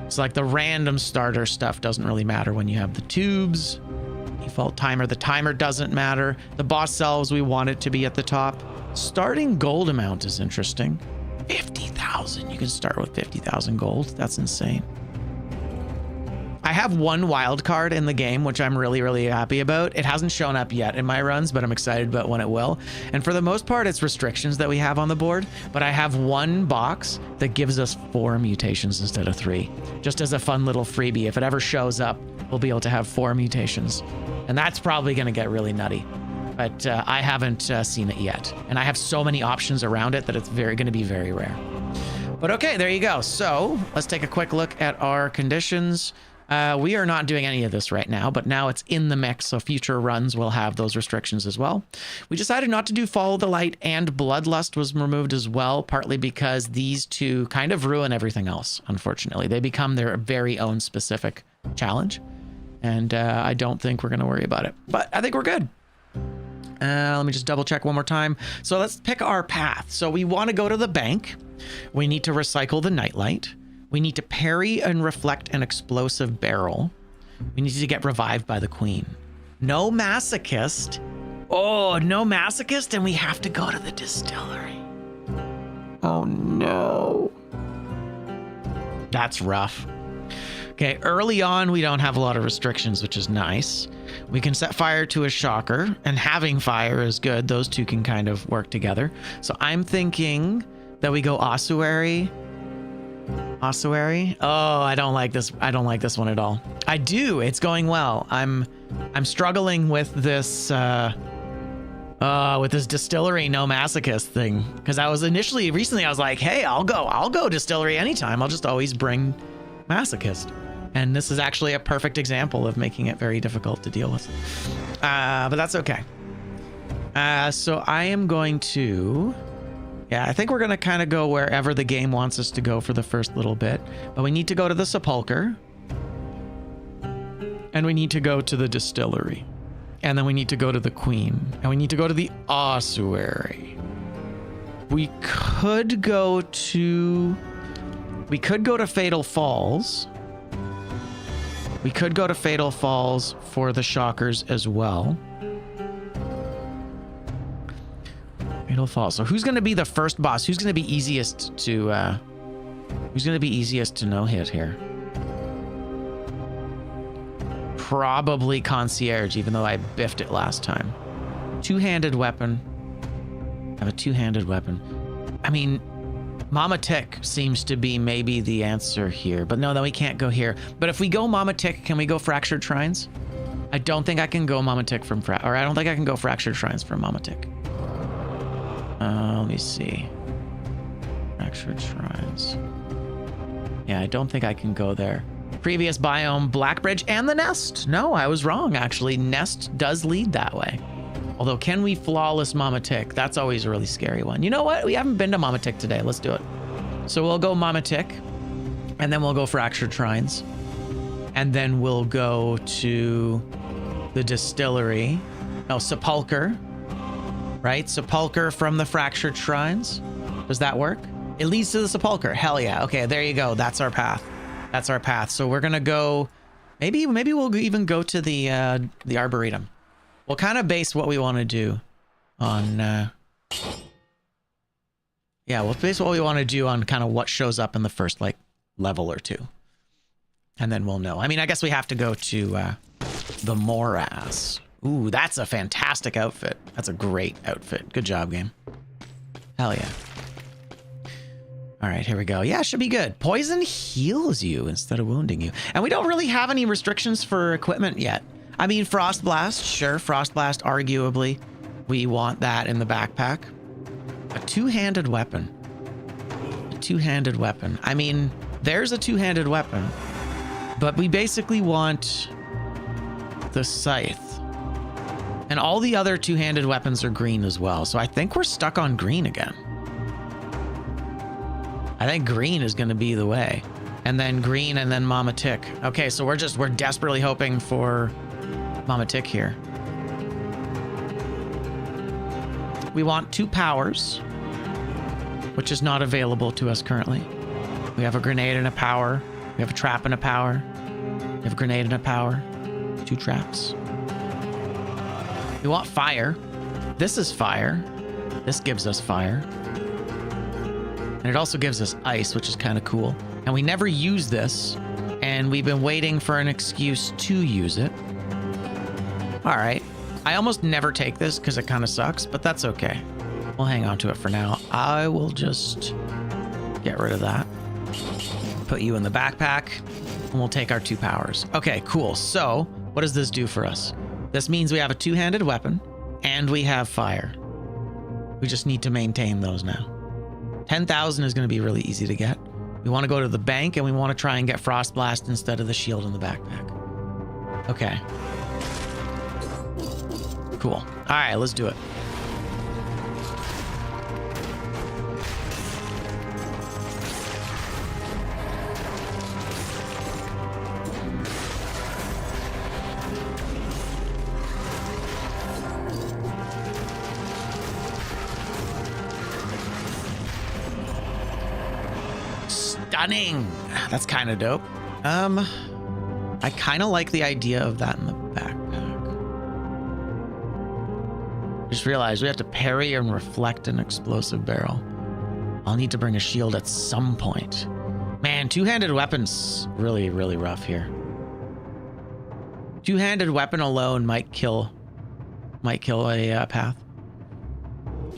So like the random starter stuff doesn't really matter when you have the tubes. Default timer, the timer doesn't matter. The boss cells, we want it to be at the top. Starting gold amount is interesting. 50,000. You can start with 50,000 gold. That's insane. I have one wild card in the game, which I'm really, really happy about. It hasn't shown up yet in my runs, but I'm excited about when it will. And for the most part, it's restrictions that we have on the board. But I have one box that gives us 4 mutations instead of 3, just as a fun little freebie. If it ever shows up, we'll be able to have 4 mutations. And that's probably going to get really nutty. But I haven't seen it yet. And I have so many options around it that it's going to be very rare. But okay, there you go. So let's take a quick look at our conditions. We are not doing any of this right now, but now it's in the mix, so future runs will have those restrictions as well. We decided not to do Follow the Light, and Bloodlust was removed as well, partly because these two kind of ruin everything else, unfortunately. They become their very own specific challenge, and I don't think we're going to worry about it. But I think we're good. Let me just double check one more time. So let's pick our path. So we want to go to the bank. We need to recycle the nightlight. We need to parry and reflect an explosive barrel. We need to get revived by the queen. No masochist. Oh, no masochist, and we have to go to the distillery. Oh no. That's rough. Okay, early on, we don't have a lot of restrictions, which is nice. We can set fire to a shocker, and having fire is good. Those two can kind of work together. So I'm thinking that we go ossuary. Ossuary? Oh, I don't like this. I don't like this one at all. I do. It's going well. I'm struggling with this distillery no masochist thing, because I was recently I was like, hey, I'll go distillery anytime. I'll just always bring masochist. And this is actually a perfect example of making it very difficult to deal with. But that's okay. So I am going to... Yeah, I think we're going to kind of go wherever the game wants us to go for the first little bit. But we need to go to the sepulcher. And we need to go to the distillery. And then we need to go to the queen. And we need to go to the ossuary. We could go to Fatal Falls. We could go to Fatal Falls for the shockers as well. Fatal Falls. So who's going to be the first boss? Who's going to be easiest to no hit here? Probably Concierge, even though I biffed it last time. Two-handed weapon. I have a two-handed weapon. I mean, Mama Tick seems to be maybe the answer here, but no, then we can't go here. But if we go Mama Tick, can we go Fractured Shrines? I don't think I can go Mama Tick from I don't think I can go Fractured Shrines from Mama Tick. Let me see. Fractured Shrines. Yeah, I don't think I can go there. Previous biome, Blackbridge, and the Nest. No, I was wrong, actually. Nest does lead that way. Although, can we flawless Mama Tick? That's always a really scary one. You know what? We haven't been to Mama Tick today. Let's do it. So we'll go Mama Tick, and then we'll go Fractured Shrines. And then we'll go to the distillery. No, Sepulcher. Right? Sepulcher from the Fractured Shrines. Does that work? It leads to the Sepulcher. Hell yeah. Okay, there you go. That's our path. That's our path. So we're gonna go. Maybe we'll even go to the Arboretum. We'll kind of base what we want to do on. Yeah, we'll base what we want to do on kind of what shows up in the first level or two, and then we'll know. I mean, I guess we have to go to the Morass. Ooh, that's a fantastic outfit. That's a great outfit. Good job, game. Hell yeah. All right, here we go. Yeah, should be good. Poison heals you instead of wounding you. And we don't really have any restrictions for equipment yet. I mean, Frost Blast, sure. Frost Blast, arguably. We want that in the backpack. A two-handed weapon. A two-handed weapon. I mean, there's a two-handed weapon. But we basically want the Scythe. And all the other two-handed weapons are green as well. So I think we're stuck on green again. I think green is going to be the way. And then green and then Mama Tick. Okay, so we're desperately hoping for Mama Tick here. we want 2 powers, which is not available to us currently. We have a grenade and a power. We have a trap and a power. We have a grenade and a power. 2 traps. We want fire. This is fire. This gives us fire. And it also gives us ice, which is kind of cool. And we never use this, and we've been waiting for an excuse to use it. All right. I almost never take this because it kind of sucks, but that's okay. We'll hang on to it for now. I will just get rid of that. Put you in the backpack, and we'll take our 2 powers. Okay, cool. So what does this do for us? This means we have a 2-handed weapon, and we have fire. We just need to maintain those now. 10,000 is going to be really easy to get. We want to go to the bank, and we want to try and get Frost Blast instead of the shield in the backpack. Okay. Cool. All right, let's do it. Stunning. That's kind of dope. I kind of like the idea of that in the backpack. Just realized we have to parry and reflect an explosive barrel. I'll need to bring a shield at some point. Man, 2-handed weapons really, really rough here. 2-handed weapon alone might kill a path.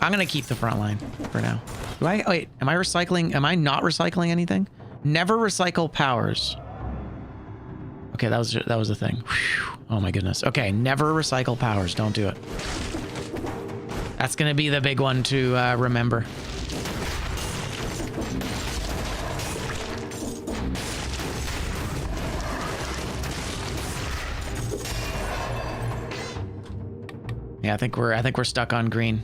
I'm gonna keep the front line for now. Wait, am I recycling? Am I not recycling anything? Never recycle powers. Okay, that was a thing. Whew. Oh my goodness. Okay, never recycle powers. Don't do it. That's gonna be the big one to remember. Yeah, I think we're stuck on green.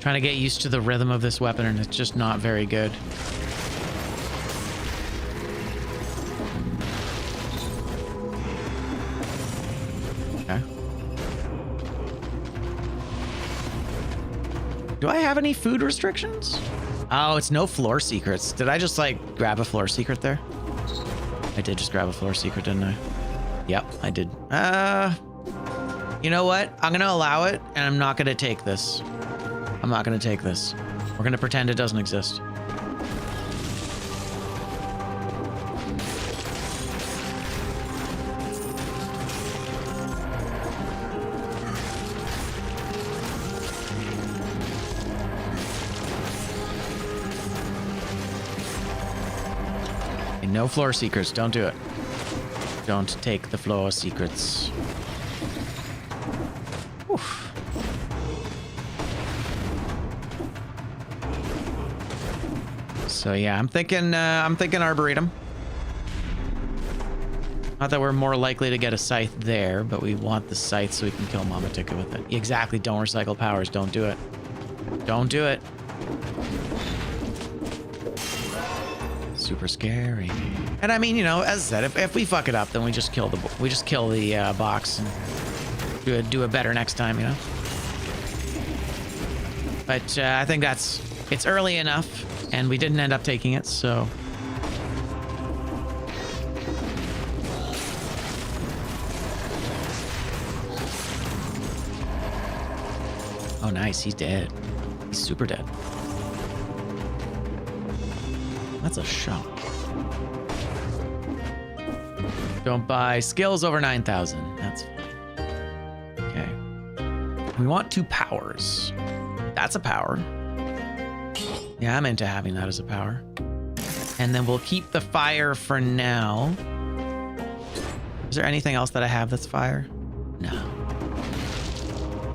Trying to get used to the rhythm of this weapon, and it's just not very good. Okay. Do I have any food restrictions? Oh, it's no floor secrets. Did I just like grab a floor secret there? I did just grab a floor secret, didn't I? Yep, I did. You know what? I'm gonna allow it, and I'm not gonna take this. I'm not going to take this. We're going to pretend it doesn't exist. And no floor secrets. Don't do it. Don't take the floor secrets. Oof. So yeah, I'm thinking Arboretum. Not that we're more likely to get a scythe there, but we want the scythe so we can kill Mama Tika with it. Exactly, don't recycle powers, don't do it. Don't do it. Super scary. And I mean, you know, as I said, if we fuck it up, then we just kill the box and do it better next time, you know. But I think it's early enough. And we didn't end up taking it, so... Oh, nice. He's dead. He's super dead. That's a shot. Don't buy skills over 9,000. That's fine. Okay. We want 2 powers. That's a power. Yeah, I'm into having that as a power. And then we'll keep the fire for now. Is there anything else that I have that's fire? No.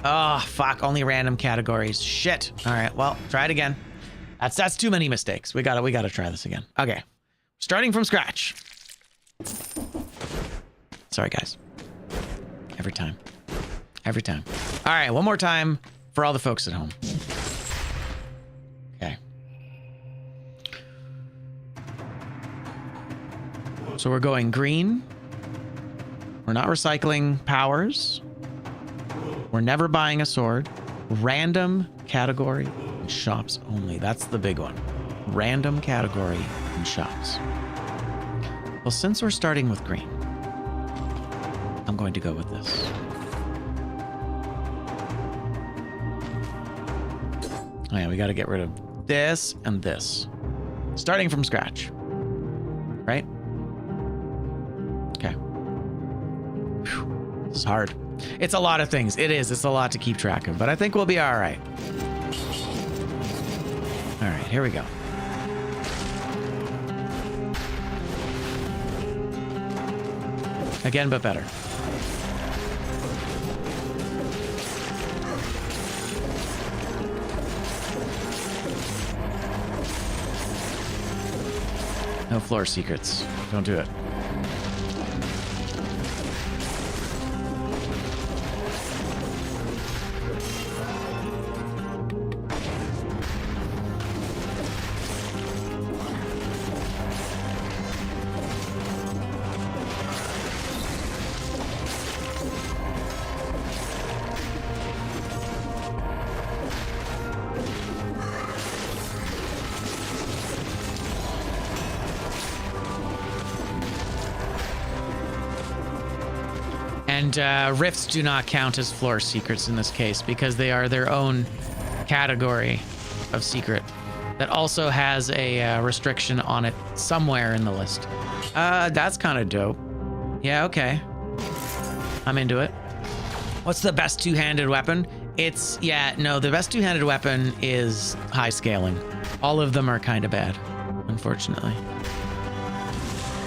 Oh, fuck. Only random categories. Shit. All right. Well, try it again. That's too many mistakes. We gotta try this again. Okay. Starting from scratch. Sorry, guys. Every time. Every time. All right, one more time for all the folks at home. Okay. So we're going green. We're not recycling powers. We're never buying a sword. Random category and shops only. That's the big one. Random category and shops. Well, since we're starting with green, I'm going to go with this. Oh yeah, we got to get rid of this and this. Starting from scratch. Right? Okay. Whew. This is hard. It's a lot of things. It is. It's a lot to keep track of, but I think we'll be all right. All right, here we go. Again, but better. No floor secrets. Don't do it. And rifts do not count as floor secrets in this case because they are their own category of secret that also has a restriction on it somewhere in the list. That's kind of dope. Yeah, okay. I'm into it. What's the best two-handed weapon? The best two-handed weapon is high scaling. All of them are kind of bad, unfortunately.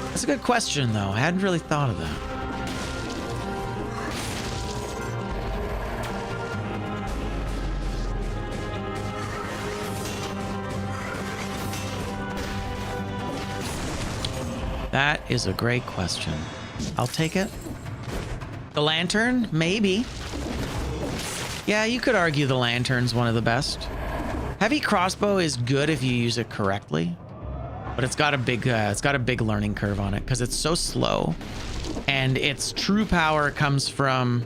That's a good question, though. I hadn't really thought of that. That is a great question. I'll take it. The lantern? Maybe. Yeah, you could argue the lantern's one of the best. Heavy crossbow is good if you use it correctly, but it's got a big learning curve on it because it's so slow, and its true power comes from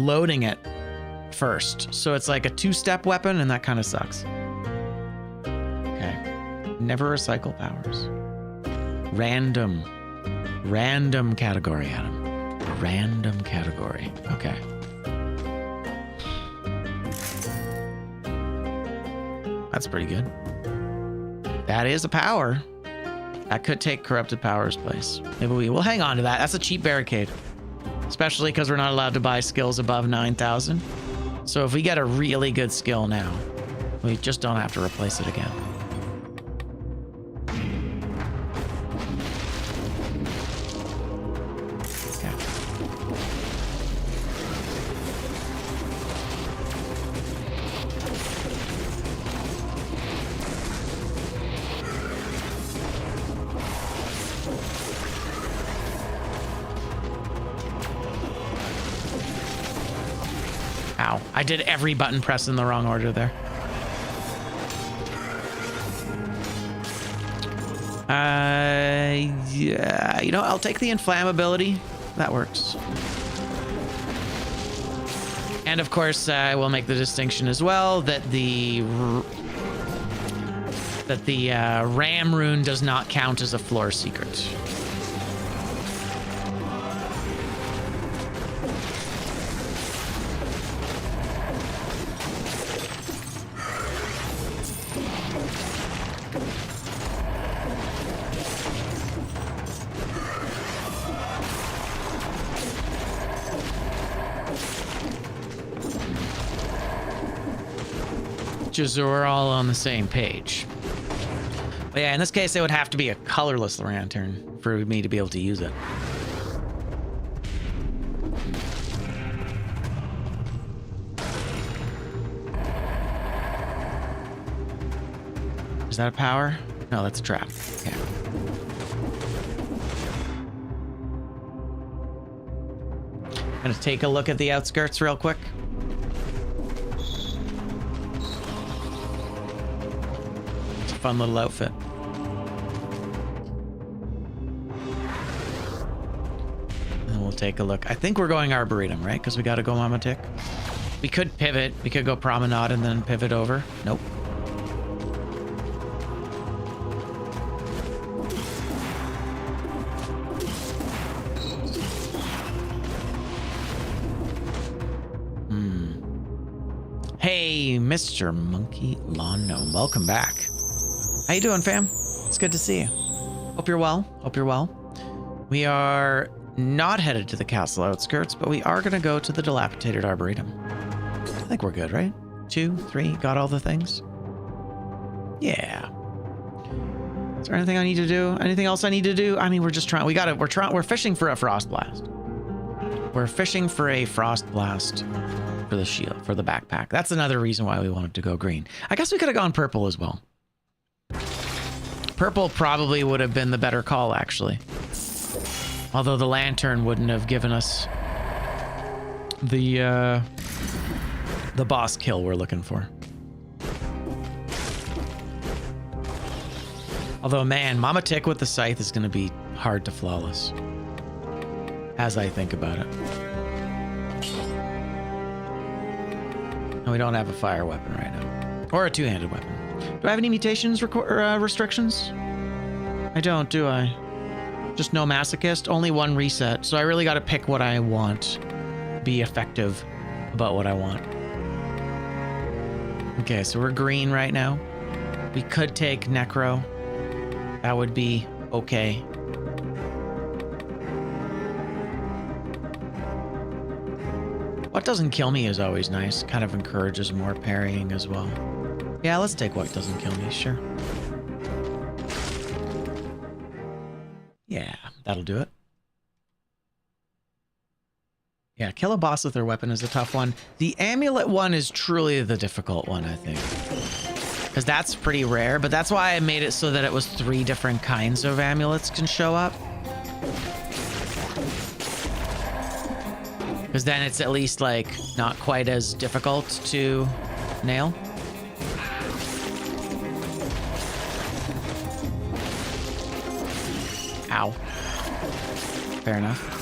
loading it first. So it's like a two-step weapon, and that kind of sucks. Never recycle powers. Random category, Adam. Random category. Okay. That's pretty good. That is a power. That could take corrupted power's place. Maybe we will hang on to that. That's a cheap barricade. Especially because we're not allowed to buy skills above 9,000. So if we get a really good skill now, we just don't have to replace it again. I did every button press in the wrong order there. Yeah, I'll take the inflammability. That works. And of course, I will make the distinction as well that the ram rune does not count as a floor secret. Just so we're all on the same page. But yeah, in this case, it would have to be a colorless lantern for me to be able to use it. Is that a power? No, that's a trap. Okay. Gonna take a look at the outskirts real quick. It's a fun little outfit. And we'll take a look. I think we're going Arboretum, right? Because we got to go Mama Tick. We could pivot. We could go Promenade and then pivot over. Nope. Hey, Mr. Monkey Lawn Gnome. Welcome back. How you doing, fam? It's good to see you. Hope you're well. Hope you're well. We are not headed to the castle outskirts, but we are going to go to the dilapidated Arboretum. I think we're good, right? 2, 3, got all the things? Yeah. Is there anything I need to do? Anything else I need to do? I mean, we're just trying. We're fishing for a frost blast. We're fishing for a frost blast for the shield, for the backpack. That's another reason why we wanted to go green. I guess we could have gone purple as well. Purple probably would have been the better call, actually. Although the lantern wouldn't have given us the boss kill we're looking for. Although, man, Mama Tick with the scythe is going to be hard to flawless. As I think about it. And we don't have a fire weapon right now. Or a two-handed weapon. Do I have any mutations restrictions? I don't, do I? Just no masochist? Only one reset. So I really got to pick what I want. Be effective about what I want. Okay, so we're green right now. We could take Necro. That would be okay. What doesn't kill me is always nice. Kind of encourages more parrying as well. Yeah, let's take what doesn't kill me, sure. Yeah, that'll do it. Yeah, kill a boss with their weapon is a tough one. The amulet one is truly the difficult one, I think. Because that's pretty rare, but that's why I made it so that it was 3 different kinds of amulets can show up. Because then it's at least, like, not quite as difficult to nail. Ow. Fair enough.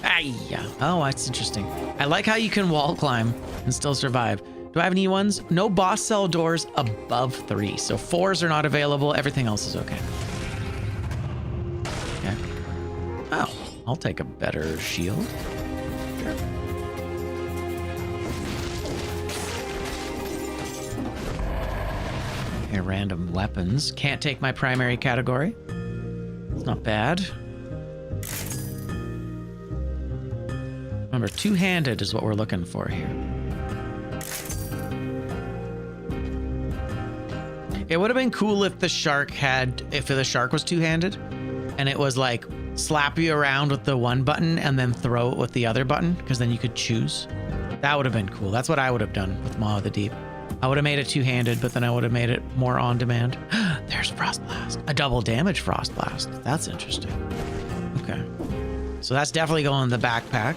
Ay-ya. Oh, that's interesting. I like how you can wall climb and still survive. Do I have any ones? No boss cell doors above 3. So 4s are not available. Everything else is okay. Okay. Oh, I'll take a better shield. Sure. Okay, random weapons. Can't take my primary category. It's not bad. Remember, two-handed is what we're looking for here. It would have been cool if the shark was two-handed and it was like slap you around with the one button and then throw it with the other button, because then you could choose. That would have been cool. That's what I would have done with Maw of the Deep. I would have made it two-handed, but then I would have made it more on demand. There's Frost Blast. A double damage Frost Blast. That's interesting. Okay. So that's definitely going in the backpack.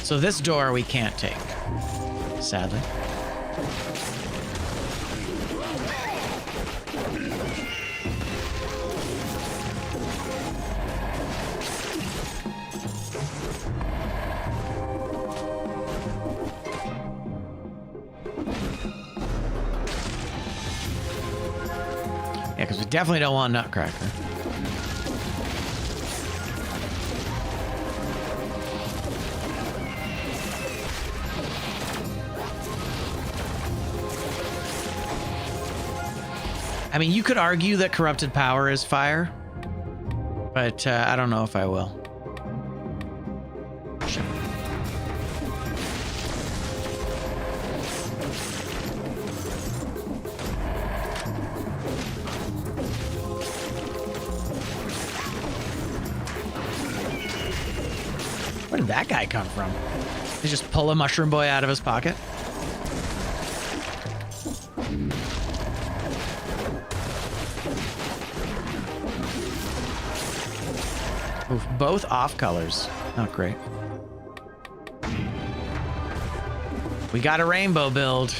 So this door we can't take, sadly. Yeah, because we definitely don't want Nutcracker. I mean, you could argue that corrupted power is fire, but I don't know if I will. Sure. Where did that guy come from? Did he just pull a mushroom boy out of his pocket? Oof, both off colors. Not great. We got a rainbow build.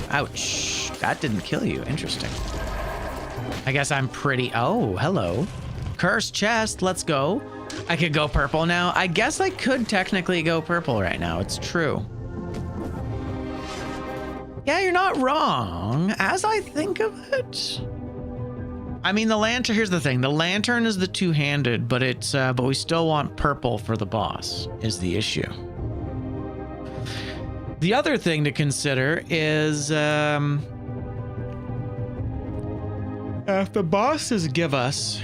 Ouch. That didn't kill you. Interesting. I guess I'm pretty... Oh, hello. Cursed chest. Let's go. I could go purple now. I guess I could technically go purple right now. It's true. Yeah, you're not wrong. As I think of it... I mean, the lantern... Here's the thing. The lantern is the two-handed, but it's... but we still want purple for the boss, is the issue. The other thing to consider is... if the bosses give us...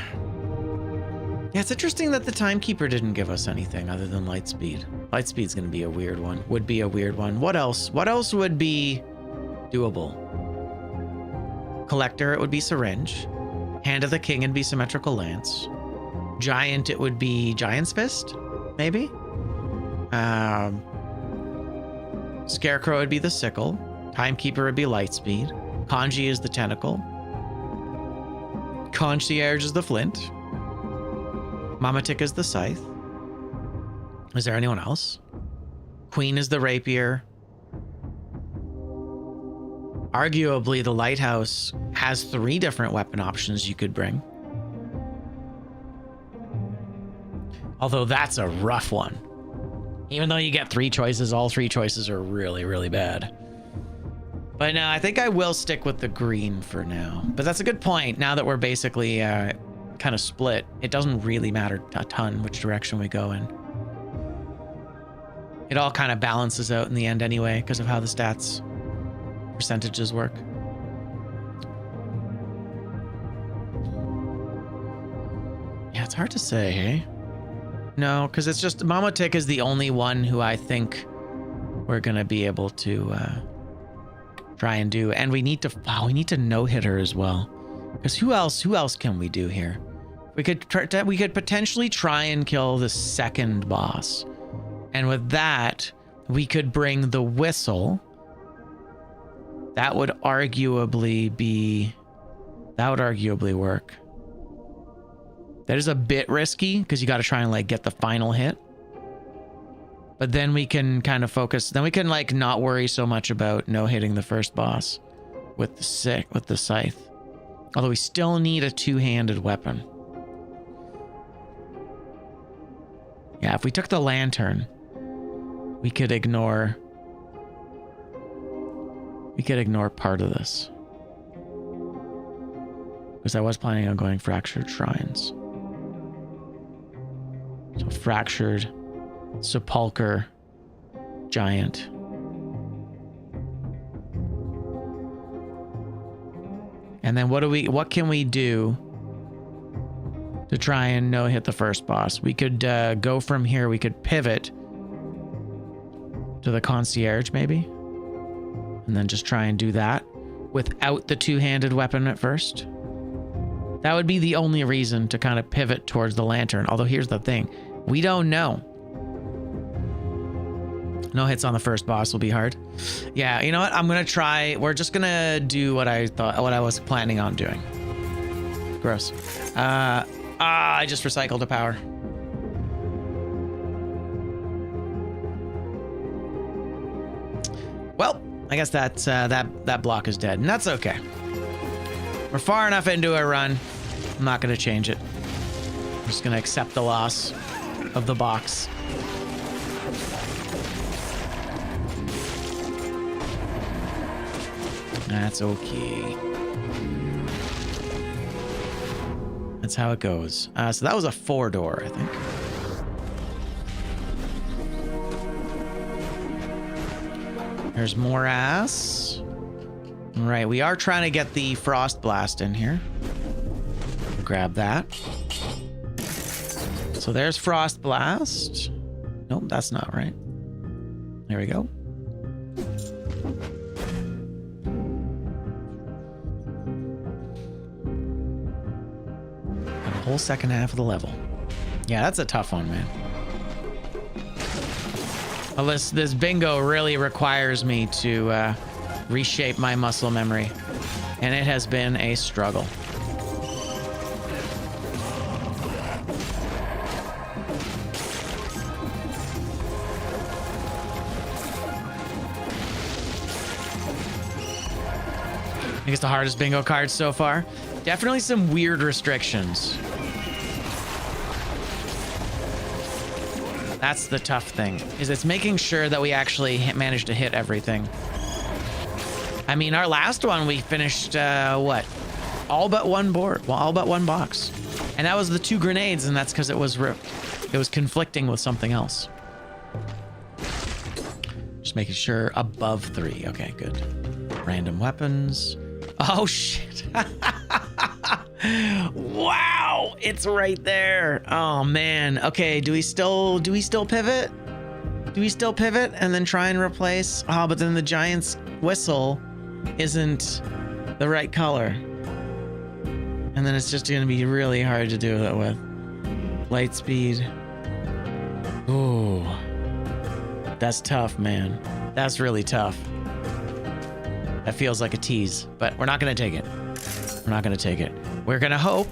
Yeah, it's interesting that the timekeeper didn't give us anything other than light speed. Light speed's gonna be a weird one. Would be a weird one. What else? What else would be doable? Collector, it would be syringe. Hand of the king, it'd be symmetrical lance. Giant, it would be giant's fist, maybe. Scarecrow would be the sickle. Timekeeper would be light speed. Kanji is the tentacle. Concierge is the flint. Mamatik is the scythe. Is there anyone else? Queen is the rapier. Arguably, the lighthouse has 3 different weapon options you could bring. Although that's a rough one. Even though you get 3 choices, all 3 choices are really, really bad. But no, I think I will stick with the green for now. But that's a good point. Now that we're basically kind of split, it doesn't really matter a ton which direction we go in. It all kind of balances out in the end anyway because of how the stats percentages work. Yeah, it's hard to say, hey? No, because it's just Mamatik is the only one who I think we're gonna be able to try and do, and we need to no-hit her as well. Because who else can we do here? We could potentially try and kill the second boss, and with that we could bring the whistle. That would arguably work. That is a bit risky because you got to try and like get the final hit. But then we can kind of focus. Then we can like not worry so much about no hitting the first boss with the scythe. Although we still need a two-handed weapon. Yeah, if we took the lantern, we could ignore part of this. Because I was planning on going fractured shrines. So fractured, sepulcher, giant. And then what can we do to try and no hit the first boss? We could go from here, we could pivot to the concierge maybe. And then just try and do that without the two-handed weapon at first. That would be the only reason to kind of pivot towards the lantern. Although here's the thing, we don't know. No hits on the first boss will be hard. Yeah, you know what? I'm gonna try. We're just gonna do what I was planning on doing. Gross. I just recycled a power. Well, I guess that's that block is dead, and that's okay. We're far enough into a run. I'm not gonna change it. I'm just gonna accept the loss of the box. That's okay. That's how it goes. So that was a 4-door, I think. There's more ass. All right, we are trying to get the frost blast in here. Grab that. So there's frost blast. Nope, that's not right. There we go. Whole second half of the level. Yeah, that's a tough one, man. Well, this bingo really requires me to reshape my muscle memory, and it has been a struggle. I think it's the hardest bingo card so far. Definitely some weird restrictions. That's the tough thing, is it's making sure that we actually manage to hit everything. I mean, our last one, we finished, what? All but one board. Well, all but one box. And that was the 2 grenades, and that's because it was conflicting with something else. Just making sure above 3. Okay, good. Random weapons. Oh, shit. Wow, it's right there. Oh man. Okay, do we still pivot? Do we still pivot and then try and replace? Oh, but then the giant's whistle isn't the right color. And then it's just gonna be really hard to do it with. Light speed. Ooh. That's tough, man. That's really tough. That feels like a tease, but we're not gonna take it. We're not gonna take it. We're gonna hope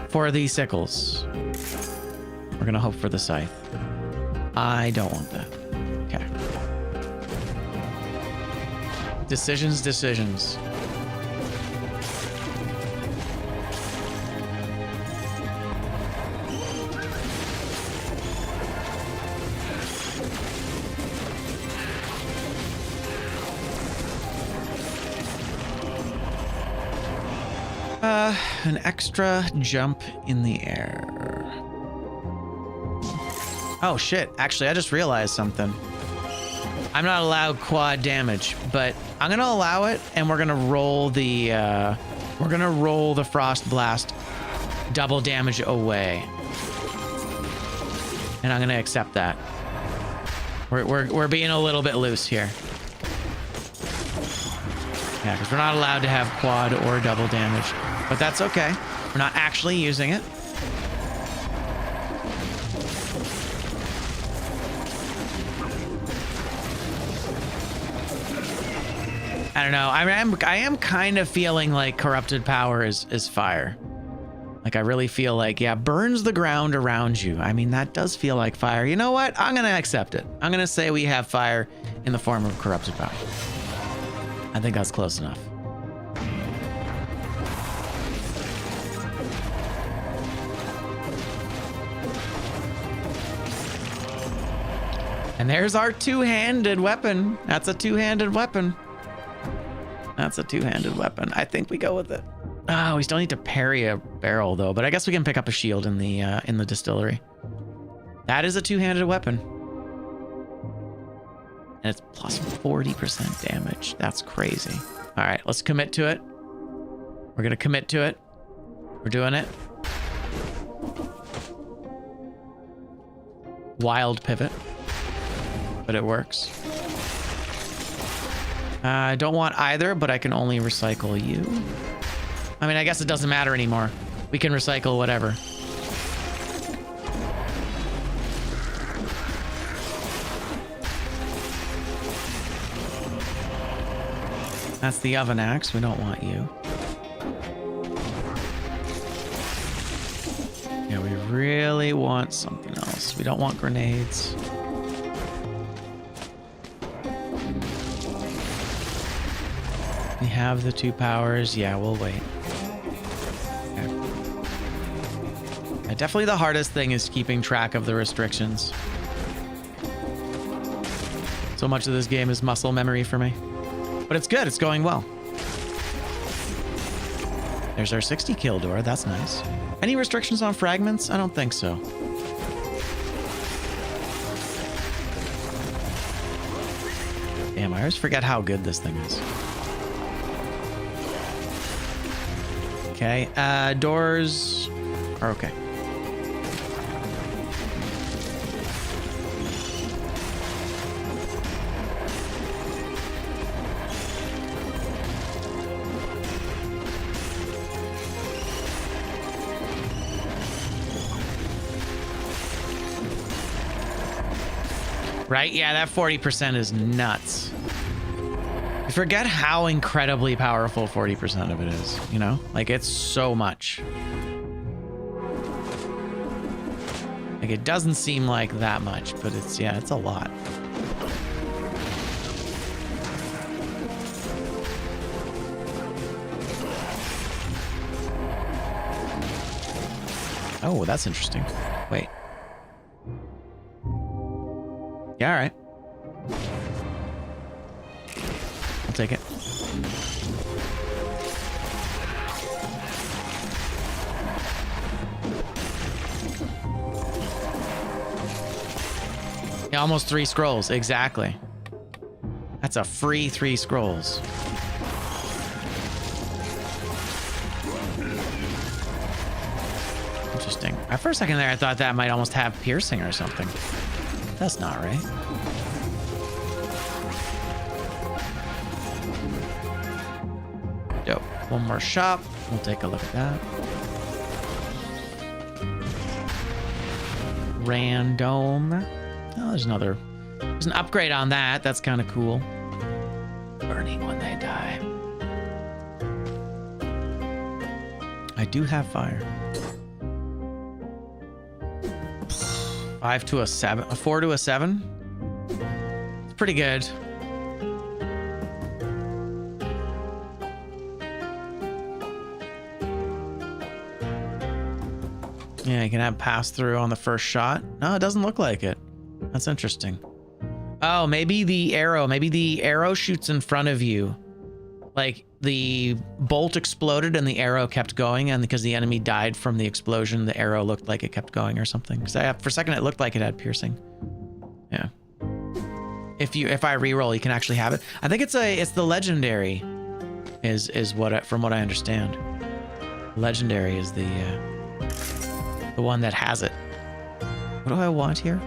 for the sickles. We're gonna hope for the scythe. I don't want that. Okay. Decisions. An extra jump in the air. Oh shit, actually I just realized something. I'm not allowed quad damage, but I'm gonna allow it, and we're gonna roll the frost blast double damage away. And I'm gonna accept that. We're being a little bit loose here. Yeah, because we're not allowed to have quad or double damage. But that's okay. We're not actually using it. I don't know. I am kind of feeling like corrupted power is fire. Like I really feel like, yeah, burns the ground around you. I mean, that does feel like fire. You know what? I'm gonna accept it. I'm gonna say we have fire in the form of corrupted power. I think that's close enough. And there's our two-handed weapon. That's a two-handed weapon. That's a two-handed weapon. I think we go with it. Oh, we still need to parry a barrel though, but I guess we can pick up a shield in the distillery. That is a two-handed weapon. And it's plus 40% damage. That's crazy. All right, let's commit to it. We're gonna commit to it. We're doing it. Wild pivot. But it works. I don't want either, but I can only recycle you. I mean, I guess it doesn't matter anymore. We can recycle whatever. That's the oven axe. We don't want you. Yeah, we really want something else. We don't want grenades. We have the 2 powers. Yeah, we'll wait. Okay. Yeah, definitely the hardest thing is keeping track of the restrictions. So much of this game is muscle memory for me. But it's good. It's going well. There's our 60 kill door. That's nice. Any restrictions on fragments? I don't think so. Damn, I always forget how good this thing is. Okay, doors are okay. Right? Yeah, that 40% is nuts. You forget how incredibly powerful 40% of it is, you know? Like, it's so much. Like, it doesn't seem like that much, but it's, yeah, it's a lot. Oh, that's interesting. Wait. Yeah, all right. I'll take it. Yeah, almost 3 scrolls. Exactly. That's a free 3 scrolls. Interesting. For a second there, I thought that might almost have piercing or something. That's not right. Dope. One more shop. We'll take a look at that. Random. Oh, there's another. There's an upgrade on that. That's kind of cool. Burning when they die. I do have fire. 5 to a 7. A 4 to a 7. It's pretty good. Yeah, you can have pass through on the first shot. No, it doesn't look like it. That's interesting. Oh, maybe the arrow shoots in front of you. Like the bolt exploded and the arrow kept going, and because the enemy died from the explosion, the arrow looked like it kept going or something. Because for a second it looked like it had piercing. Yeah. If I reroll, you can actually have it. I think it's the legendary, is what from what I understand. Legendary is the one that has it. What do I want here?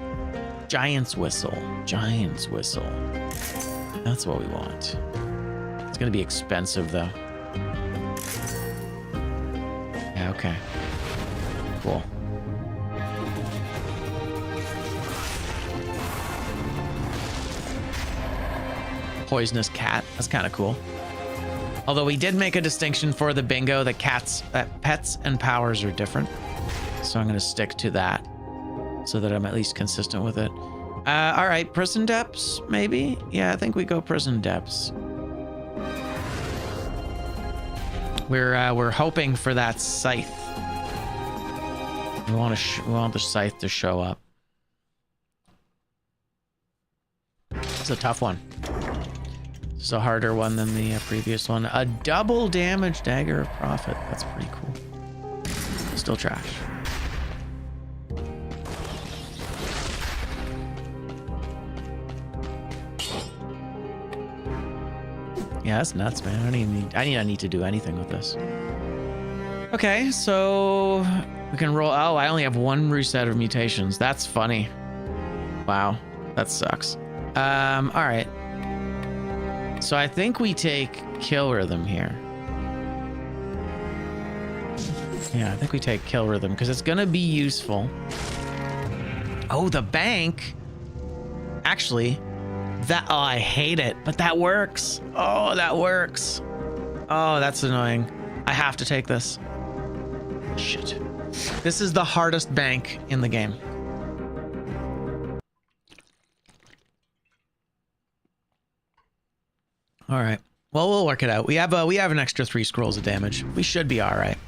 Giant's whistle. Giant's whistle. That's what we want. It's gonna be expensive though. Yeah, okay. Cool. Poisonous cat. That's kind of cool. Although we did make a distinction for the bingo that pets and powers are different. So I'm gonna stick to that so that I'm at least consistent with it. All right, prison depths, maybe? Yeah, I think we go prison depths. We're hoping for that scythe. We want the scythe to show up. It's a tough one. It's a harder one than the previous one. A double damage dagger of profit. That's pretty cool. Still trash. Yeah, that's nuts, man. I don't need to do anything with this. Okay, so we can roll. Oh, I only have 1 reset of mutations. That's funny. Wow, that sucks. All right. So I think we take kill rhythm here. Yeah, I think we take kill rhythm because it's gonna be useful. Oh, the bank. Actually. Oh, I hate it, but that works. Oh, that works. Oh, that's annoying. I have to take this. Shit. This is the hardest bank in the game. All right. Well, we'll work it out. We have an extra 3 scrolls of damage. We should be all right.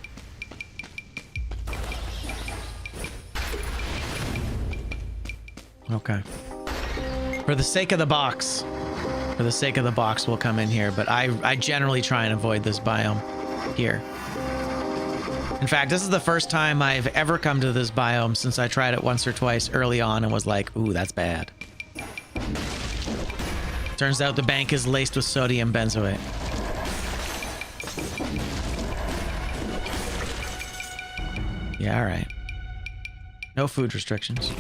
Okay. For the sake of the box. For the sake of the box, we'll come in here. But I generally try and avoid this biome here. In fact, this is the first time I've ever come to this biome since I tried it once or twice early on and was like, ooh, that's bad. Turns out the bank is laced with sodium benzoate. Yeah, all right. No food restrictions.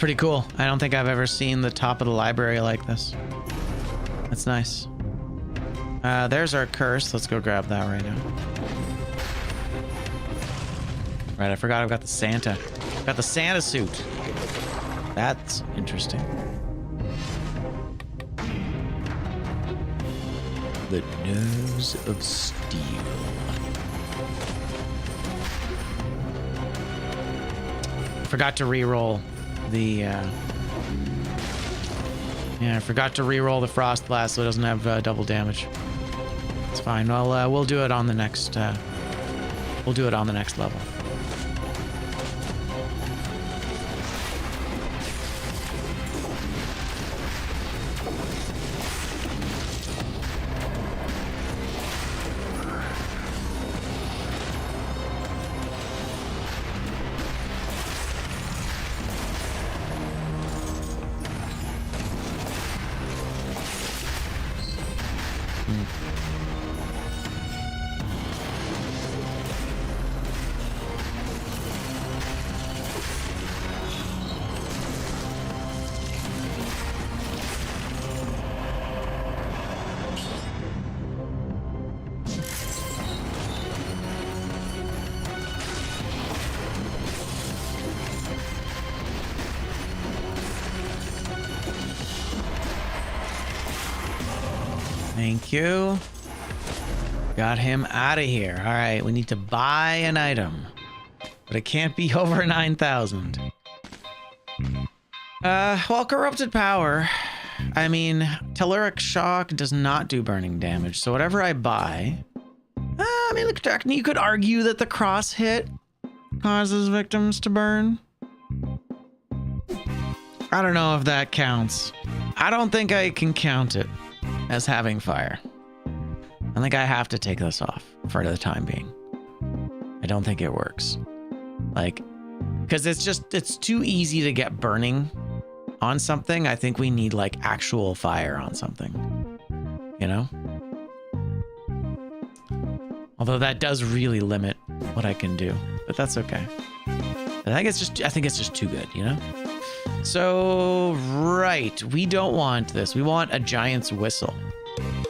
pretty cool. I don't think I've ever seen the top of the library like this. That's nice. There's our curse. Let's go grab that right now. Right, I forgot I've got the Santa. Got the Santa suit. That's interesting. The nose of steel. Forgot to re-roll the yeah, I forgot to re-roll the frost blast so it doesn't have double damage. It's fine. Well, we'll do it on the next level. Thank you. Got him out of here. All right, we need to buy an item, but it can't be over 9,000. Well, corrupted power. I mean, telluric shock does not do burning damage, so whatever I buy. I mean, you could argue that the cross hit causes victims to burn. I don't know if that counts. I don't think I can count it as having fire. I think I have to take this off for the time being. I don't think it works. Like, because it's too easy to get burning on something. I think we need like actual fire on something, you know? Although that does really limit what I can do, but that's okay. I think it's just too good, you know? So, right, we don't want this. We want a giant's whistle,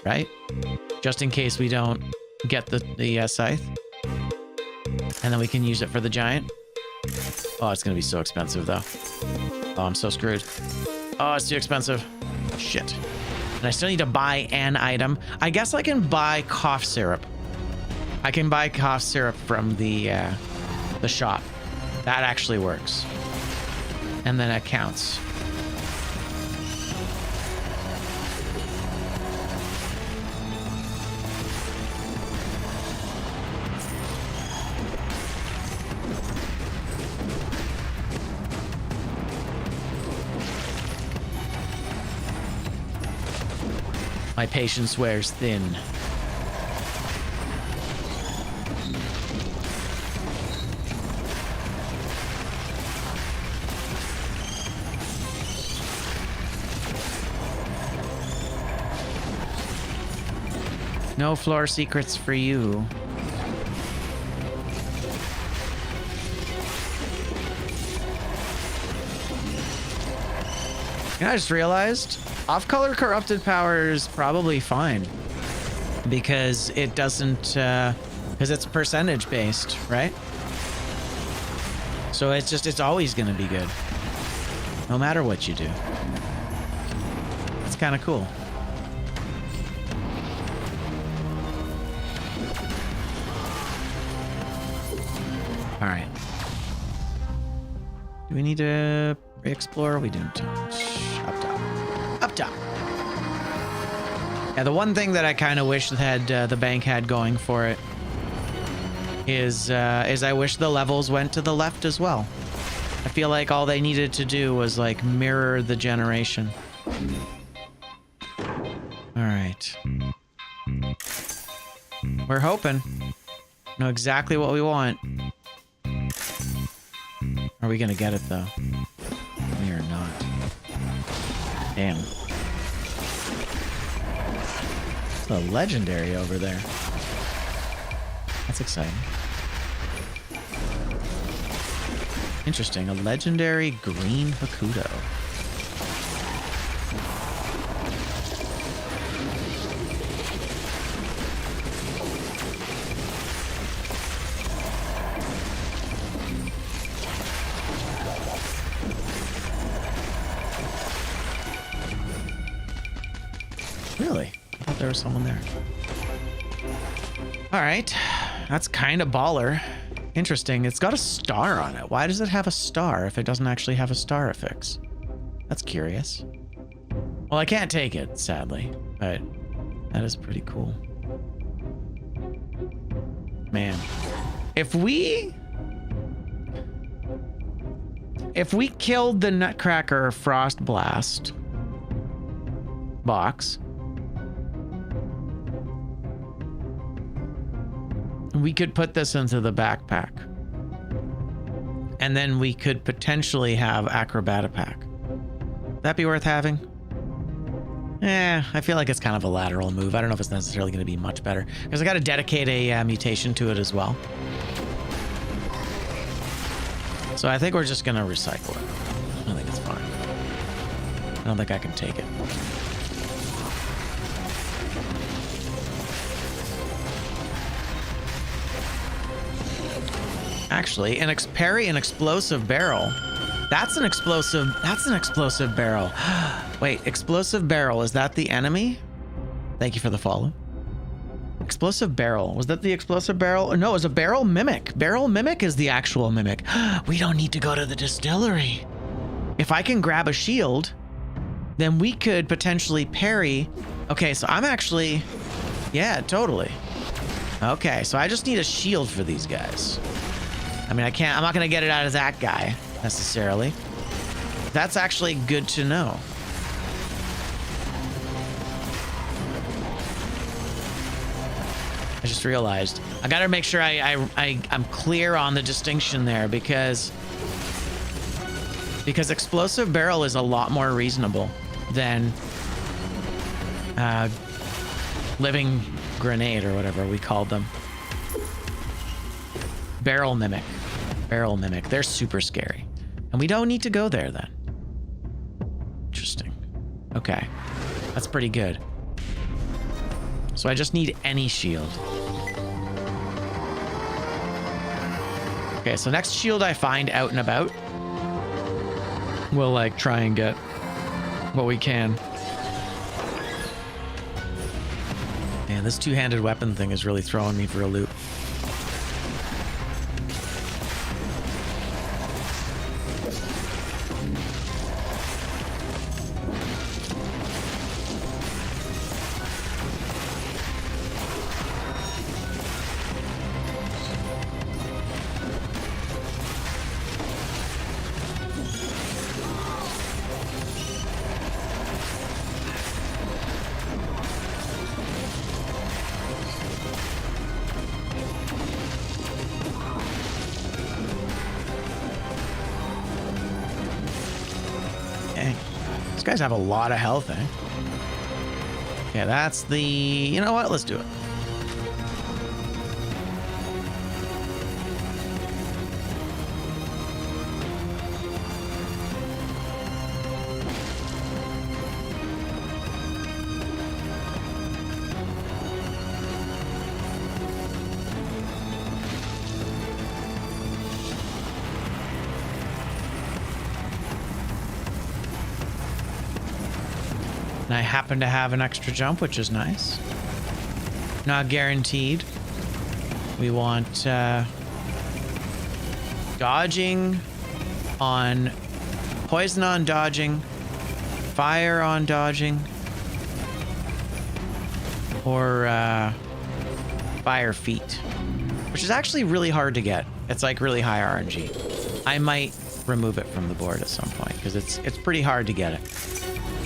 right? Just in case we don't get the scythe. And then we can use it for the giant. Oh, it's gonna be so expensive though. Oh, I'm so screwed. Oh, it's too expensive. Shit. And I still need to buy an item. I guess I can buy cough syrup. I can buy cough syrup from the shop. That actually works. And then it counts. My patience wears thin. No floor secrets for you. You know, I just realized off-color corrupted power is probably fine because it doesn't, because it's percentage based, right? So it's always going to be good no matter what you do. It's kind of cool. All right. Do we need to explore? We don't. Up top. Up top. Yeah, the one thing that I kind of wish that the bank had going for it is I wish the levels went to the left as well. I feel like all they needed to do was like mirror the generation. All right. We're hoping. Know exactly what we want. Are we gonna get it though? We are not. Damn. It's a legendary over there. That's exciting. Interesting. A legendary green Hakuto. Really? I thought there was someone there. All right. That's kind of baller. Interesting. It's got a star on it. Why does it have a star if it doesn't actually have a star affix? That's curious. Well, I can't take it, sadly, but that is pretty cool. Man, if we killed the Nutcracker Frost Blast box, we could put this into the backpack. And then we could potentially have Acrobata Pack. That be worth having? I feel like it's kind of a lateral move. I don't know if it's necessarily going to be much better. Because I got to dedicate a mutation to it as well. So I think we're just going to recycle it. I think it's fine. I don't think I can take it. Actually, parry an explosive barrel. That's an explosive barrel. Wait, explosive barrel, is that the enemy? Thank you for the follow. Explosive barrel, was that the explosive barrel? No, it was a barrel mimic. Barrel mimic is the actual mimic. We don't need to go to the distillery. If I can grab a shield, then we could potentially parry. Okay, so I'm actually, yeah, totally. Okay, so I just need a shield for these guys. I mean, I'm not gonna get it out of that guy, necessarily. That's actually good to know. I just realized. I gotta make sure I'm clear on the distinction there, because explosive barrel is a lot more reasonable than living grenade or whatever we called them. Barrel mimic. Barrel mimic. They're super scary. And we don't need to go there then. Interesting. Okay. That's pretty good. So I just need any shield. Okay, so next shield I find out and about, we'll like try and get what we can. Man, this two-handed weapon thing is really throwing me for a loop. Guys have a lot of health, eh? Yeah, that's the... You know what? Let's do it. And I happen to have an extra jump, which is nice. Not guaranteed. We want dodging on... Poison on dodging. Fire on dodging. Or fire feet. Which is actually really hard to get. It's like really high RNG. I might remove it from the board at some point, because it's pretty hard to get it.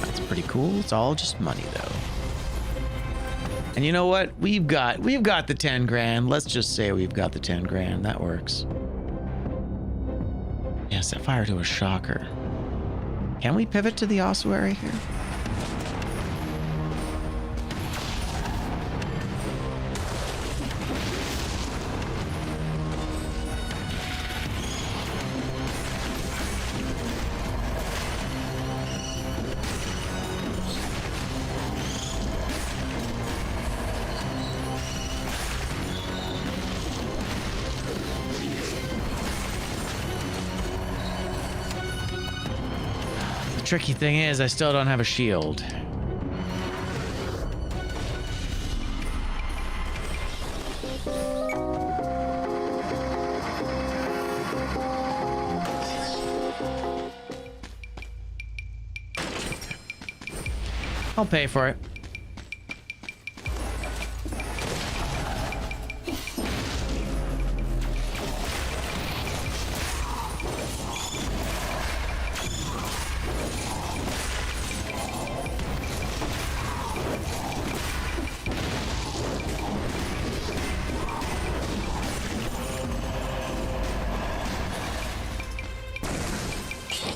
That's pretty cool. It's all just money, though. And you know what? We've got the 10 grand. Let's just say we've got the 10 grand. That works. Yeah, set fire to a shocker. Can we pivot to the ossuary here? Tricky thing is, I still don't have a shield. I'll pay for it.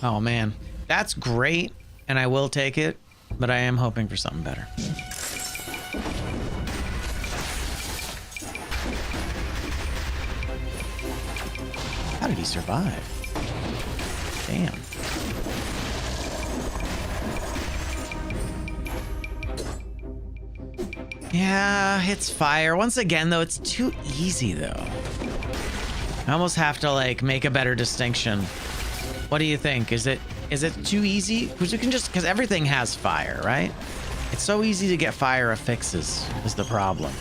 Oh man, that's great, and I will take it, but I am hoping for something better. How did he survive? Damn. Yeah, it's fire. Once again, though, it's too easy, though. I almost have to, like, make a better distinction. What do you think? Is it too easy? Because you can just, because everything has fire, right? It's so easy to get fire affixes is the problem.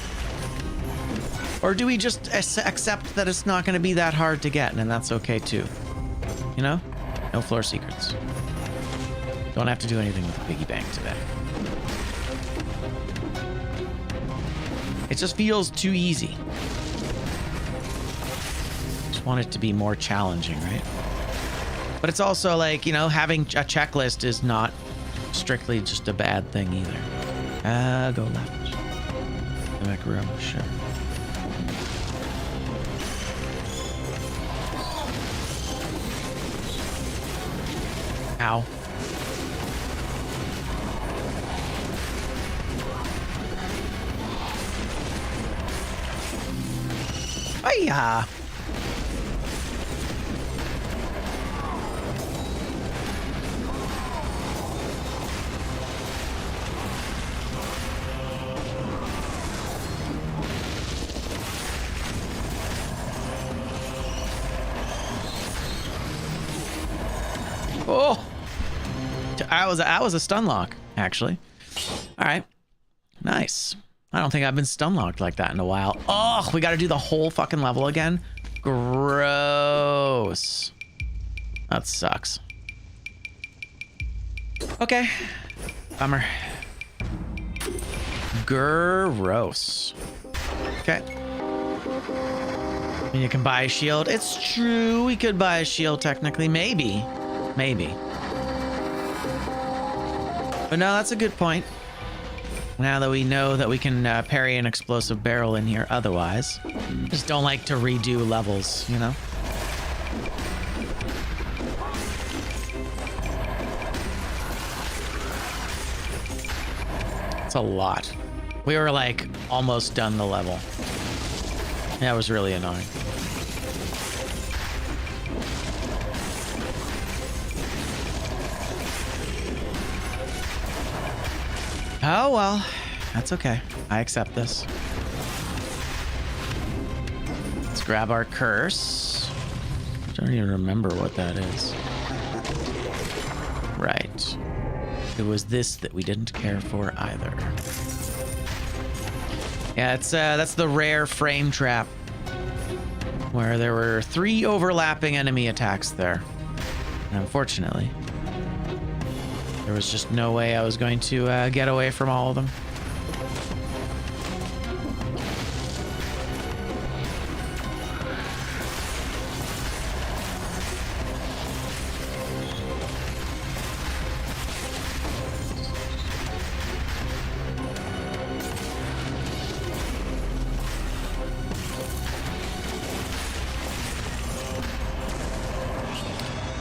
Or do we just accept that it's not going to be that hard to get, and that's okay too? You know? No floor secrets. Don't have to do anything with the piggy bank today. It just feels too easy. Just want it to be more challenging, right? But it's also like, you know, having a checklist is not strictly just a bad thing either. Go left. The back room, sure. Ow. Hiya. Oh, I was a stun lock, actually. All right, nice. I don't think I've been stun locked like that in a while. Oh, we got to do the whole fucking level again. Gross. That sucks. Okay, bummer. Gross. Okay. You can buy a shield. It's true. We could buy a shield technically. Maybe. Maybe. But no, that's a good point. Now that we know that we can parry an explosive barrel in here otherwise. Just don't like to redo levels, you know? It's a lot. We were like almost done the level. That was really annoying. Oh, well, that's okay. I accept this. Let's grab our curse. I don't even remember what that is. Right. It was this that we didn't care for either. Yeah, it's that's the rare frame trap, where there were 3 overlapping enemy attacks there. And unfortunately, there was just no way I was going to get away from all of them.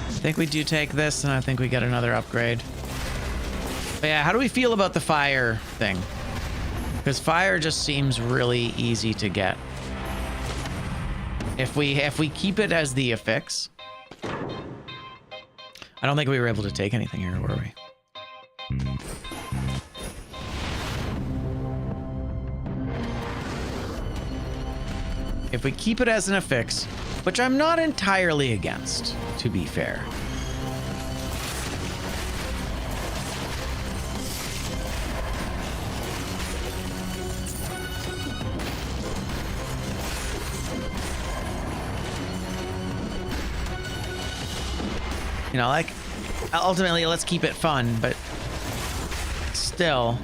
I think we do take this, and I think we get another upgrade. But yeah, how do we feel about the fire thing? Because fire just seems really easy to get. If we keep it as the affix, I don't think we were able to take anything here, were we? If we keep it as an affix, which I'm not entirely against, to be fair. You know, like, ultimately, let's keep it fun, but still.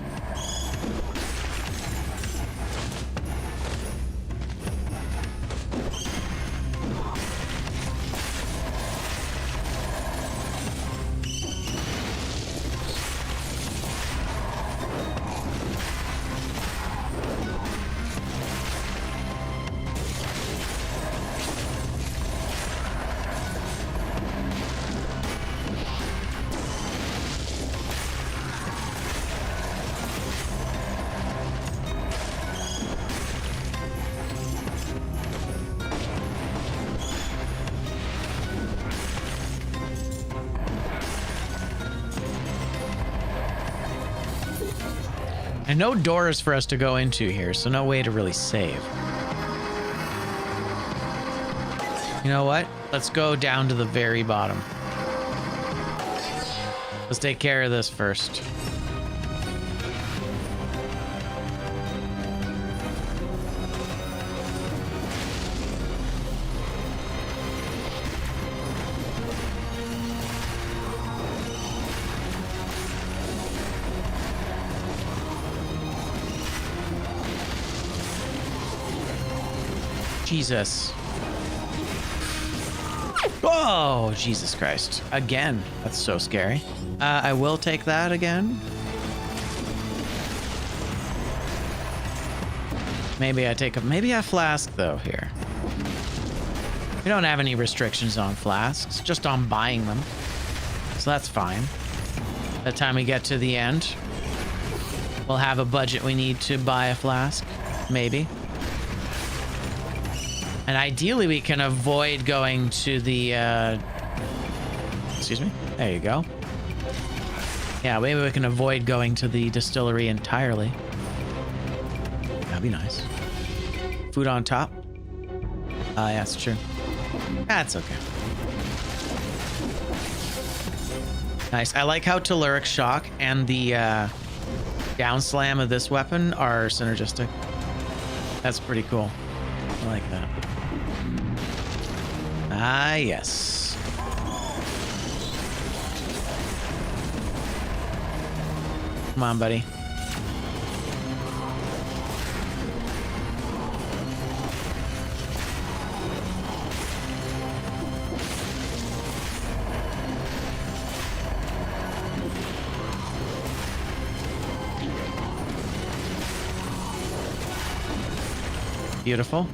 And no doors for us to go into here, so no way to really save. You know what? Let's go down to the very bottom. Let's take care of this first. Jesus. Oh, Jesus Christ. Again. That's so scary. I will take that again. Maybe I take maybe a flask though here. We don't have any restrictions on flasks, just on buying them. So that's fine. By the time we get to the end, we'll have a budget we need to buy a flask. Maybe. And ideally, we can avoid going to the, excuse me? There you go. Yeah, maybe we can avoid going to the distillery entirely. That'd be nice. Food on top? Yeah, that's true. That's okay. Nice. I like how Telluric Shock and the down slam of this weapon are synergistic. That's pretty cool. I like that. Ah, yes. Come on, buddy. Beautiful.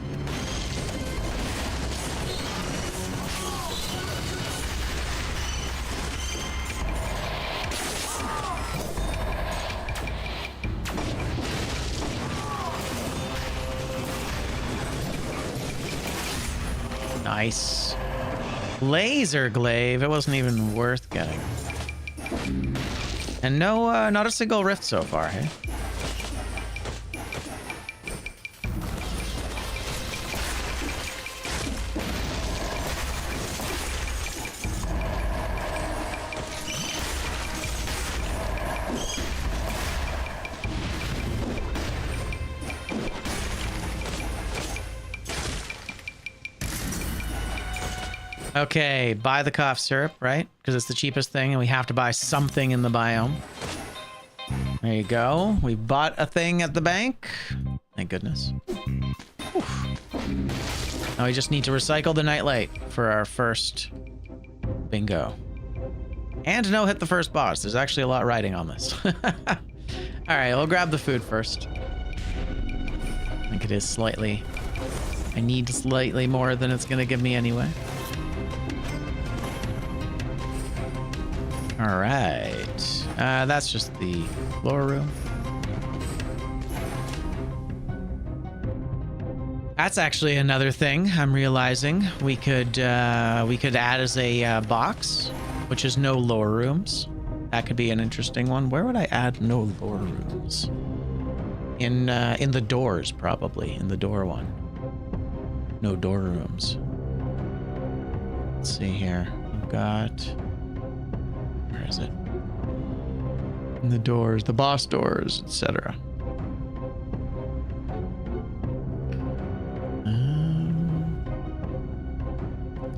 Nice. Laser glaive. It wasn't even worth getting. And no, not a single rift so far, hey? Okay, buy the cough syrup, right? Because it's the cheapest thing and we have to buy something in the biome. There you go. We bought a thing at the bank. Thank goodness. Oof. Now we just need to recycle the nightlight for our first bingo. And no hit the first boss. There's actually a lot riding on this. Alright, we'll grab the food first. I think it is slightly... I need slightly more than it's going to give me anyway. All right. That's just the lower room. That's actually another thing I'm realizing we could add as a box, which is no lower rooms. That could be an interesting one. Where would I add no lower rooms? In the doors, probably. In the door one. No door rooms. Let's see here. I've got... Where is it? In the doors, the boss doors, etc.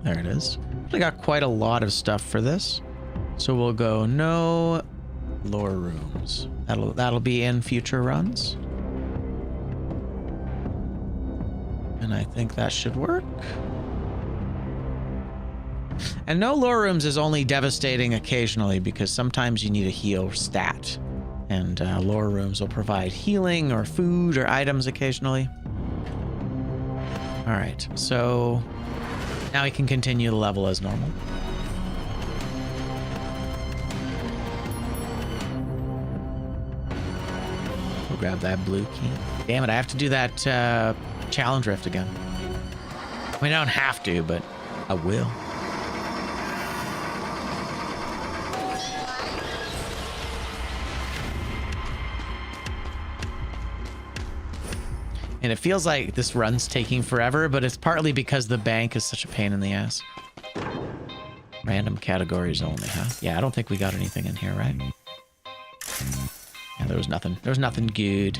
There it is. I got quite a lot of stuff for this. So we'll go no lore rooms. That'll be in future runs. And I think that should work. And no lore rooms is only devastating occasionally because sometimes you need a heal stat. And lore rooms will provide healing or food or items occasionally. All right, so now we can continue the level as normal. We'll grab that blue key. Damn it, I have to do that challenge rift again. I mean, I don't have to, but I will. And it feels like this run's taking forever, but it's partly because the bank is such a pain in the ass. Random categories only, huh? Yeah, I don't think we got anything in here, right? Yeah, there was nothing. There was nothing good.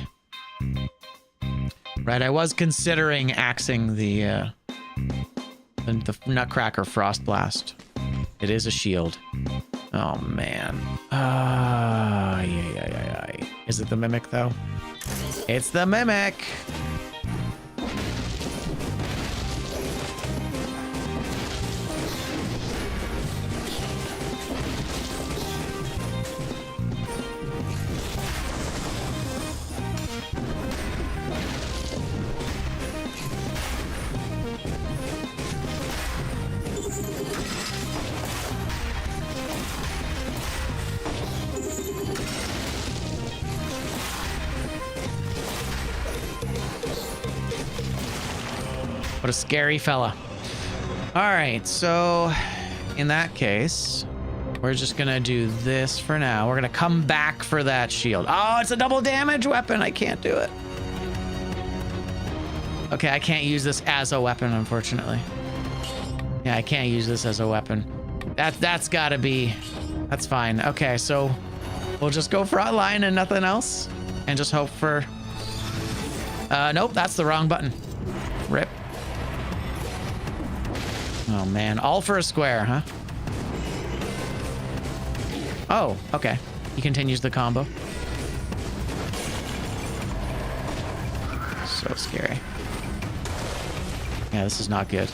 Right, I was considering axing the Nutcracker Frost Blast. It is a shield. Oh, man. Is it the Mimic, though? It's the Mimic! What a scary fella. All right, so in that case, we're just gonna do this for now. We're gonna come back for that shield. Oh, it's a double damage weapon. I can't do it. Okay, I can't use this as a weapon, unfortunately. Yeah, I can't use this as a weapon. That's gotta be, that's fine. Okay, so we'll just go front line and nothing else and just hope for, nope, that's the wrong button. Rip. Oh man, all for a square, huh? Oh, okay. He continues the combo. So scary. Yeah, this is not good.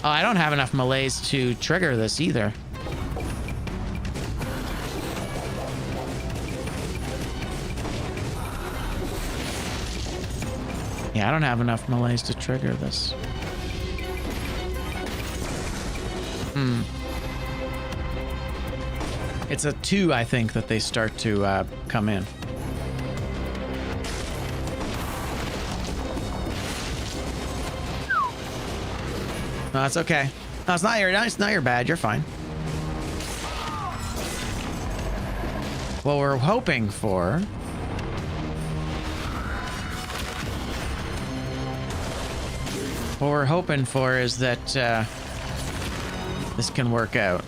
Oh, I don't have enough melees to trigger this either. Yeah, I don't have enough melees to trigger this. It's a 2, I think, that they start to come in. No, it's okay. No, it's not your bad. You're fine. What we're hoping for is that this can work out.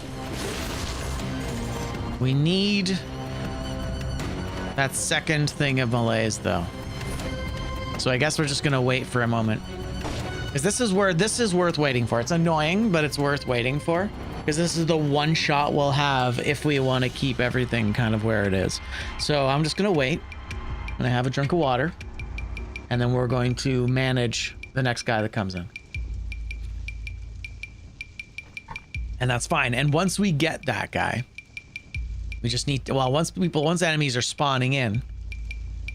We need that second thing of melees, though. So I guess we're just gonna wait for a moment. Because this is worth waiting for. It's annoying, but it's worth waiting for. Because this is the one shot we'll have if we want to keep everything kind of where it is. So I'm just gonna wait. I'm gonna have a drink of water. And then we're going to manage the next guy that comes in. And that's fine. And once we get that guy, we just need to, well, once enemies are spawning in,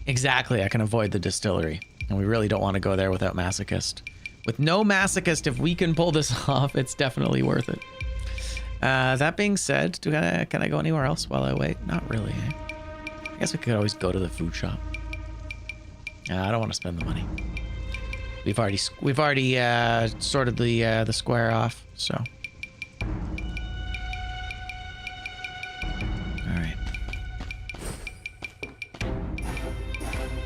exactly, I can avoid the distillery. And we really don't want to go there without Masochist. With no Masochist, if we can pull this off, it's definitely worth it. That being said, can I go anywhere else while I wait? Not really, eh? I guess we could always go to the food shop. I don't want to spend the money. We've already sorted the square off, so.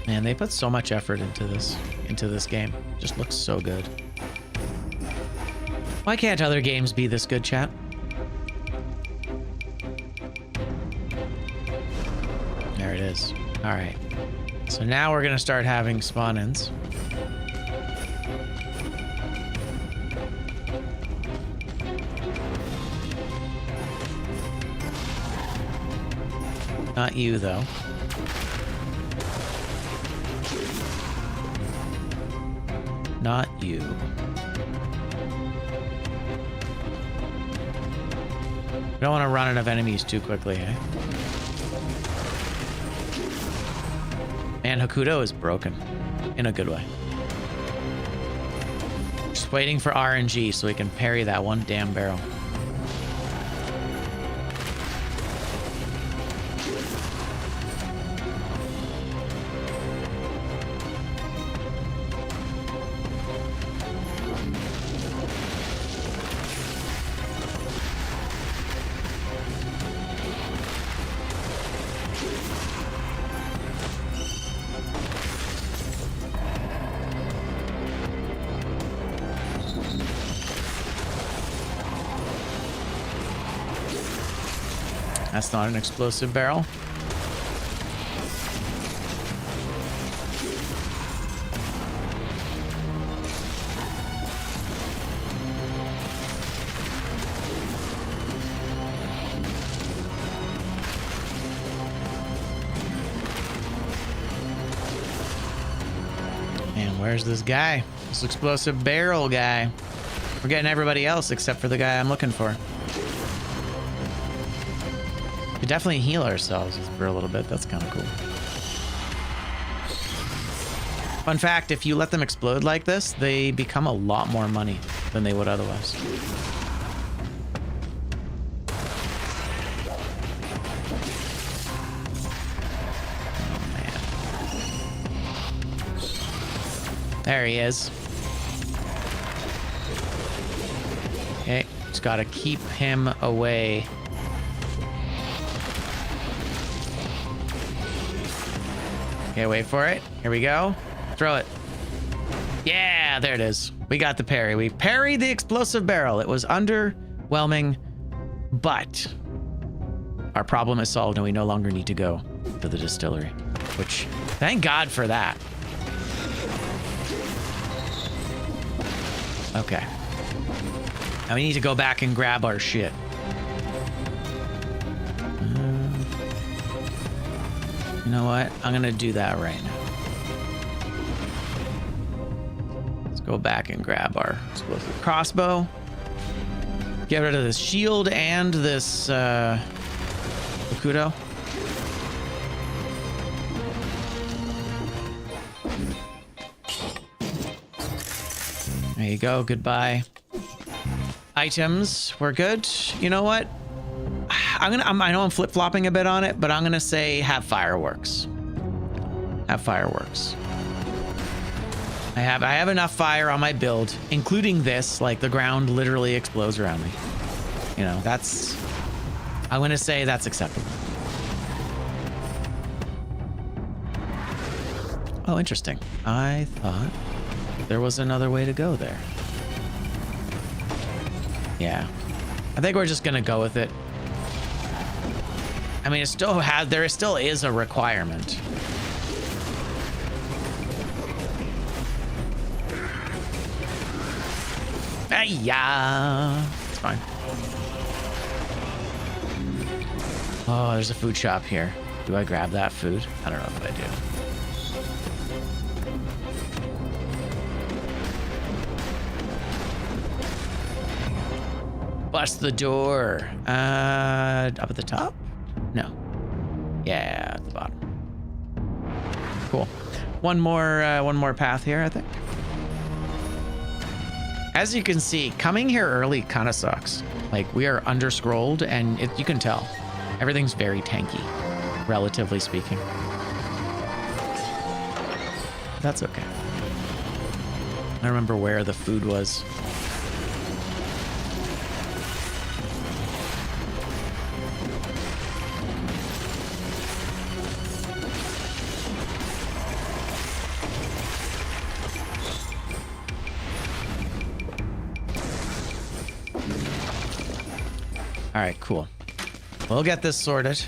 Man, they put so much effort into this game. Just looks so good. Why can't other games be this good, chat? There it is. All right. So now we're gonna start having spawn-ins. Not you, though. Not you. We don't want to run out of enemies too quickly, eh? Man, Hakuto is broken. In a good way. Just waiting for RNG so we can parry that one damn barrel. That's not an explosive barrel. And where's this guy? This explosive barrel guy. We're getting everybody else except for the guy I'm looking for. We definitely heal ourselves for a little bit. That's kind of cool. Fun fact, if you let them explode like this, they become a lot more money than they would otherwise. Oh, man. There he is. Okay, just gotta keep him away. Okay, wait for it. Here we go. Throw it. Yeah, there it is. We got the parry. We parried the explosive barrel. It was underwhelming, but our problem is solved and we no longer need to go to the distillery, which, thank God for that. Okay. Now we need to go back and grab our shit. You know what? I'm gonna do that right now. Let's go back and grab our explosive crossbow. Get rid of this shield and this Hakuto. There you go. Goodbye. Items. We're good. You know what? I know I'm flip-flopping a bit on it, but I'm gonna say have fireworks. Have fireworks. I have enough fire on my build, including this, like the ground literally explodes around me. You know, that's, I'm gonna say that's acceptable. Oh, interesting. I thought there was another way to go there. Yeah. I think we're just gonna go with it. I mean, it still has, there still is a requirement. Yeah, it's fine. Oh, there's a food shop here. Do I grab that food? I don't know if I do. Bust the door. Up at the top? No. Yeah, at the bottom. Cool. One more path here, I think. As you can see, coming here early kind of sucks. Like, we are under-scrolled, and you can tell. Everything's very tanky, relatively speaking. That's okay. I remember where the food was. All right, cool. We'll get this sorted.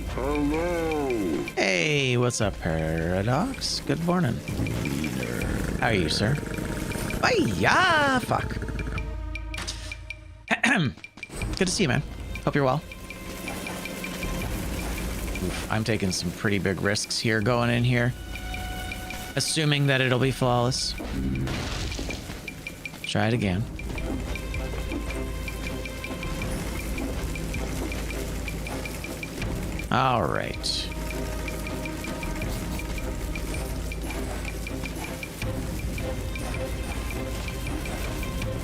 Hello. Hey, Hey, what's up, Paradox? Good morning. How are you, sir? Hiya! Fuck. Good to see you, man. Hope you're well. Oof, I'm taking some pretty big risks here going in here. Assuming that it'll be flawless. Try it again. All right.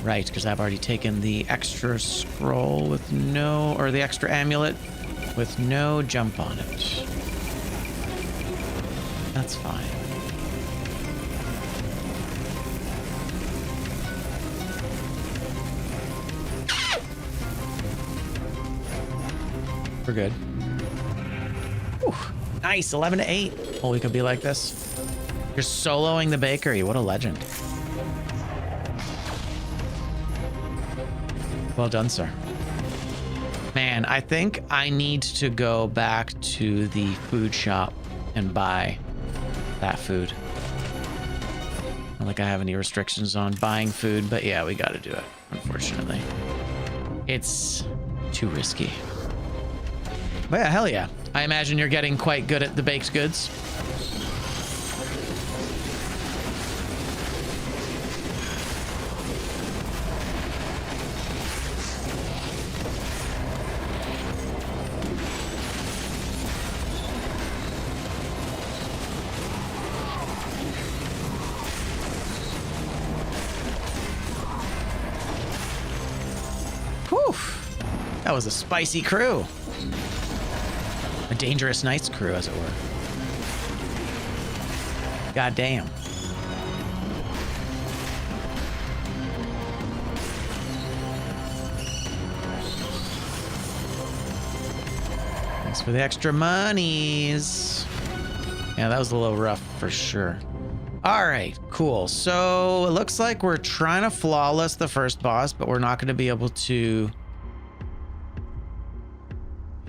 Right, because I've already taken the extra scroll with no, or the extra amulet with no jump on it. That's fine. We're good. Whew, nice, 11 to 8. Oh, we could be like this. You're soloing the bakery. What a legend. Well done, sir. Man, I think I need to go back to the food shop and buy that food. Not like I have any restrictions on buying food, but yeah, we gotta do it, unfortunately. It's too risky. But yeah, hell yeah. I imagine you're getting quite good at the baked goods. Whew. That was a spicy crew. A dangerous knight's crew, as it were. God damn. Thanks for the extra monies. Yeah, that was a little rough for sure. All right, cool. So it looks like we're trying to flawless the first boss, but we're not going to be able to.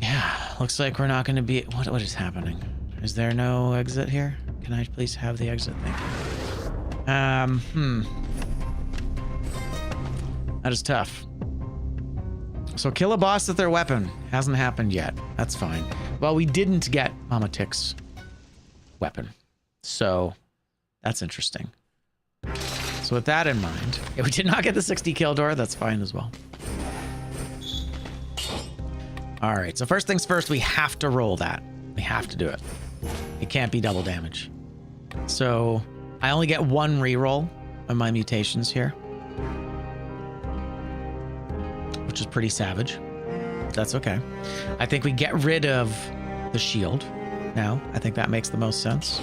Yeah, looks like we're not going to be. What is happening? Is there no exit here? Can I please have the exit? Thank you. That is tough. So kill a boss with their weapon. Hasn't happened yet. That's fine. Well, we didn't get Mama Tick's weapon. So that's interesting. So with that in mind, yeah, we did not get the 60 kill door. That's fine as well. All right, so first things first, we have to roll that. We have to do it. It can't be double damage. So I only get one reroll on my mutations here, which is pretty savage. That's okay. I think we get rid of the shield now. I think that makes the most sense.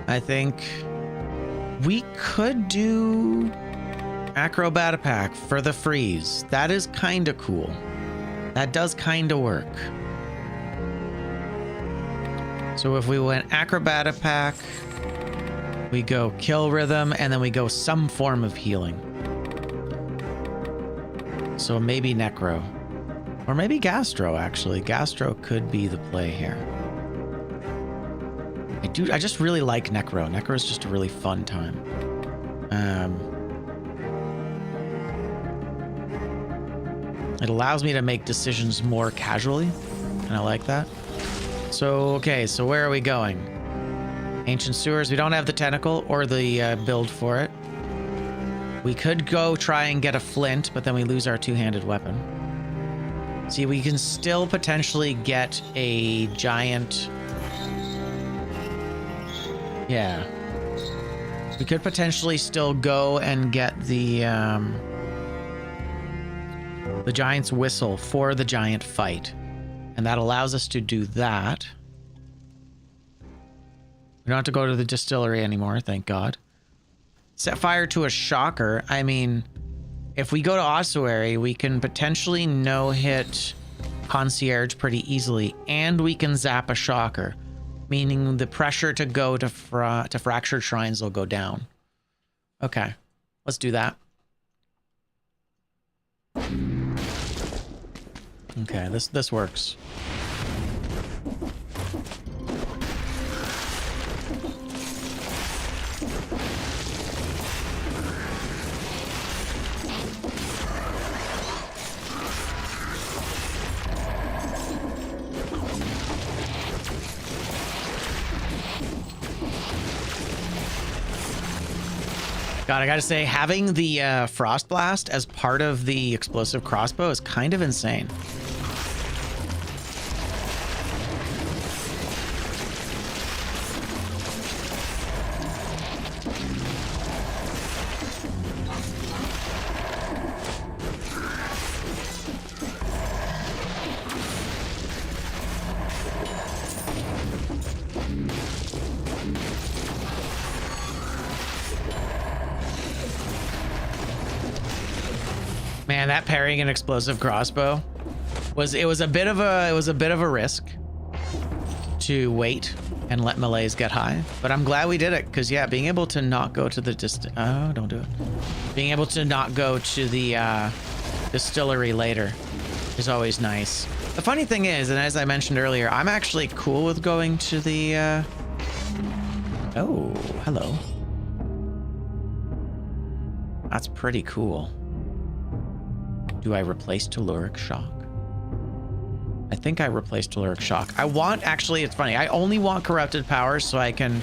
I think we could do acrobat attack for the freeze. That is kind of cool. That does kind of work. So if we went acrobat pack, we go kill rhythm, and then we go some form of healing. So maybe necro. Or maybe gastro, actually. Gastro could be the play here. I just really like necro. Necro is just a really fun time. It allows me to make decisions more casually, and I like that. So, okay, so where are we going? Ancient sewers. We don't have the tentacle or the build for it. We could go try and get a flint, but then we lose our two-handed weapon. See, we can still potentially get a giant... Yeah. We could potentially still go and get the giant's whistle for the giant fight. And that allows us to do that. We don't have to go to the distillery anymore, thank God. Set fire to a shocker. I mean, if we go to ossuary, we can potentially no-hit concierge pretty easily, and we can zap a shocker, meaning the pressure to go to fractured shrines will go down. Okay, let's do that. Okay, this works. God, I gotta say, having the Frost Blast as part of the explosive crossbow is kind of insane. Man, that parrying an explosive crossbow was a bit of a risk to wait and let melees get high, but I'm glad we did it, because yeah, being able to not go to the don't do it. Being able to not go to the distillery later is always nice. The funny thing is, and as I mentioned earlier, I'm actually cool with going to the oh, hello. That's pretty cool. Do I replace Telluric Shock? I think I replaced Telluric Shock. I want, actually, it's funny. I only want Corrupted Power so I can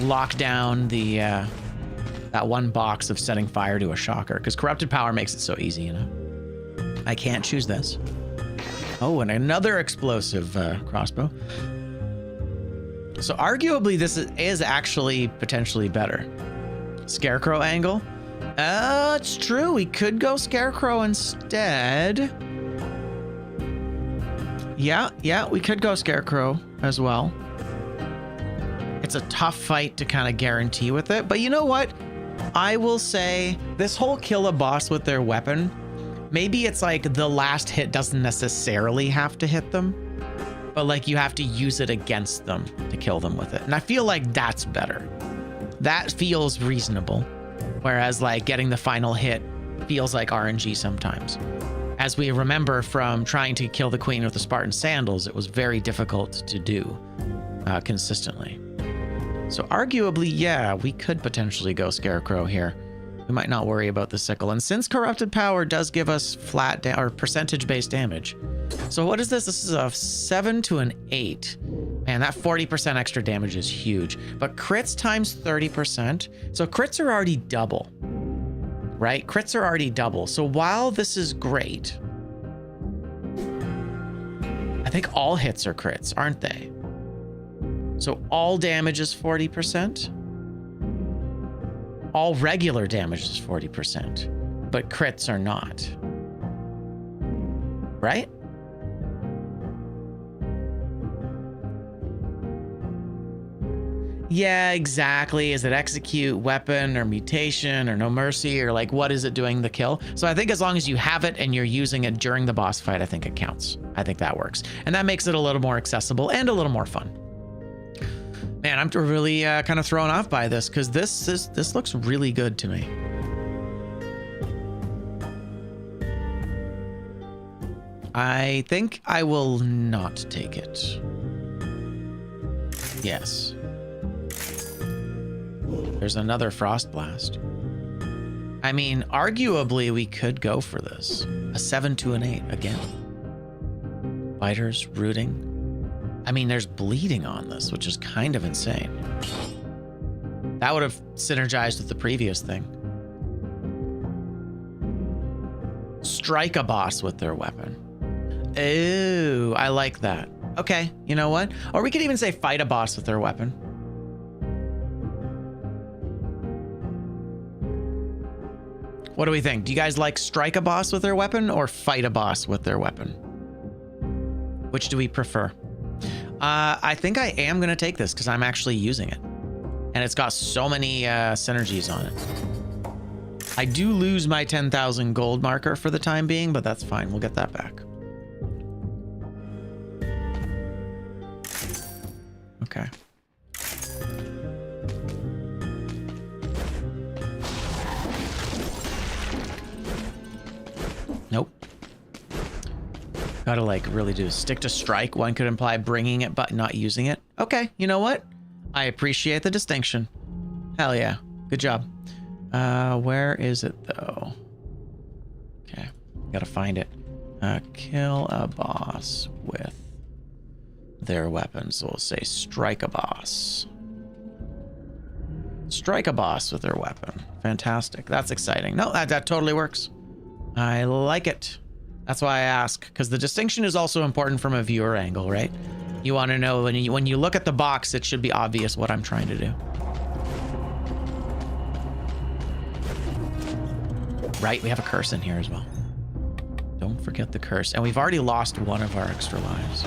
lock down the that one box of setting fire to a shocker, because Corrupted Power makes it so easy, you know? I can't choose this. Oh, and another explosive crossbow. So arguably this is actually potentially better. Scarecrow angle. It's true. We could go Scarecrow instead. Yeah, we could go Scarecrow as well. It's a tough fight to kind of guarantee with it, but you know what? I will say this whole kill a boss with their weapon, maybe it's like the last hit doesn't necessarily have to hit them, but like you have to use it against them to kill them with it. And I feel like that's better. That feels reasonable. Whereas like getting the final hit feels like RNG sometimes. As we remember from trying to kill the queen with the Spartan sandals, it was very difficult to do consistently. So arguably, yeah, we could potentially go Scarecrow here. We might not worry about the sickle. And since Corrupted Power does give us flat or percentage-based damage. So what is this? This is a 7 to an 8. Man, that 40% extra damage is huge. But crits times 30%. So crits are already double, right? Crits are already double. So while this is great, I think all hits are crits, aren't they? So all damage is 40%. All regular damage is 40%, but crits are not. Right? Yeah, exactly. Is it execute, weapon, or mutation, or no mercy, or like what is it doing the kill? So I think as long as you have it and you're using it during the boss fight, I think it counts. I think that works. And that makes it a little more accessible and a little more fun. Man, I'm really kind of thrown off by this, because this looks really good to me. I think I will not take it. Yes. There's another Frost Blast. I mean, arguably we could go for this. A 7 to an 8 again. Fighters, rooting. I mean, there's bleeding on this, which is kind of insane. That would have synergized with the previous thing. Strike a boss with their weapon. Ooh, I like that. Okay, you know what? Or we could even say fight a boss with their weapon. What do we think? Do you guys like strike a boss with their weapon or fight a boss with their weapon? Which do we prefer? I think I am going to take this because I'm actually using it. And it's got so many synergies on it. I do lose my 10,000 gold marker for the time being, but that's fine. We'll get that back. Okay. Nope. Gotta like really do stick to strike. One could imply bringing it but not using it. Okay, you know what? I appreciate the distinction. Hell yeah. Good job. Where is it though? Okay, gotta find it. Kill a boss with their weapons. So we'll say strike a boss. Strike a boss with their weapon. Fantastic. That's exciting. No, that totally works. I like it. That's why I ask, because the distinction is also important from a viewer angle, right? You want to know when you look at the box, it should be obvious what I'm trying to do. Right, we have a curse in here as well. Don't forget the curse. And we've already lost one of our extra lives.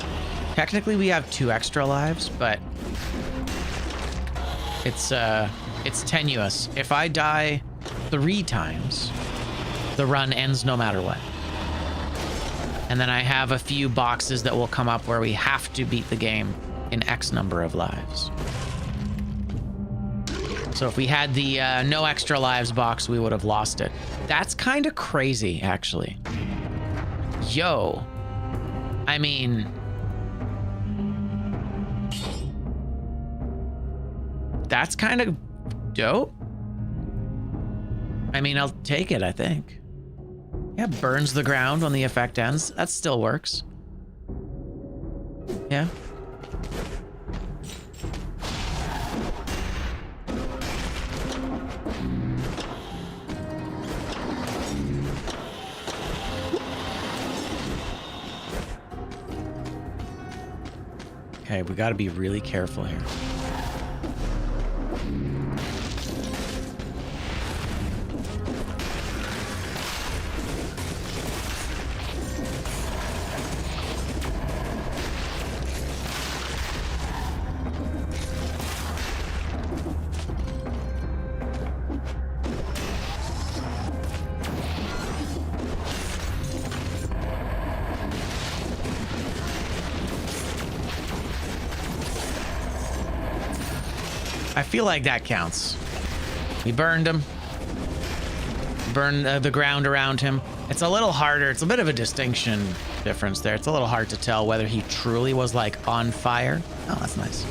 Technically, we have 2 extra lives, but it's tenuous. If I die 3 times, the run ends no matter what. And then I have a few boxes that will come up where we have to beat the game in X number of lives. So if we had the no extra lives box, we would have lost it. That's kind of crazy, actually. Yo. I mean... that's kind of dope. I mean, I'll take it, I think. Yeah, burns the ground when the effect ends. That still works. Yeah. Okay, we got to be really careful here. I feel like that counts. We burned him. Burned the ground around him. It's a little harder. It's a bit of a distinction difference there. It's a little hard to tell whether he truly was like on fire. Oh, that's nice.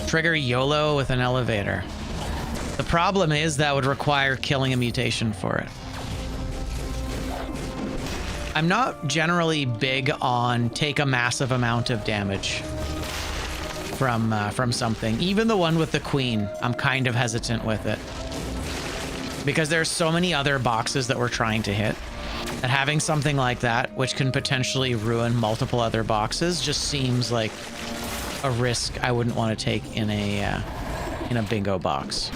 Trigger YOLO with an elevator. The problem is that would require killing a mutation for it. I'm not generally big on take a massive amount of damage from something. Even the one with the queen, I'm kind of hesitant with it. Because there's so many other boxes that we're trying to hit. And having something like that, which can potentially ruin multiple other boxes, just seems like a risk I wouldn't want to take in a bingo box.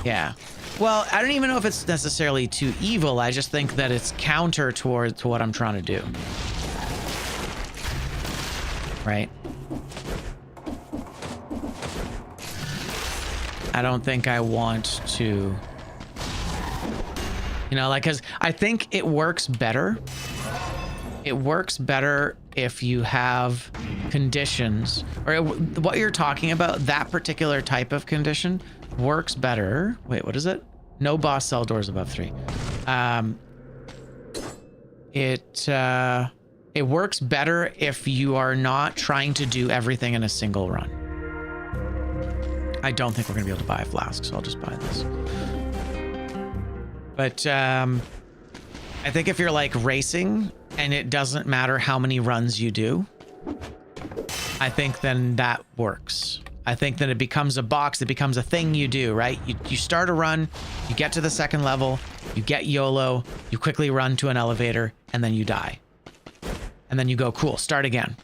Yeah. Well, I don't even know if it's necessarily too evil. I just think that it's counter to what I'm trying to do. Right? I don't think I want to... You know, like, because I think it works better. It works better if you have conditions, or what you're talking about, that particular type of condition works better. Wait, what is it? No boss cell doors above 3. It works better if you are not trying to do everything in a single run. I don't think we're gonna be able to buy a flask, so I'll just buy this. But I think if you're like racing and it doesn't matter how many runs you do, I think then that works. I think that it becomes a box, it becomes a thing you do, right? You start a run, you get to the second level, you get YOLO, you quickly run to an elevator, and then you die. And then you go, cool, start again.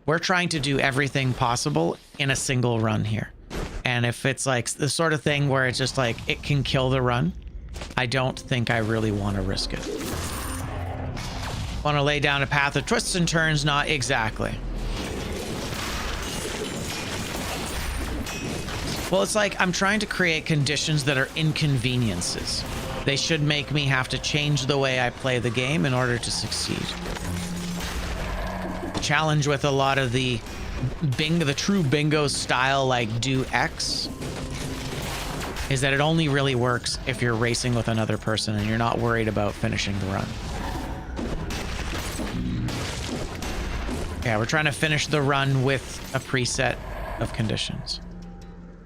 We're trying to do everything possible in a single run here. And if it's like the sort of thing where it's just like, it can kill the run, I don't think I really want to risk it. Want to lay down a path of twists and turns? Not exactly. Well, it's like I'm trying to create conditions that are inconveniences. They should make me have to change the way I play the game in order to succeed. The challenge with a lot of the true bingo style, like do X, is that it only really works if you're racing with another person and you're not worried about finishing the run. Yeah, we're trying to finish the run with a preset of conditions.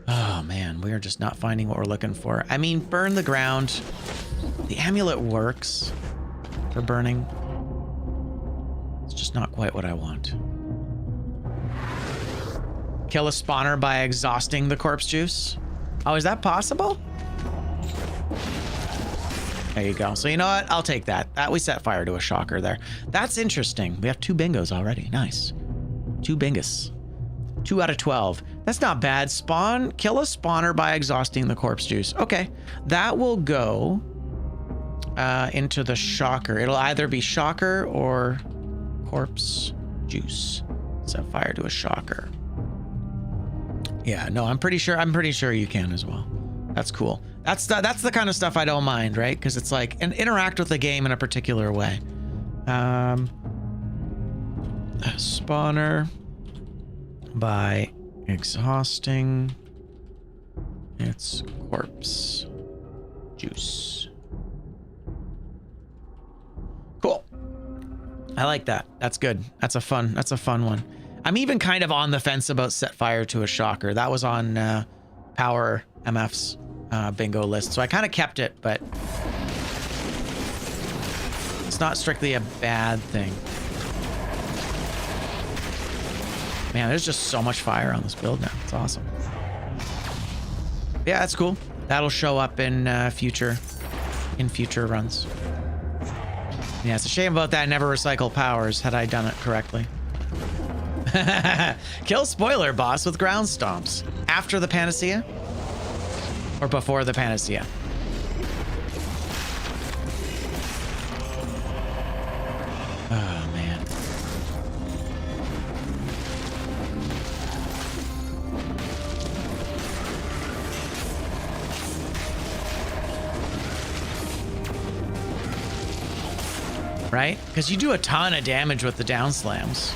Oh man, we are just not finding what we're looking for. I mean, burn the ground. The amulet works for burning. just not quite what I want. Kill a spawner by exhausting the corpse juice. Oh, is that possible? There you go. So you know what? I'll take that. We set fire to a shocker there. That's interesting. We have 2 bingos already. Nice. 2 bingus. 2 out of 12. That's not bad. Kill a spawner by exhausting the corpse juice. Okay. That will go into the shocker. It'll either be shocker or corpse juice. Set fire to a shocker. Yeah, no, I'm pretty sure you can as well. That's cool. That's the kind of stuff I don't mind, right? Because it's like, and interact with the game in a particular way. Spawner by exhausting its corpse juice. Cool. I like that. That's good. That's a fun one. I'm even kind of on the fence about set fire to a shocker. That was on Power MF's bingo list, so I kind of kept it, but it's not strictly a bad thing. Man, there's just so much fire on this build now. It's awesome. Yeah, that's cool. That'll show up in future runs. Yeah, it's a shame about that. I never recycle powers had I done it correctly. Kill spoiler boss with ground stomps. After the panacea? Or before the panacea? Oh, man. Right? Because you do a ton of damage with the down slams.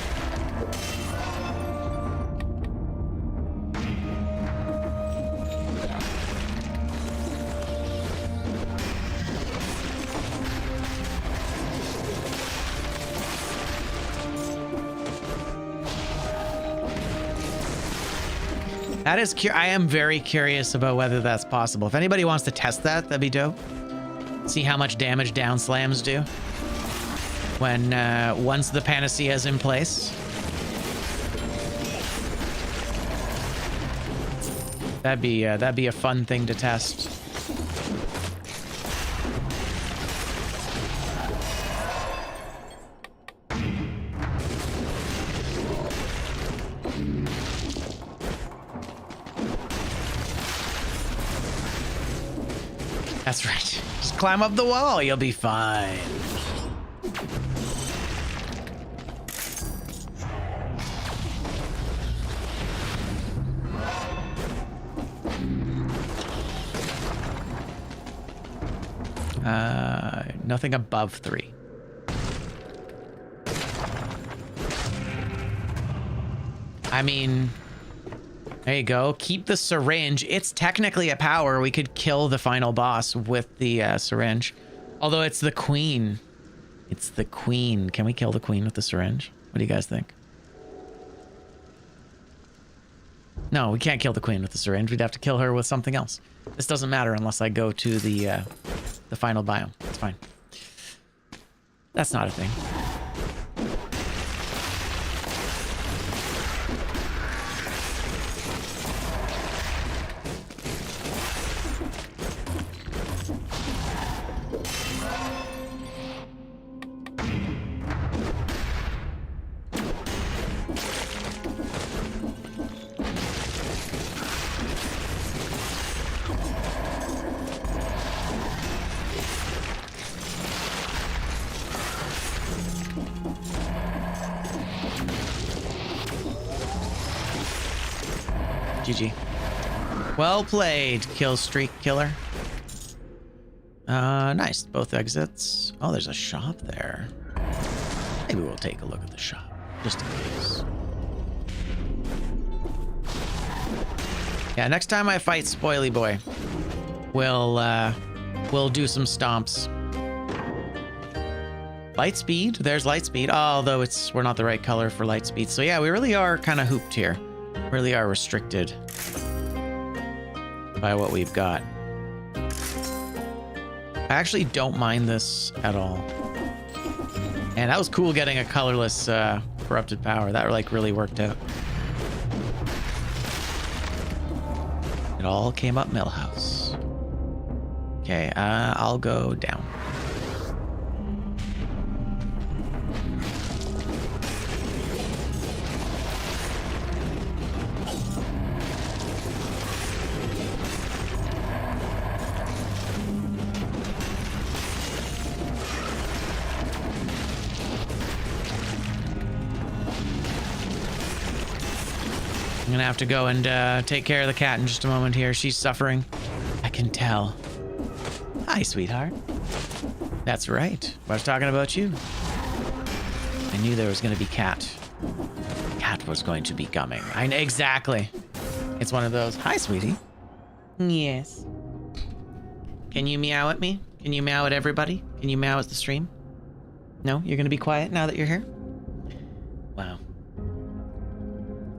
That is I am very curious about whether that's possible. If anybody wants to test that, that'd be dope. See how much damage down slams do when once the panacea is in place. That'd be a fun thing to test. That's right. Just climb up the wall. You'll be fine. Nothing above 3. I mean, there you go. Keep the syringe. It's technically a power. We could kill the final boss with the syringe. Although it's the queen. It's the queen. Can we kill the queen with the syringe? What do you guys think? No, we can't kill the queen with the syringe. We'd have to kill her with something else. This doesn't matter unless I go to the final biome. It's fine. That's not a thing. GG. Well played, kill streak killer. Nice. Both exits. Oh, there's a shop there. Maybe we'll take a look at the shop, just in case. Yeah, next time I fight Spoily Boy, we'll do some stomps. Light speed. There's light speed. Although we're not the right color for light speed. So yeah, we really are kind of hooped here. Really are restricted by what we've got. I actually don't mind this at all. Man, that was cool getting a colorless corrupted power. That like really worked out. It all came up Millhouse. Okay, I'll go down. I'm gonna have to go and take care of the cat in just a moment here. She's suffering. I can tell. Hi, sweetheart. That's right. I was talking about you. I knew there was gonna be cat. Cat was going to be coming. I know exactly. It's one of those. Hi, sweetie. Yes. Can you meow at me? Can you meow at everybody? Can you meow at the stream? No? You're gonna be quiet now that you're here? Wow.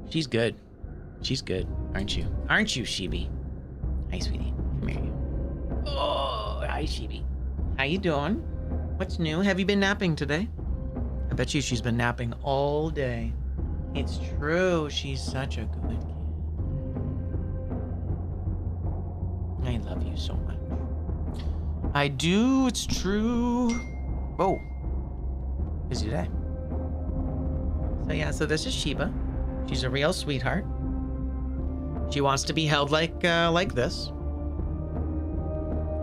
She's good. She's good, aren't you? Aren't you, Sheeby? Hi, sweetie. Come here, you. Oh, hi, Sheeby. How you doing? What's new? Have you been napping today? I bet you she's been napping all day. It's true. She's such a good kid. I love you so much. I do. It's true. Whoa. Busy day. So yeah, so this is Sheba. She's a real sweetheart. She wants to be held like this.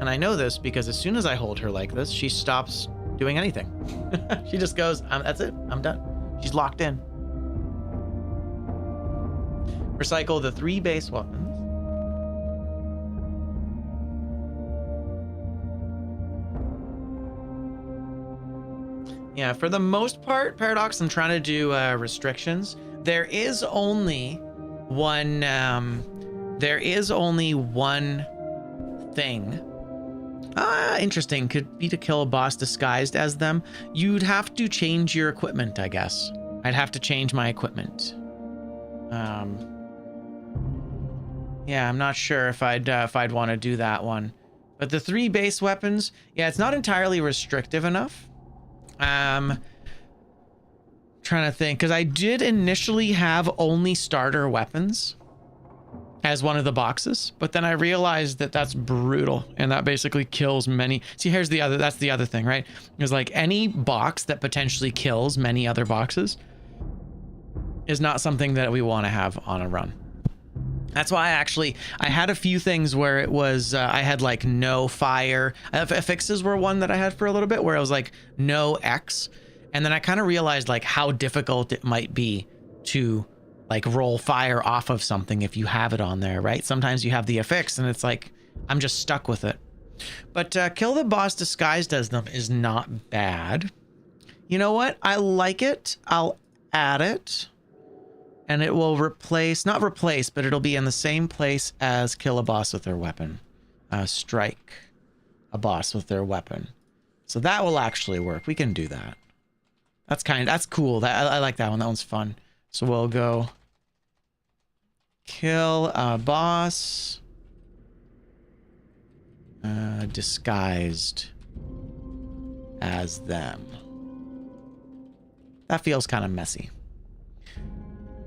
And I know this because as soon as I hold her like this, she stops doing anything. She just goes, that's it, I'm done. She's locked in. Recycle the 3 base weapons. Yeah, for the most part, Paradox, I'm trying to do restrictions. There is only one thing. Interesting. Could be to kill a boss disguised as them. You'd have to change your equipment, I guess. I'd have to change my equipment. Yeah, I'm not sure if I'd want to do that one. But the 3 base weapons, yeah, it's not entirely restrictive enough. Trying to think, because I did initially have only starter weapons as one of the boxes, but then I realized that that's brutal and that basically kills many. See, here's the other, that's the other thing, right? It's like any box that potentially kills many other boxes is not something that we want to have on a run. That's why I had a few things where it was, I had like no fire. Affixes were one that I had for a little bit where it was like no X. And then I kind of realized like how difficult it might be to like roll fire off of something if you have it on there, right? Sometimes you have the affix and it's like, I'm just stuck with it. But kill the boss disguised as them is not bad. You know what? I like it. I'll add it. And it will replace, not replace, but it'll be in the same place as kill a boss with their weapon. Strike a boss with their weapon. So that will actually work. We can do that. That's cool. I like that one. That one's fun. So we'll go kill a boss disguised as them. That feels kind of messy.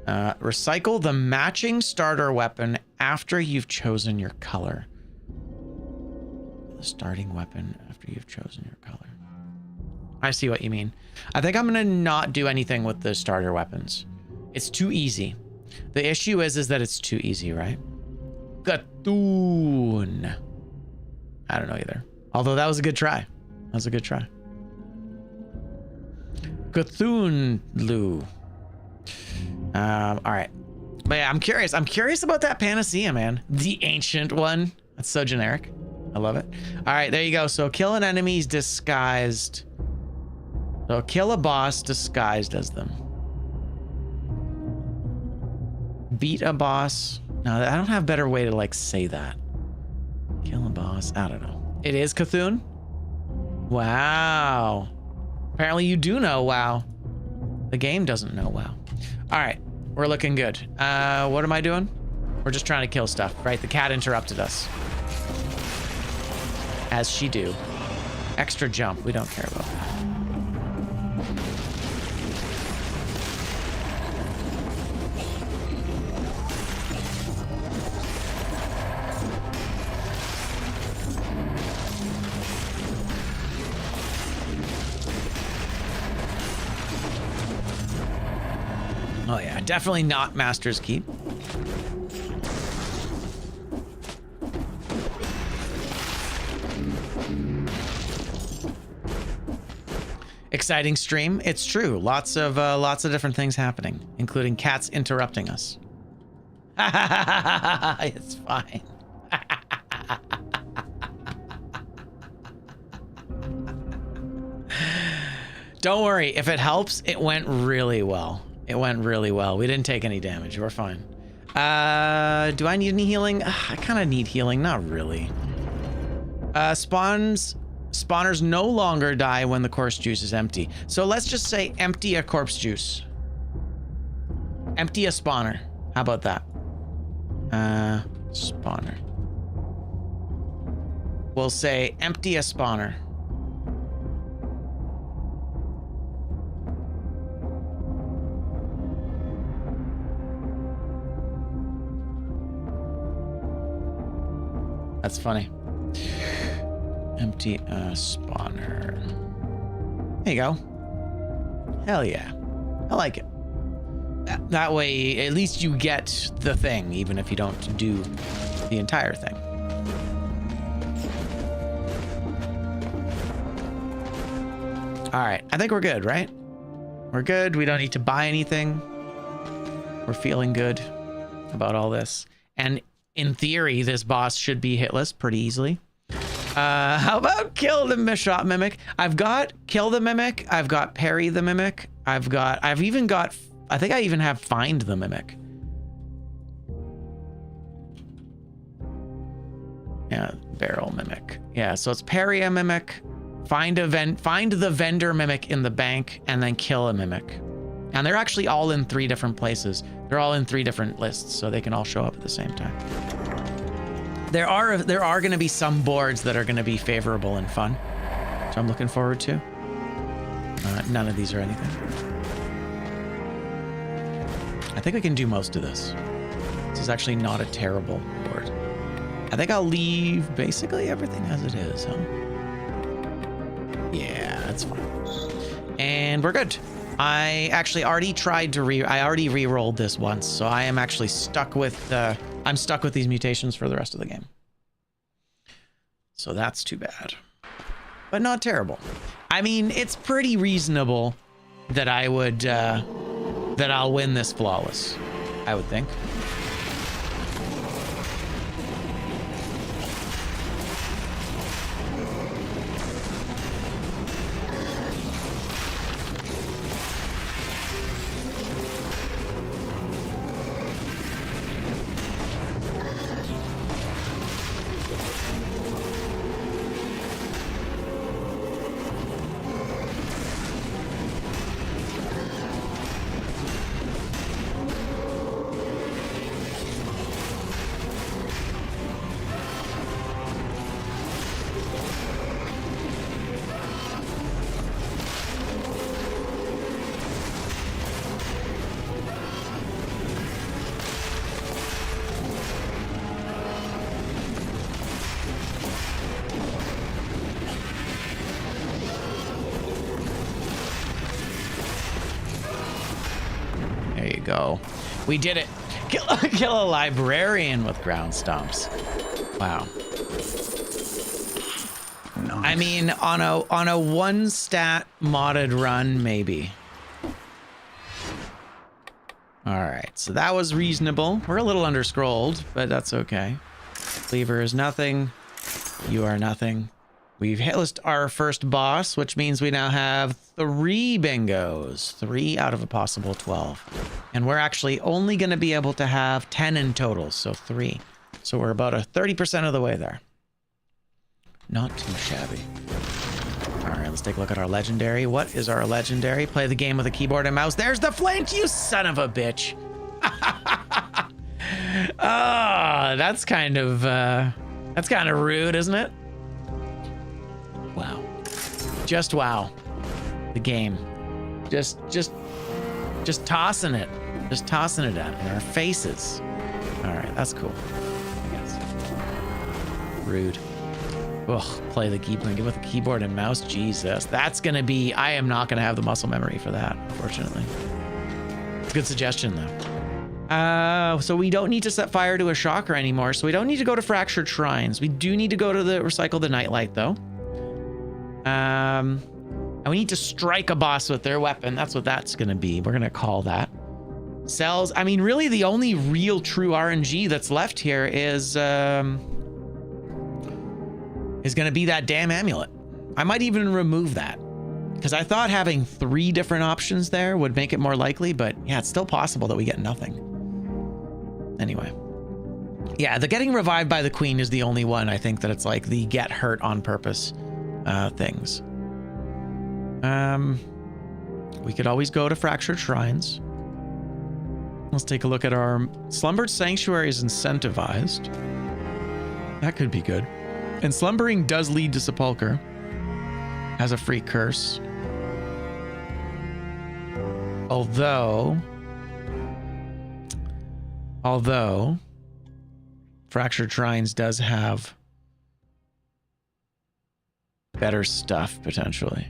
Recycle the matching starter weapon after you've chosen your color. The starting weapon after you've chosen your color. I see what you mean. I think I'm gonna not do anything with the starter weapons. It's too easy. The issue is that it's too easy, right? Cthulhu. I don't know either. Although that was a good try. That was a good try. Cthulhu. All right. But yeah, I'm curious. I'm curious about that panacea, man. The ancient one. That's so generic. I love it. All right, there you go. So kill an enemy's disguised. So kill a boss disguised as them. Beat a boss. No, I don't have a better way to like say that. Kill a boss. I don't know. It is Cthulhu. Wow. Apparently you do know wow. The game doesn't know wow. All right, we're looking good. What am I doing? We're just trying to kill stuff, right? The cat interrupted us. As she do. Extra jump, we don't care about that. Oh yeah, definitely not Master's Keep. Exciting stream. It's true. Lots of different things happening, including cats interrupting us. It's fine. Don't worry. If it helps, it went really well. It went really well. We didn't take any damage. We're fine. Do I need any healing? I kind of need healing. Not really. Spawners no longer die when the corpse juice is empty. So let's just say empty a corpse juice. Empty a spawner. How about that? Spawner. We'll say empty a spawner. That's funny. Empty spawner. There you go. Hell yeah. I like it. That way, at least you get the thing, even if you don't do the entire thing. All right, I think we're good, right? We're good. We don't need to buy anything. We're feeling good about all this. And in theory, this boss should be hitless pretty easily. How about kill the shot mimic? I've got kill the mimic. I've got parry the mimic. I've even got, I think I even have find the mimic. Yeah, barrel mimic. Yeah, so it's parry a mimic, find the vendor mimic in the bank, and then kill a mimic. And they're actually all in 3 different places. They're all in 3 different lists, so they can all show up at the same time. There are going to be some boards that are going to be favorable and fun, which I'm looking forward to. None of these are anything. I think we can do most of this. This is actually not a terrible board. I think I'll leave basically everything as it is, huh? Yeah, that's fine. And we're good. I actually already tried to I already re-rolled this once, so I am actually stuck with I'm stuck with these mutations for the rest of the game. So that's too bad. But not terrible. I mean, it's pretty reasonable that I would that I'll win this flawless, I would think. We did it. Kill a librarian with ground stomps. Wow. Nice. I mean, on a 1 stat modded run, maybe. All right, so that was reasonable. We're a little under-scrolled, but that's okay. Cleaver is nothing. You are nothing. We've hitlist our first boss, which means we now have 3 bingos. 3 out of a possible 12. And we're actually only going to be able to have 10 in total, so 3. So we're about a 30% of the way there. Not too shabby. All right, let's take a look at our legendary. What is our legendary? Play the game with a keyboard and mouse. There's the flinch, you son of a bitch. Oh, that's kind of rude, isn't it? Wow. Just wow. The game. Just tossing it. Just tossing it at in our faces. All right, that's cool, I guess. Rude. Ugh, play the keyboard with a keyboard and mouse. Jesus, that's gonna be, I am not gonna have the muscle memory for that, unfortunately. It's a good suggestion, though. So we don't need to set fire to a shocker anymore. So we don't need to go to fractured shrines. We do need to go to the recycle the nightlight, though. And we need to strike a boss with their weapon. That's what that's going to be. We're going to call that. Cells. I mean, really, the only real true RNG that's left here is going to be that damn amulet. I might even remove that, because I thought having 3 different options there would make it more likely, but yeah, it's still possible that we get nothing. Anyway. Yeah, the getting revived by the queen is the only one I think that it's like the get hurt on purpose things. We could always go to fractured shrines. Let's take a look at our slumbered sanctuary is incentivized. That could be good. And slumbering does lead to sepulcher. Has a free curse. Although fractured shrines does have better stuff potentially.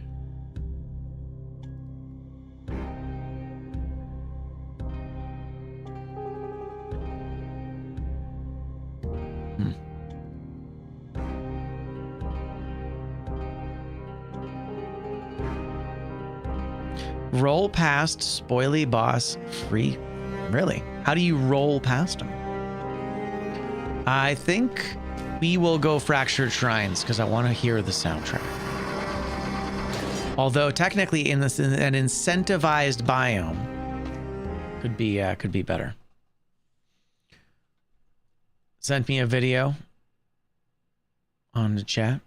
Roll past spoily boss free. Really? How do you roll past him? I think we will go fractured shrines because I want to hear the soundtrack. Although technically in this an incentivized biome could be better. Sent me a video on the chat.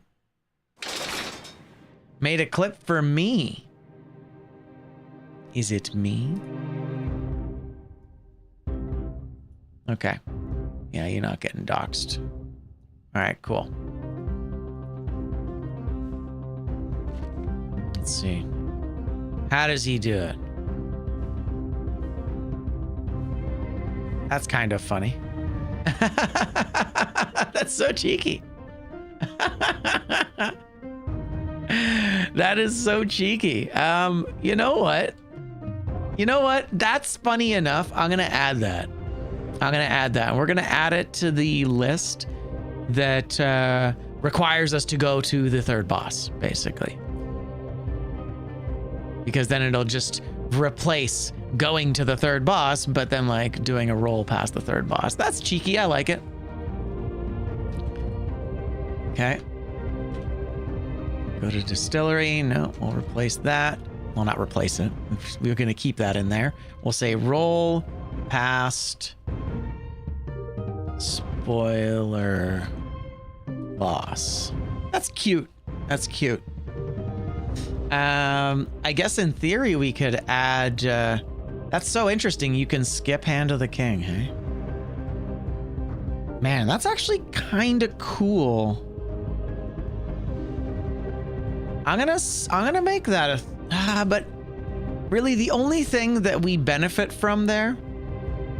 Made a clip for me. Is it me? Okay. Yeah, you're not getting doxxed. All right, cool. Let's see. How does he do it? That's kind of funny. That's so cheeky. That is so cheeky. You know what? You know what? That's funny enough. I'm going to add that. We're going to add it to the list that requires us to go to the third boss, basically. Because then it'll just replace going to the third boss, but then like doing a roll past the third boss. That's cheeky. I like it. Okay. Go to distillery. No, we'll replace that. Well, not replace it. We're going to keep that in there. We'll say roll past spoiler boss. That's cute. That's cute. I guess in theory we could add, that's so interesting. You can skip Hand of the King, hey? Man, that's actually kind of cool. I'm gonna make that but really the only thing that we benefit from there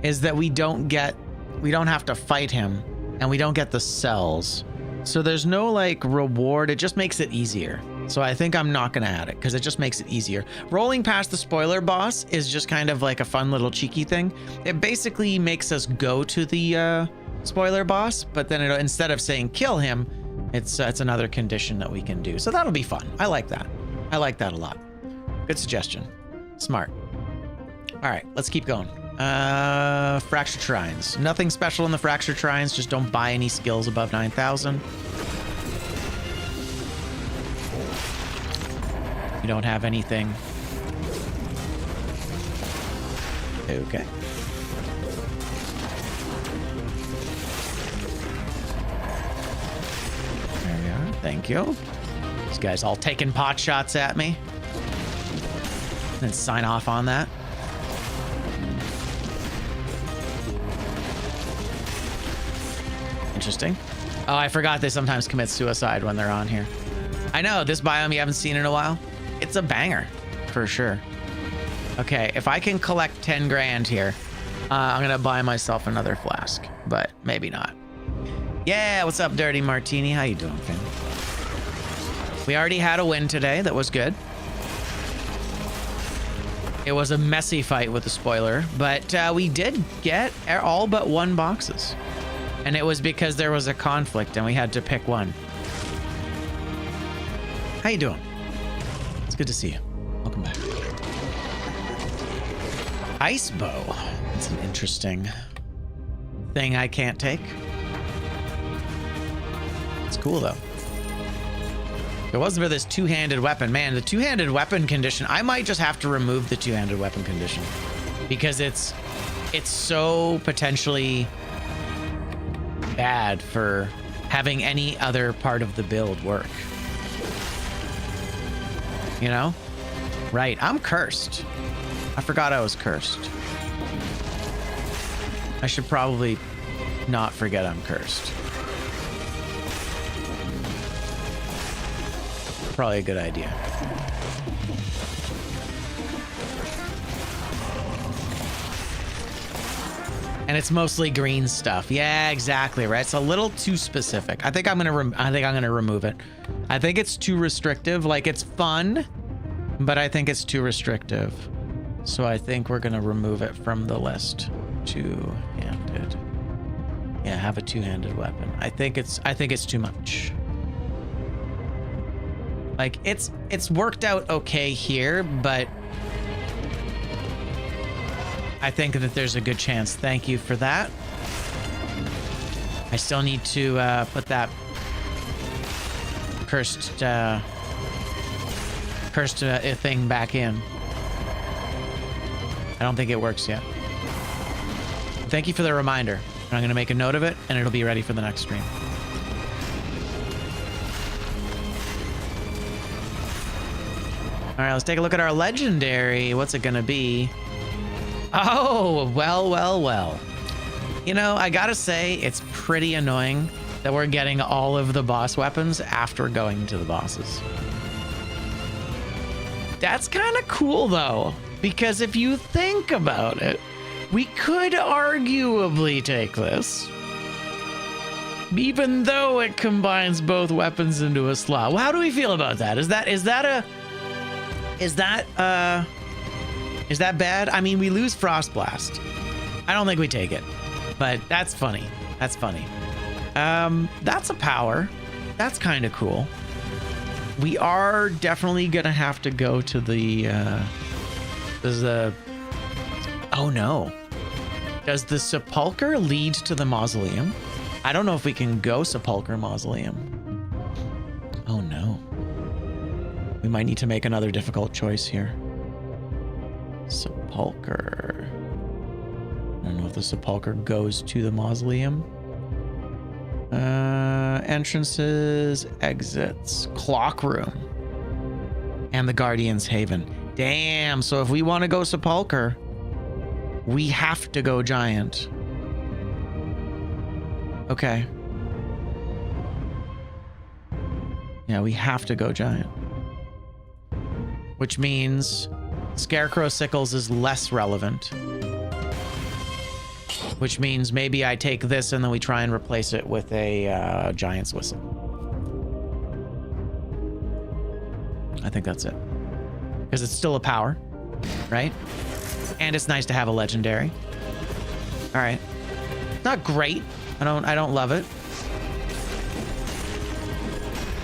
is that we don't have to fight him and we don't get the cells. So there's no like reward. It just makes it easier. So I think I'm not gonna add it because it just makes it easier. Rolling past the spoiler boss is just kind of like a fun little cheeky thing. It basically makes us go to the spoiler boss, but then instead of saying kill him, it's another condition that we can do. So that'll be fun. I like that. I like that a lot. Good suggestion. Smart. All right, let's keep going. Fractured Shrines. Nothing special in the Fractured Shrines. Just don't buy any skills above 9,000. We don't have anything. Okay. There we are. Thank you. These guys all taking pot shots at me. And sign off on that. Interesting. Oh, I forgot they sometimes commit suicide when they're on here. I know, this biome you haven't seen in a while. It's a banger, for sure. Okay, if I can collect 10 grand here, I'm gonna buy myself another flask, but maybe not. Yeah, what's up, Dirty Martini? How you doing, fam? We already had a win today. That was good. It was a messy fight with the spoiler, but we did get all but 1 boxes. And it was because there was a conflict and we had to pick one. How you doing? It's good to see you. Welcome back. Ice bow. That's an interesting thing I can't take. It's cool though. If it wasn't for this two-handed weapon, man, the two-handed weapon condition, I might just have to remove the two-handed weapon condition because it's so potentially bad for having any other part of the build work. You know? Right, I'm cursed. I forgot I was cursed. I should probably not forget I'm cursed. Probably a good idea. And it's mostly green stuff. Yeah, exactly, right? It's a little too specific. I think I'm gonna remove it. I think it's too restrictive. Like, it's fun, but I think it's too restrictive. So I think we're gonna remove it from the list. Two-handed. Yeah, have a two-handed weapon. I think it's too much. Like, it's worked out okay here, but I think that there's a good chance. Thank you for that. I still need to put that cursed thing back in. I don't think it works yet. Thank you for the reminder. I'm going to make a note of it, and it'll be ready for the next stream. All right, let's take a look at our legendary. What's it going to be? Oh, well. You know, I got to say, it's pretty annoying that we're getting all of the boss weapons after going to the bosses. That's kind of cool, though, because if you think about it, we could arguably take this, even though it combines both weapons into a slot. Well, how do we feel about that? Is that bad? I mean, we lose Frost Blast. I don't think we take it, but that's funny. That's funny. That's a power. That's kind of cool. We are definitely gonna have to go to the oh no. Does the sepulcher lead to the mausoleum? I don't know if we can go sepulcher mausoleum. Oh no. We might need to make another difficult choice here. Sepulcher. I don't know if the sepulcher goes to the mausoleum. Entrances, exits, clock room, and the Guardian's Haven. Damn, so if we want to go sepulcher, we have to go giant. Okay. Yeah, we have to go giant. Which means Scarecrow Sickles is less relevant. Which means maybe I take this and then we try and replace it with a Giant's Whistle. I think that's it. Because it's still a power, right? And it's nice to have a legendary. All right. Not great. I don't love it.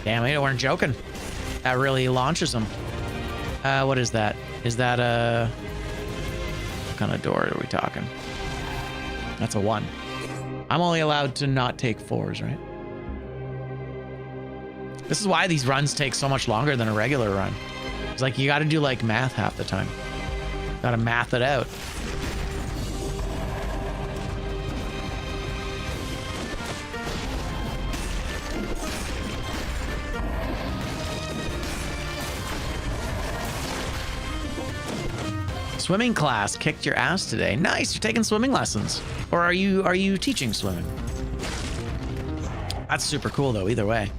Damn, they weren't joking. That really launches them. What is that? Is that a... What kind of door are we talking? That's a 1. I'm only allowed to not take 4s, right? This is why these runs take so much longer than a regular run. It's like you got to do like math half the time. Got to math it out. Swimming class kicked your ass today. Nice, you're taking swimming lessons. Or are you teaching swimming? That's super cool though, either way.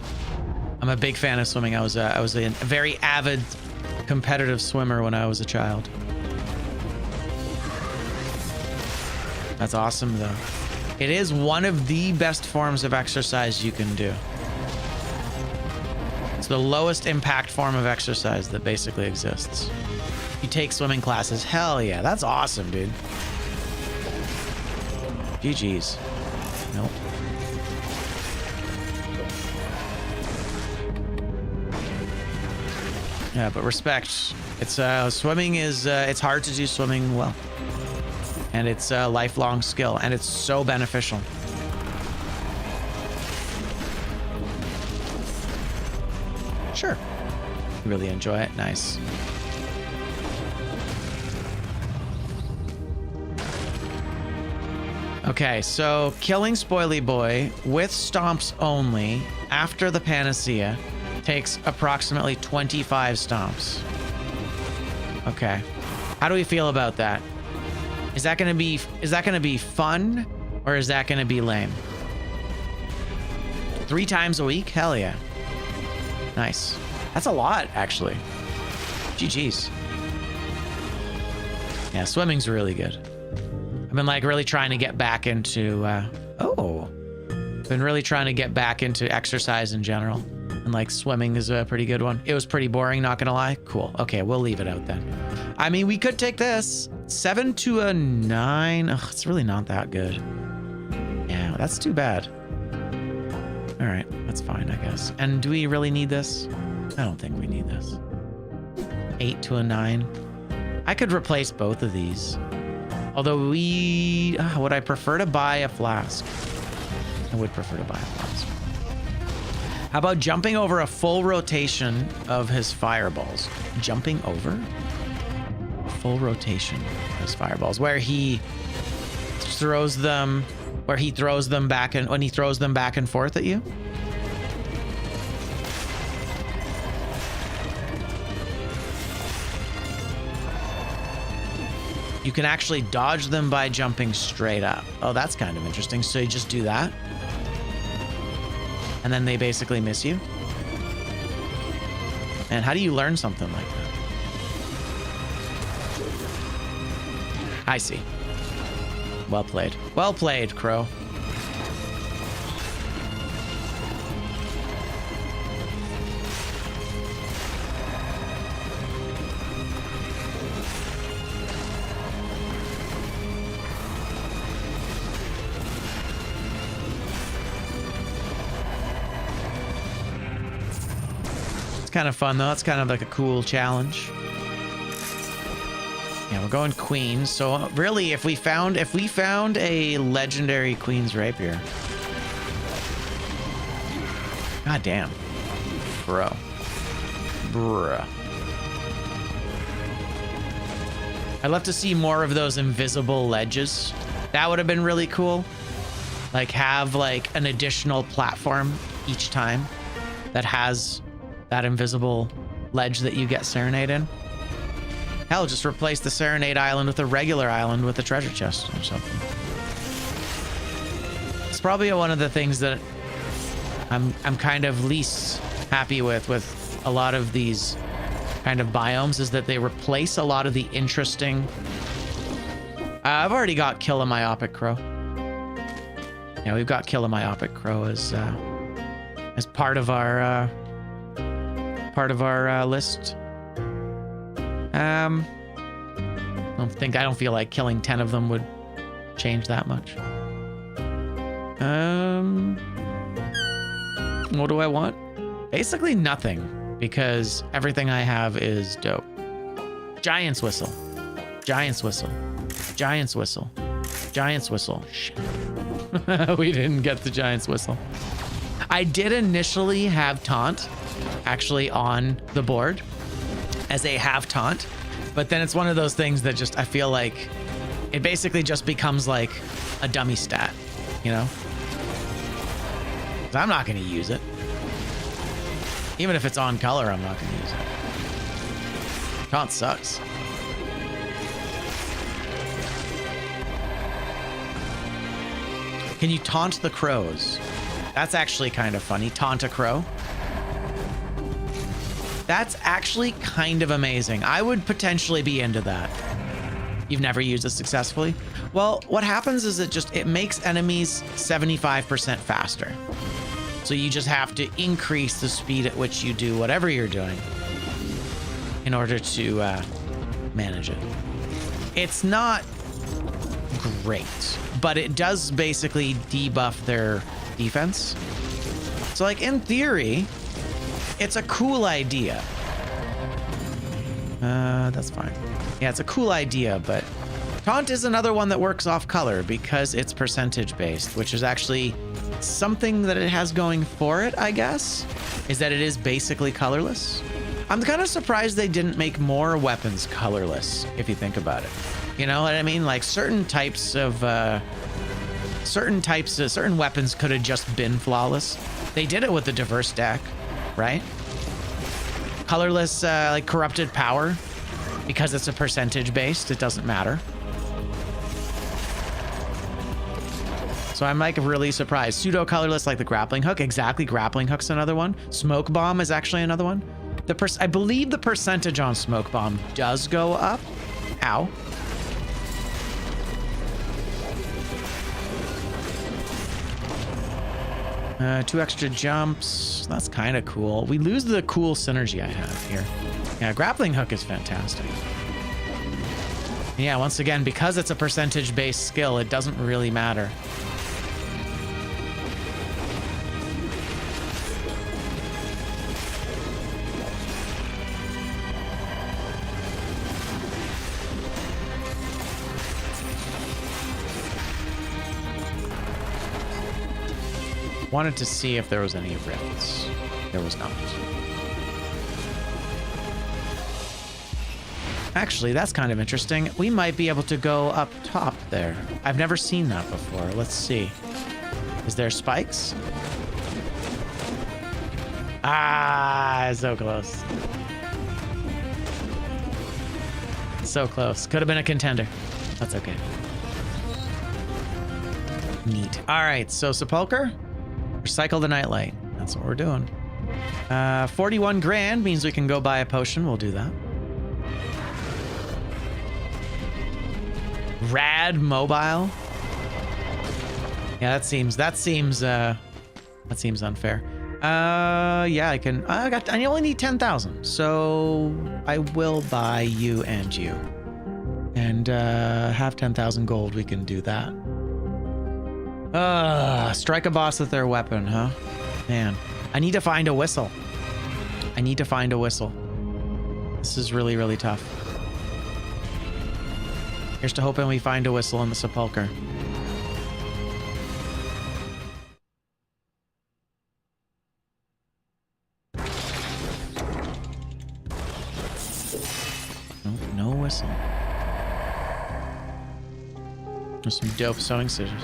I'm a big fan of swimming. I was a very avid competitive swimmer when I was a child. That's awesome though. It is one of the best forms of exercise you can do. It's the lowest impact form of exercise that basically exists. You take swimming classes. Hell yeah, that's awesome, dude. GG's. Nope. Yeah, but respect. It's swimming is it's hard to do swimming well, and it's a lifelong skill, and it's so beneficial. Sure. Really enjoy it. Nice. Okay, so killing Spoily Boy with stomps only after the panacea takes approximately 25 stomps. Okay. How do we feel about that? Is that gonna be fun, or is that gonna be lame? 3 times a week? Hell yeah. Nice. That's a lot, actually. GG's. Yeah, swimming's really good. I've been like really trying to get back into been really trying to get back into exercise in general, and like swimming is a pretty good one. It was pretty boring, not gonna lie. Cool. Okay, we'll leave it out then. I mean, we could take this 7 to a 9. Ugh, it's really not that good. Yeah, that's too bad. All right, that's fine, I guess. And do we really need this? I don't think we need this. 8 to a 9. I could replace both of these. Although would I prefer to buy a flask? I would prefer to buy a flask. How about jumping over a full rotation of his fireballs? Jumping over? Full rotation of his fireballs, where he throws them back, and when he throws them back and forth at you. You can actually dodge them by jumping straight up. Oh, that's kind of interesting. So you just do that, and then they basically miss you. And how do you learn something like that? I see. Well played. Well played, Crow. Kind of fun though. That's kind of like a cool challenge. Yeah, we're going queen. So really, if we found a legendary queen's rapier, god damn, bruh. I'd love to see more of those invisible ledges. That would have been really cool. Like have like an additional platform each time that has that invisible ledge that you get Serenade in. Hell, just replace the Serenade Island with a regular island with a treasure chest or something. It's probably one of the things that I'm kind of least happy with a lot of these kind of biomes, is that they replace a lot of the interesting... I've already got Kill a Myopic Crow. Yeah, we've got Kill a Myopic Crow as part of our list. I don't feel like killing 10 of them would change that much. What do I want? Basically nothing, because everything I have is dope. Giant's Whistle. Giant's Whistle. Giant's Whistle. Giant's Whistle. Shit. We didn't get the Giant's Whistle. I did initially have Taunt actually on the board as a have taunt, but then it's one of those things that just, I feel like it basically just becomes like a dummy stat, you know? 'Cause I'm not going to use it. Even if it's on color, I'm not going to use it. Taunt sucks. Can you taunt the crows? That's actually kind of funny. Taunt a crow. That's actually kind of amazing. I would potentially be into that. You've never used it successfully? Well, what happens is it makes enemies 75% faster. So you just have to increase the speed at which you do whatever you're doing in order to manage it. It's not great, but it does basically debuff their defense. So like in theory, it's a cool idea. That's fine. Yeah, it's a cool idea, but taunt is another one that works off color because it's percentage based, which is actually something that it has going for it, I guess, is that it is basically colorless. I'm kind of surprised they didn't make more weapons colorless, if you think about it. You know what I mean? Like certain weapons could have just been flawless. They did it with the diverse deck, right? Colorless, like corrupted power, because it's a percentage based, it doesn't matter. So I'm like really surprised. Pseudo colorless, like the grappling hook. Exactly, grappling hook's another one. Smoke bomb is actually another one. I believe the percentage on smoke bomb does go up. Ow. Two extra jumps. That's kind of cool. We lose the cool synergy I have here. Yeah, grappling hook is fantastic. Yeah, once again, because it's a percentage-based skill, it doesn't really matter. Wanted to see if there was any rifts. There was not. Actually, that's kind of interesting. We might be able to go up top there. I've never seen that before. Let's see. Is there spikes? Ah, so close. So close. Could have been a contender. That's okay. Neat. All right, so Sepulcher. Recycle the nightlight. That's what we're doing. 41 grand means we can go buy a potion. We'll do that. Rad mobile. Yeah, that seems unfair. Yeah, I can. I only need 10,000, so I will buy you and you. And have 10,000 gold. We can do that. Strike a boss with their weapon, huh? Man, I need to find a whistle. This is really, really tough. Here's to hoping we find a whistle in the Sepulcher. Nope, no whistle. There's some dope sewing scissors.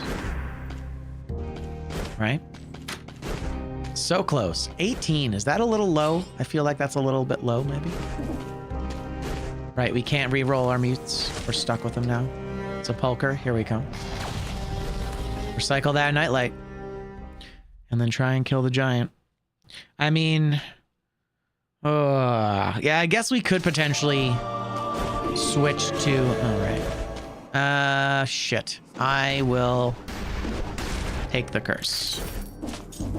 Right? So close. 18. Is that a little low? I feel like that's a little bit low, maybe. Right, we can't re-roll our mutes. We're stuck with them now. Sepulcher, here we come. Recycle that nightlight. And then try and kill the giant. I mean... yeah, I guess we could potentially switch to... Alright. Shit. I will... take the curse.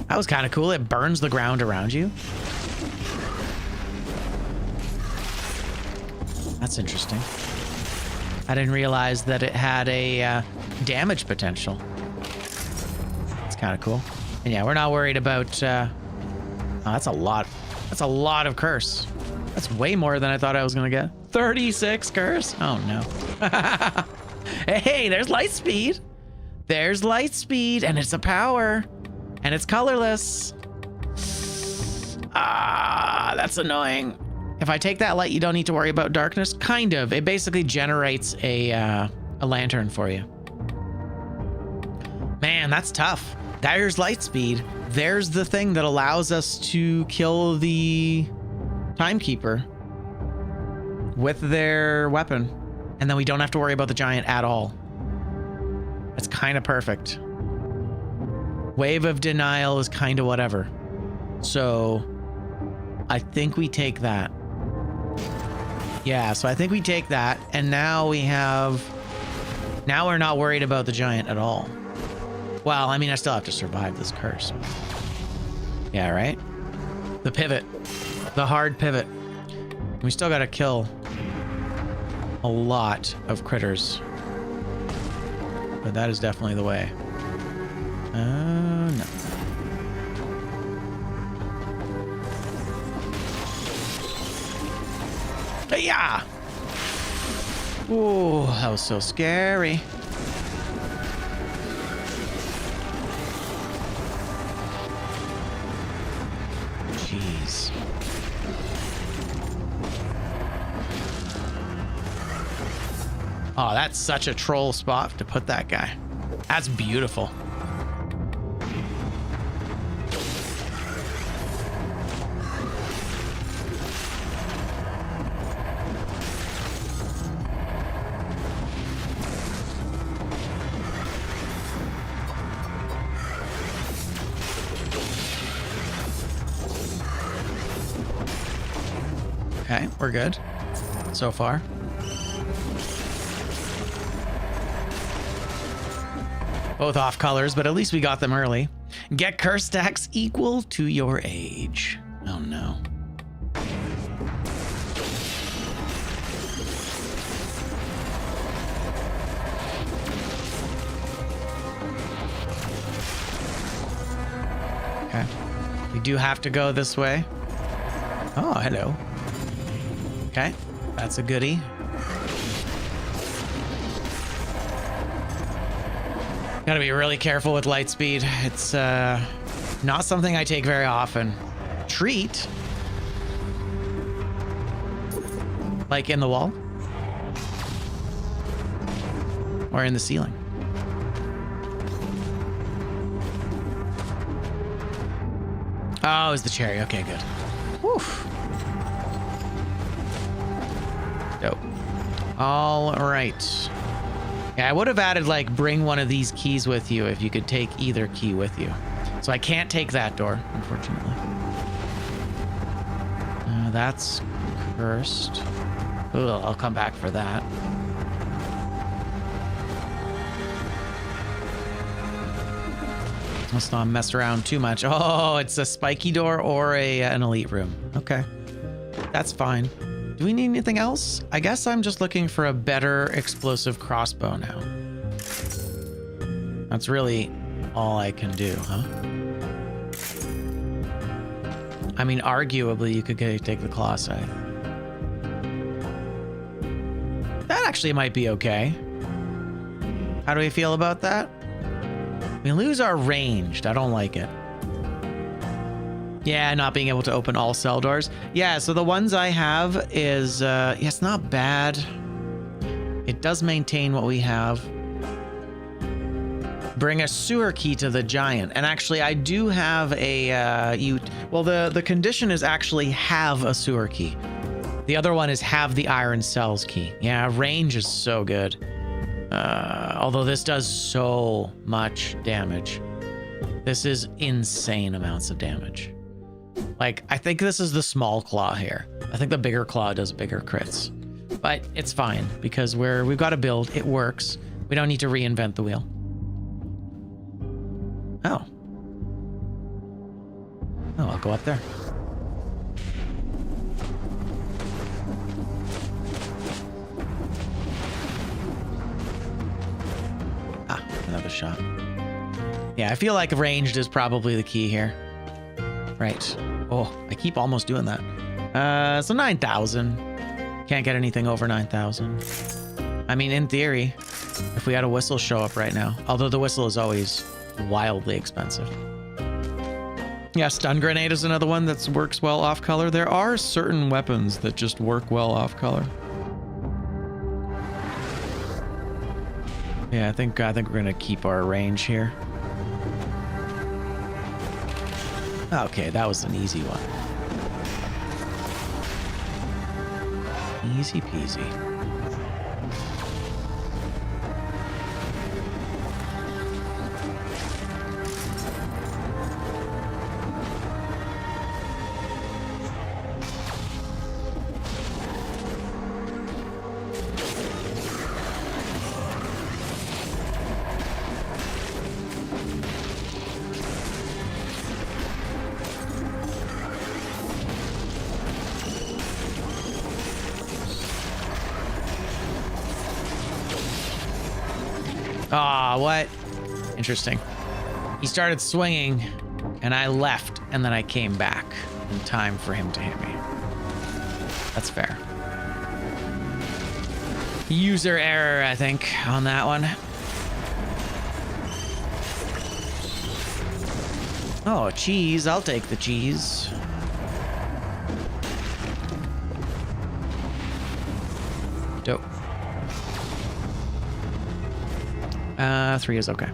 That was kind of cool. It burns the ground around you. That's interesting. I didn't realize that it had a damage potential. It's kind of cool. And yeah, we're not worried about... oh, that's a lot. That's a lot of curse. That's way more than I thought I was going to get. 36 curse? Oh, no. Hey, there's light speed. There's light speed, and it's a power, and it's colorless. Ah, that's annoying. If I take that light, you don't need to worry about darkness. Kind of. It basically generates a lantern for you. Man, that's tough. There's light speed. There's the thing that allows us to kill the timekeeper with their weapon, and then we don't have to worry about the giant at all. It's kind of perfect. Wave of denial is kind of whatever. So I think we take that. Yeah, so I think we take that. And now we have... Now we're not worried about the giant at all. Well, I mean, I still have to survive this curse. Yeah, right? The pivot. The hard pivot. We still got to kill a lot of critters. But that is definitely the way. No. Yeah. Oh, that was so scary. Jeez. Oh, that's such a troll spot to put that guy. That's beautiful. Okay, we're good so far. Both off colors, but at least we got them early. Get curse stacks equal to your age. Oh no. Okay. We do have to go this way. Oh, hello. Okay, that's a goodie. Gotta be really careful with light speed. It's not something I take very often. Treat. Like in the wall? Or in the ceiling? Oh, it's the cherry. Okay, good. Whew. Dope. All right. Yeah, I would have added like bring one of these keys with you if you could take either key with you. So I can't take that door, unfortunately. That's cursed. Ugh, I'll come back for that. Let's not mess around too much. Oh, it's a spiky door or an elite room. Okay, that's fine. Do we need anything else? I guess I'm just looking for a better explosive crossbow now. That's really all I can do, huh? I mean, arguably, you could take the claw scythe. That actually might be okay. How do we feel about that? We lose our ranged. I don't like it. Yeah, not being able to open all cell doors. Yeah, so the ones I have is, yeah, it's not bad. It does maintain what we have. Bring a sewer key to the giant. And actually, I do have a, well, the condition is actually have a sewer key. The other one is have the iron cells key. Yeah, range is so good. Although this does so much damage. This is insane amounts of damage. Like, I think this is the small claw here. I think the bigger claw does bigger crits. But it's fine, because we've got a build. It works. We don't need to reinvent the wheel. Oh. Oh, I'll go up there. Ah, another shot. Yeah, I feel like ranged is probably the key here. Right. Oh, I keep almost doing that. So 9,000. Can't get anything over 9,000. I mean, in theory, if we had a whistle show up right now, although the whistle is always wildly expensive. Yeah, stun grenade is another one that works well off color. There are certain weapons that just work well off color. Yeah, I think we're gonna keep our range here. Okay, that was an easy one. Easy peasy. Ah, what? Interesting. He started swinging, and I left, and then I came back in time for him to hit me. That's fair. User error, I think, on that one. Oh, cheese. I'll take the cheese. Dope. 3 is okay.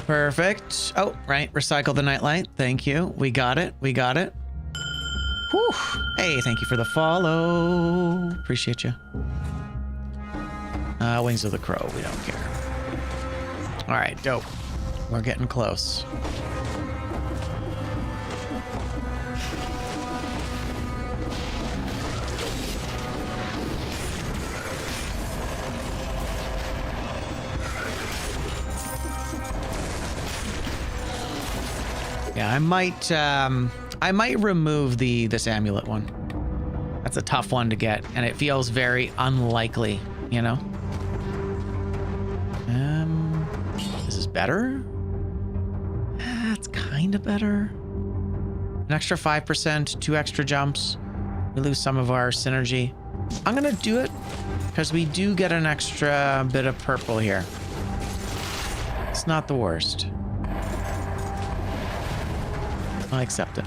Perfect. Oh, right. Recycle the nightlight. Thank you. We got it. We got it. Whew. Hey, thank you for the follow. Appreciate you. Wings of the Crow. We don't care. All right. Dope. We're getting close. Yeah, I might remove this amulet one. That's a tough one to get, and it feels very unlikely, you know? This is better? It's kind of better. An extra 5%, 2 extra jumps. We lose some of our synergy. I'm gonna do it because we do get an extra bit of purple here. It's not the worst. I'll accept it.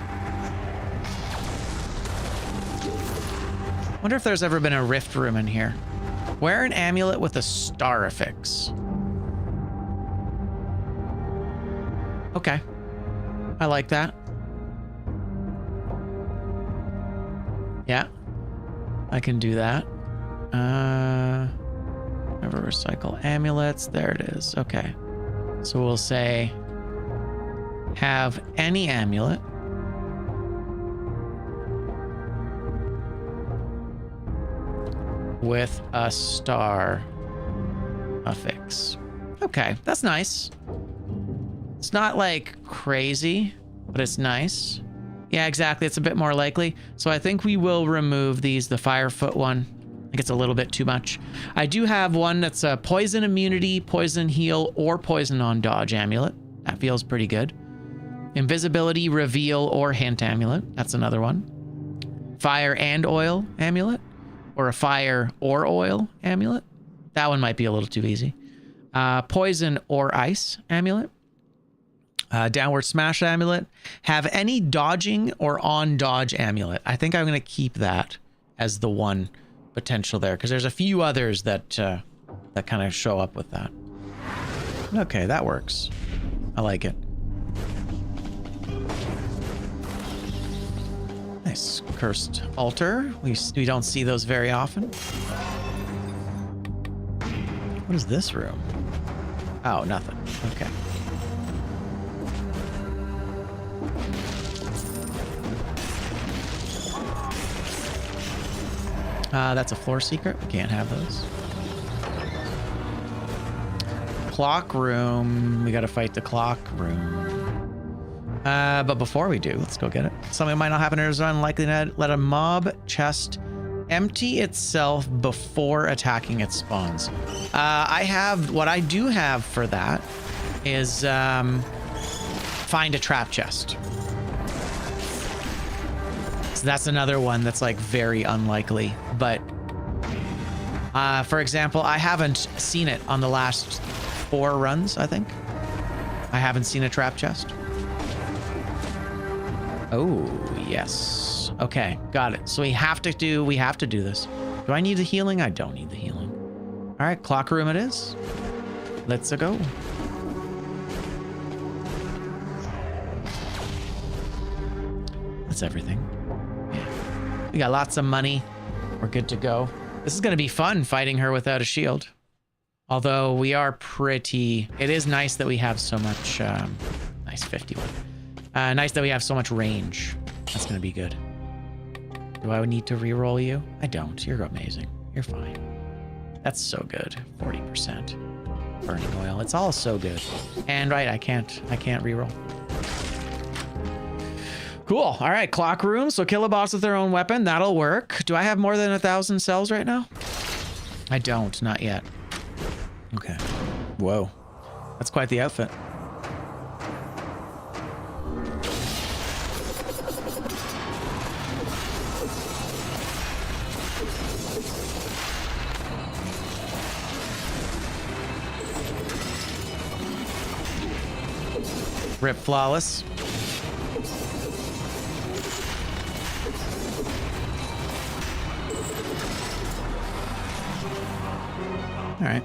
Wonder if there's ever been a rift room in here. Wear an amulet with a star affix. Okay. I like that. Yeah. I can do that. Never recycle amulets. There it is. Okay. So we'll say have any amulet with a star affix. Okay, that's nice. It's not like crazy, but it's nice. Yeah, exactly. It's a bit more likely. So I think we will remove these. The Firefoot one, I think it's a little bit too much. I do have one that's a poison immunity, poison heal, or poison on dodge amulet. That feels pretty good. Invisibility, reveal, or hint amulet. That's another one. Fire and oil amulet, or a fire or oil amulet. That one might be a little too easy. Poison or ice amulet. Downward smash amulet. Have any dodging or on dodge amulet. I think I'm going to keep that as the one potential there, because there's a few others that that kind of show up with that. Okay, that works. I like it. Nice. Cursed altar. We don't see those very often. What is this room? Oh, nothing. Okay. That's a floor secret. We can't have those. Clock room. We got to fight the clock room. But before we do, let's go get it. Something might not happen. It is unlikely to let a mob chest empty itself before attacking its spawns. What I do have for that is find a trap chest. So that's another one that's like very unlikely. But for example, I haven't seen it on the last 4 runs, I think. I haven't seen a trap chest. Oh, yes. Okay, got it. So we have to do this. Do I need the healing? I don't need the healing. All right, clock room it is. Let's go. That's everything. Yeah. We got lots of money. We're good to go. This is going to be fun fighting her without a shield. Although we are pretty... It is nice that we have so much... nice 51. Nice that we have so much range. That's going to be good. Do I need to re-roll you? I don't. You're amazing. You're fine. That's so good. 40%. Burning oil. It's all so good. And right, I can't re-roll. Cool. All right, clock room. So kill a boss with their own weapon. That'll work. Do I have more than 1,000 cells right now? I don't. Not yet. Okay. Whoa. That's quite the outfit. Rip flawless. All right.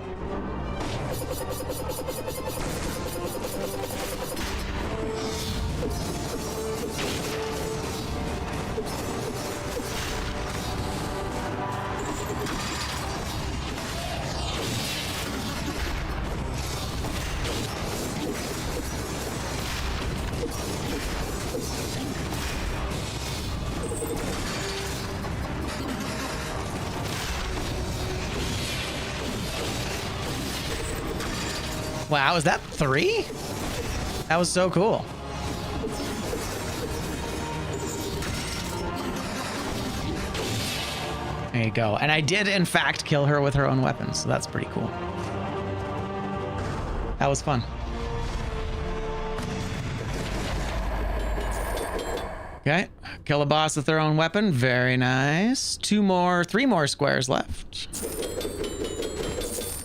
Wow, is that 3? That was so cool. There you go. And I did, in fact, kill her with her own weapon, so that's pretty cool. That was fun. Okay, kill a boss with their own weapon. Very nice. 3 more squares left.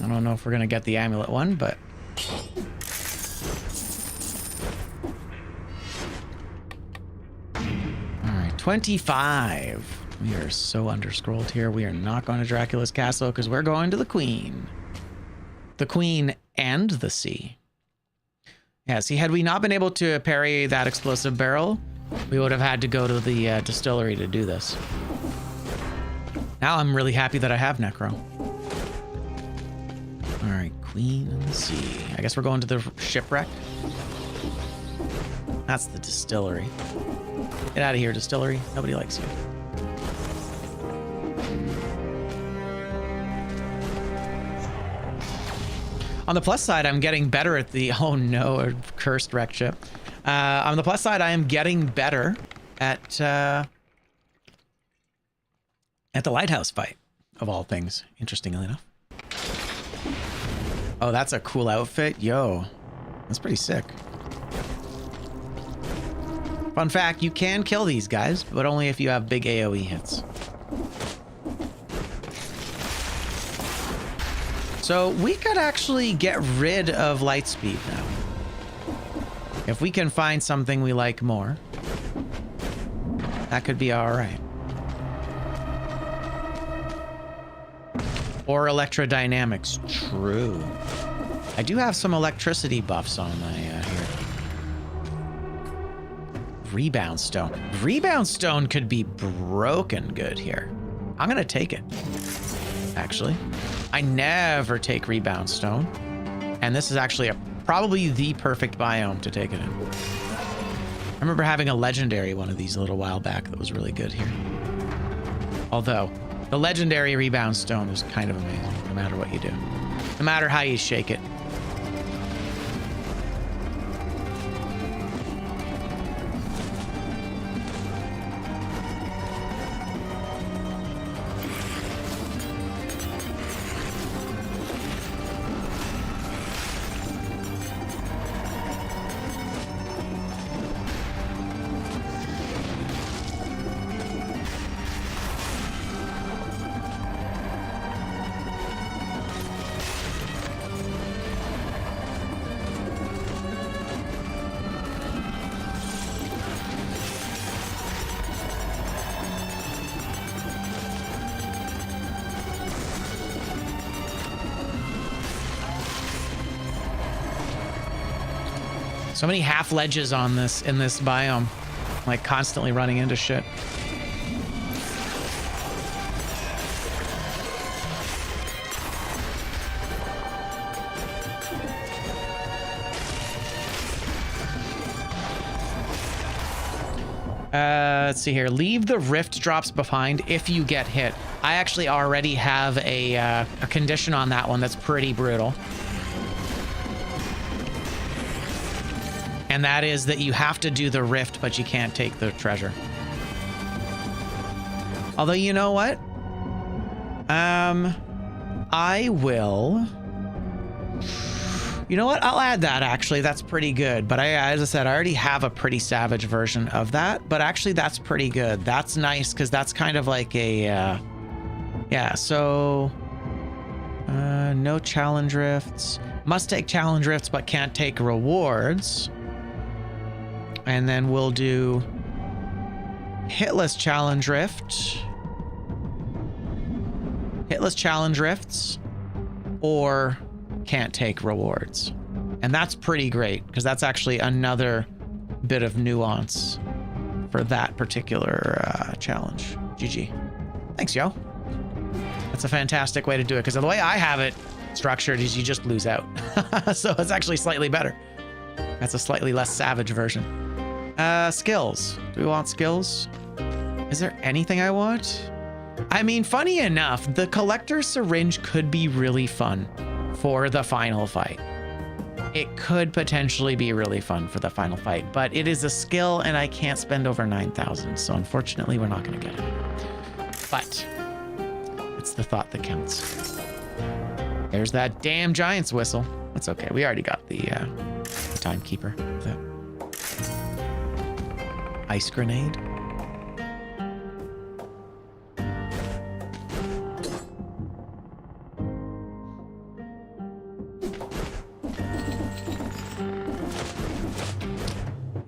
I don't know if we're gonna get the amulet one, but... All right, 25. We are so underscrolled here. We are not going to Dracula's castle because we're going to the Queen. The Queen and the Sea. Yeah, see, had we not been able to parry that explosive barrel, we would have had to go to the distillery to do this. Now I'm really happy that I have Necro. All right, Queen and the Sea. I guess we're going to the shipwreck. That's the distillery. Get out of here, distillery. Nobody likes you. On the plus side, I'm getting better at the... Oh no, a cursed wreck ship. On the plus side, I am getting better at the lighthouse fight, of all things, interestingly enough. Oh, that's a cool outfit. Yo, that's pretty sick. Fun fact, you can kill these guys, but only if you have big AoE hits. So we could actually get rid of light speed now. If we can find something we like more, that could be all right. Or electrodynamics, true. I do have some electricity buffs on my here. Rebound stone. Rebound stone could be broken good here. I'm gonna take it, actually. I never take rebound stone. And this is actually probably the perfect biome to take it in. I remember having a legendary one of these a little while back that was really good here. Although, the legendary rebound stone is kind of amazing, no matter what you do. No matter how you shake it. So many half ledges on this in this biome, like constantly running into shit. Let's see here. Leave the rift drops behind if you get hit. I actually already have a condition on that one that's pretty brutal. And that is that you have to do the rift, but you can't take the treasure. Although, you know what? I will... You know what? I'll add that, actually. That's pretty good. But as I said, I already have a pretty savage version of that. But actually, that's pretty good. That's nice, because that's kind of like a... yeah, so... no challenge rifts. Must take challenge rifts, but can't take rewards. And then we'll do... hitless challenge rift. Hitless challenge rifts. Or... can't take rewards. And that's pretty great because that's actually another bit of nuance for that particular challenge. GG. Thanks, yo. That's a fantastic way to do it because the way I have it structured is you just lose out. So it's actually slightly better. That's a slightly less savage version. Skills. Do we want skills? Is there anything I want? I mean, funny enough, the collector's syringe could be really fun for the final fight. It could potentially be really fun for the final fight, but it is a skill and I can't spend over 9,000. So unfortunately, we're not going to get it. But it's the thought that counts. There's that damn giant's whistle. That's okay. We already got the timekeeper. The ice grenade.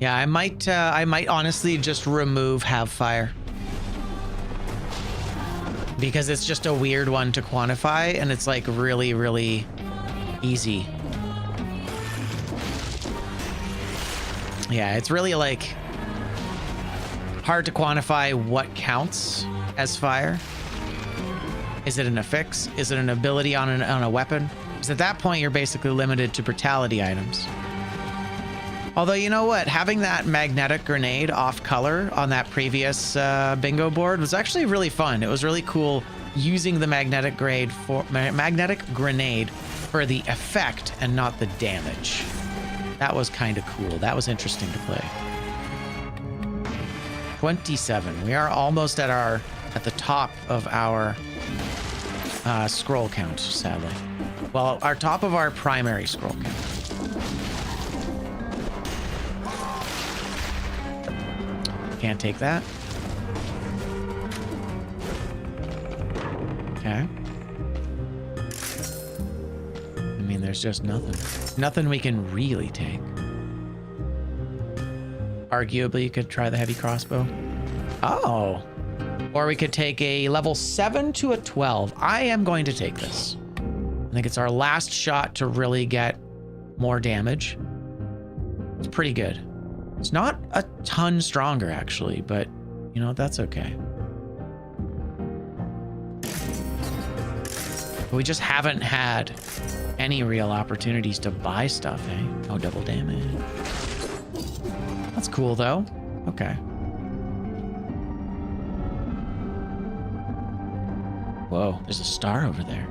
Yeah, I might honestly just remove have fire. Because it's just a weird one to quantify and it's like really, really easy. Yeah, it's really like hard to quantify what counts as fire. Is it an affix? Is it an ability on a weapon? Because at that point, you're basically limited to brutality items. Although, you know what? Having that magnetic grenade off color on that previous bingo board was actually really fun. It was really cool using the magnetic grenade for the effect and not the damage. That was kind of cool. That was interesting to play. 27. We are almost at the top of our scroll count, sadly. Well, our top of our primary scroll count. Can't take that. Okay. I mean, there's just nothing. Nothing we can really take. Arguably, you could try the heavy crossbow. Oh. Or we could take a level 7 to a 12. I am going to take this. I think it's our last shot to really get more damage. It's pretty good. It's not a ton stronger, actually, but, you know, that's okay. But we just haven't had any real opportunities to buy stuff, eh? Oh, double damage. That's cool, though. Okay. Whoa, there's a star over there.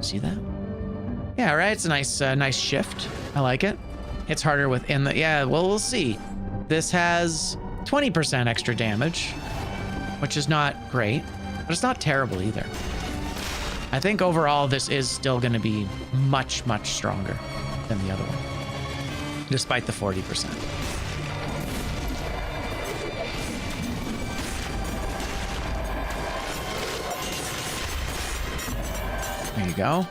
See that? Yeah, right? It's a nice shift. I like it. It's harder within the... Yeah, well, we'll see. This has 20% extra damage, which is not great, but it's not terrible either. I think overall, this is still going to be much, much stronger than the other one, despite the 40%. There you go.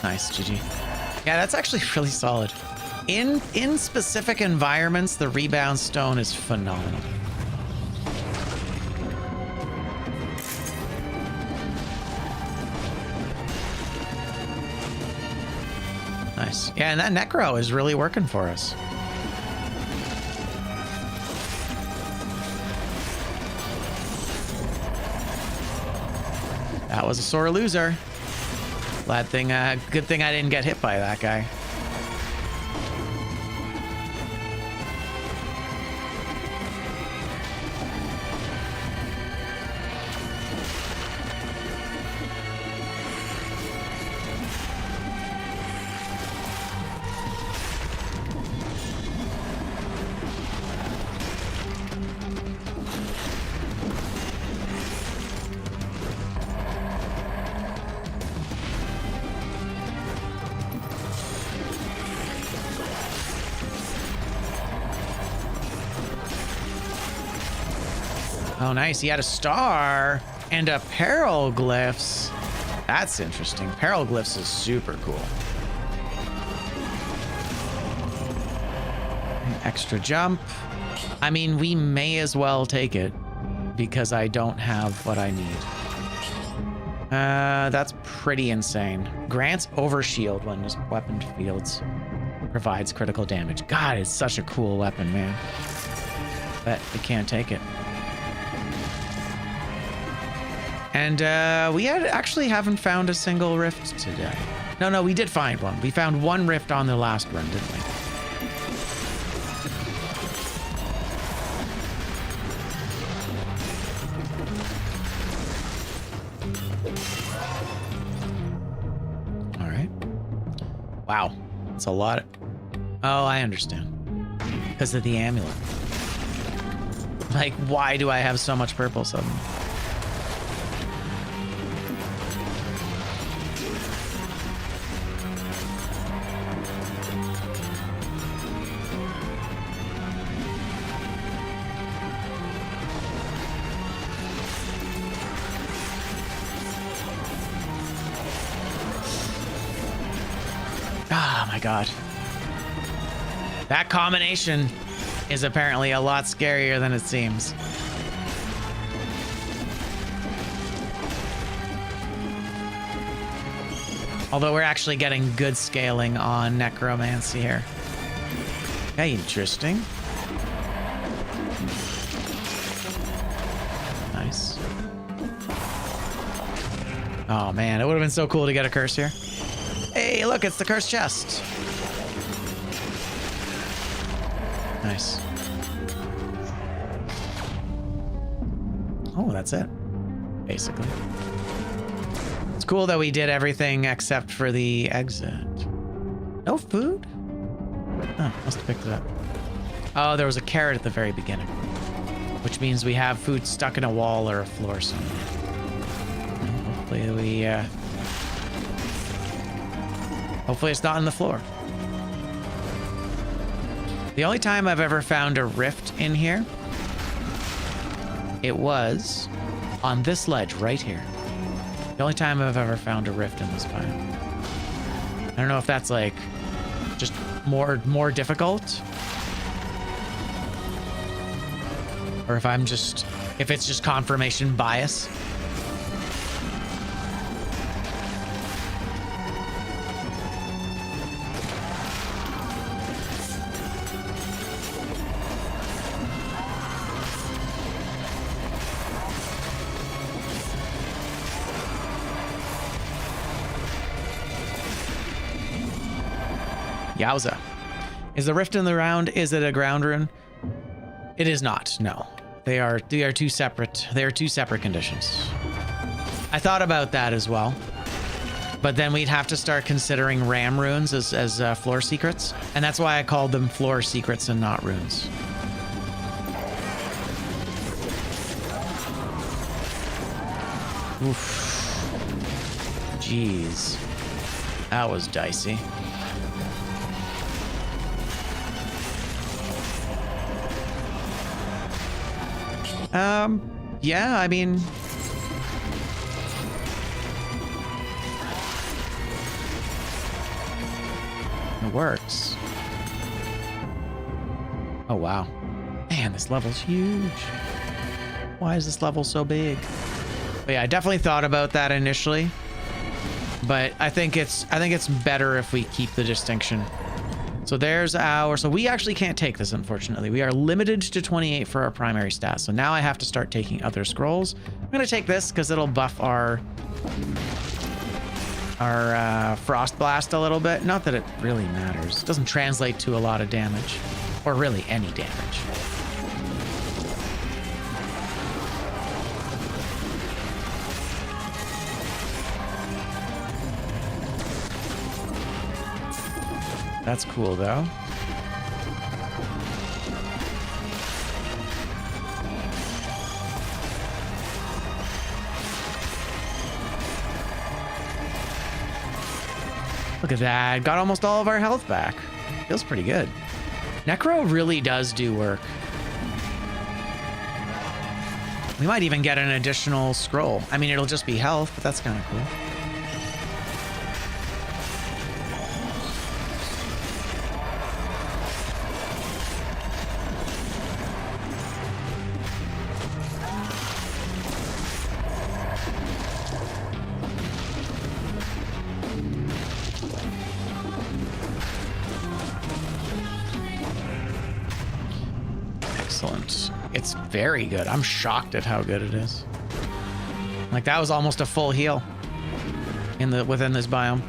Nice, GG. Yeah, that's actually really solid. In specific environments, the rebound stone is phenomenal. Nice. Yeah, and that necro is really working for us. That was a sore loser. Good thing I didn't get hit by that guy. Oh, nice. He had a star and a periglyphs. That's interesting. Periglyphs is super cool. An extra jump. I mean, we may as well take it because I don't have what I need. That's pretty insane. Grants overshield when his weapon fields. Provides critical damage. God, it's such a cool weapon, man. But we can't take it. And we actually haven't found a single rift today. No, we did find one. We found one rift on the last run, didn't we? All right. Wow, that's a lot. Oh, I understand. Because of the amulet. Like, why do I have so much purple suddenly? Oh my god. That combination is apparently a lot scarier than it seems. Although we're actually getting good scaling on necromancy here. Okay, interesting. Nice. Oh man, it would have been so cool to get a curse here. Hey, look, it's the cursed chest. Nice. Oh, that's it. Basically. It's cool that we did everything except for the exit. No food? Oh, must have picked it up. Oh, there was a carrot at the very beginning. Which means we have food stuck in a wall or a floor somewhere. Hopefully we, hopefully it's not on the floor. The only time I've ever found a rift in here, it was on this ledge right here. The only time I've ever found a rift in this biome. I don't know if that's like just more difficult, or if it's just confirmation bias. Yowza. Is the rift in the round, is it a ground rune? It is not, no. They are two separate conditions. I thought about that as well. But then we'd have to start considering ram runes as floor secrets. And that's why I called them floor secrets and not runes. Oof. Jeez. That was dicey. Yeah, I mean... It works. Oh, wow. Man, this level's huge. Why is this level so big? But yeah, I definitely thought about that initially. But I think it's better if we keep the distinction. So there's so we actually can't take this, unfortunately. We are limited to 28 for our primary stats. So now I have to start taking other scrolls. I'm gonna take this because it'll buff our Frost Blast a little bit. Not that it really matters. It doesn't translate to a lot of damage, or really any damage. That's cool though. Look at that. Got almost all of our health back. Feels pretty good. Necro really does do work. We might even get an additional scroll. I mean, it'll just be health, but that's kind of cool. Excellent. It's very good. I'm shocked at how good it is. Like that was almost a full heal within this biome.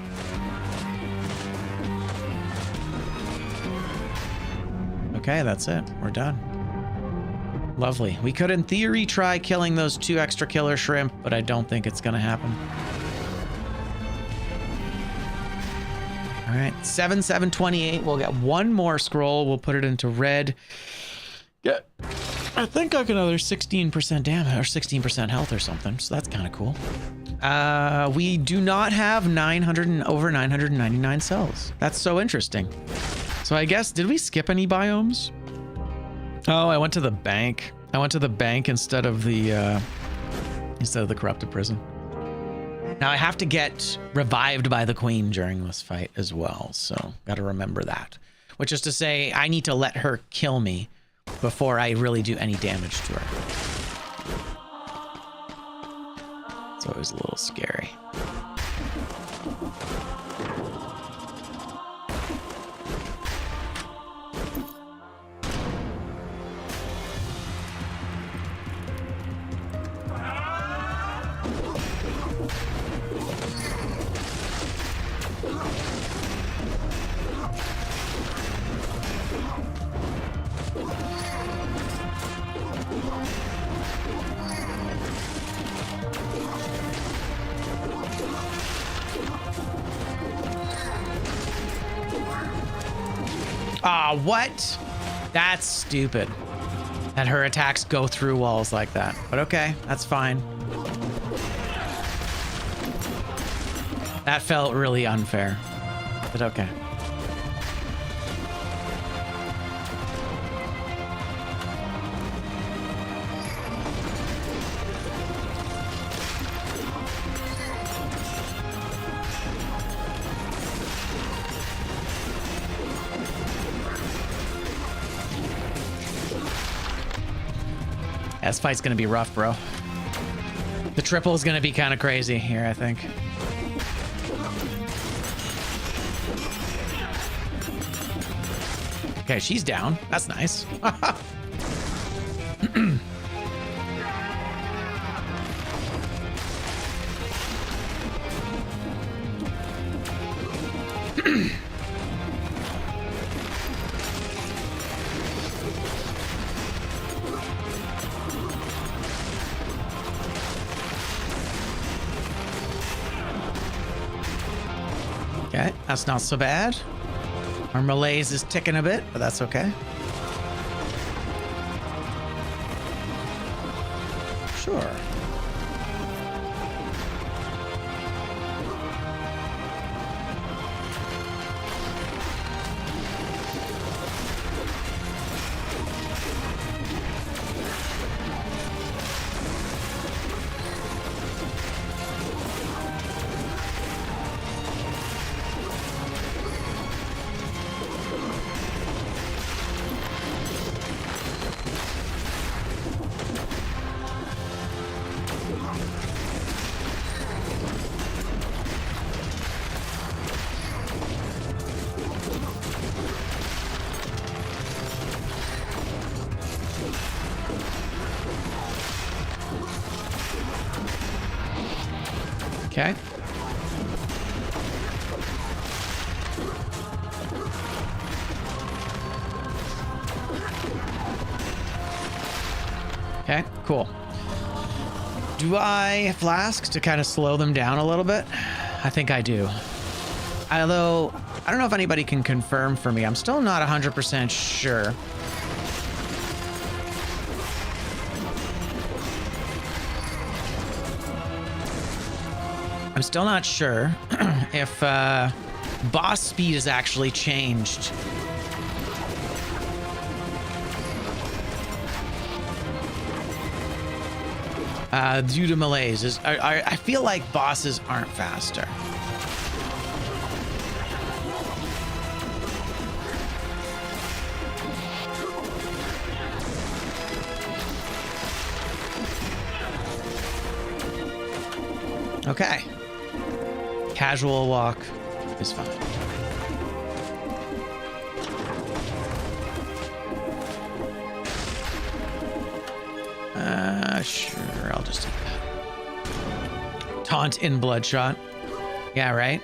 Okay, that's it. We're done. Lovely. We could in theory try killing those 2 extra killer shrimp, but I don't think it's gonna happen. All right, 7/7/28. We'll get one more scroll. We'll put it into red. Yeah, I think I got another 16% damage or 16% health or something. So that's kind of cool. We do not have over 999 cells. That's so interesting. So I guess, did we skip any biomes? Oh, I went to the bank. I went to the bank instead of the corrupted prison. Now I have to get revived by the queen during this fight as well. So got to remember that, which is to say I need to let her kill me before I really do any damage to her. It's always a little scary. Ah, what? That's stupid. That her attacks go through walls like that. But okay, that's fine. That felt really unfair. But okay. This fight's gonna be rough, bro. The triple is gonna be kind of crazy here, I think. Okay, she's down. That's nice. Okay, that's not so bad. Our malaise is ticking a bit, but that's okay. Sure. Okay. Cool. Do I flask to kind of slow them down a little bit? I think I do. Although, I don't know if anybody can confirm for me. I'm still not 100% sure. I'm still not sure if boss speed is actually changed. Due to malaise. I feel like bosses aren't faster. Okay. Casual walk is fine. Sure, I'll just take that. Taunt in Bloodshot. Yeah, right?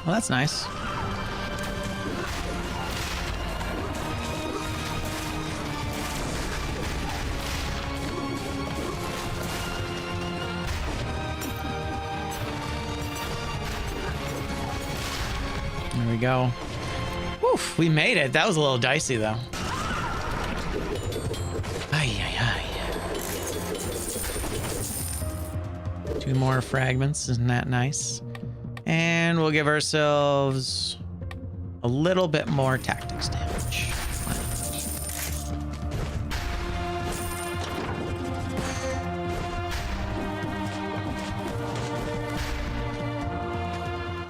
Well, that's nice. There we go. Oof, we made it. That was a little dicey, though. Ay, ay, ay. 2 more fragments. Isn't that nice? And we'll give ourselves a little bit more tactics damage.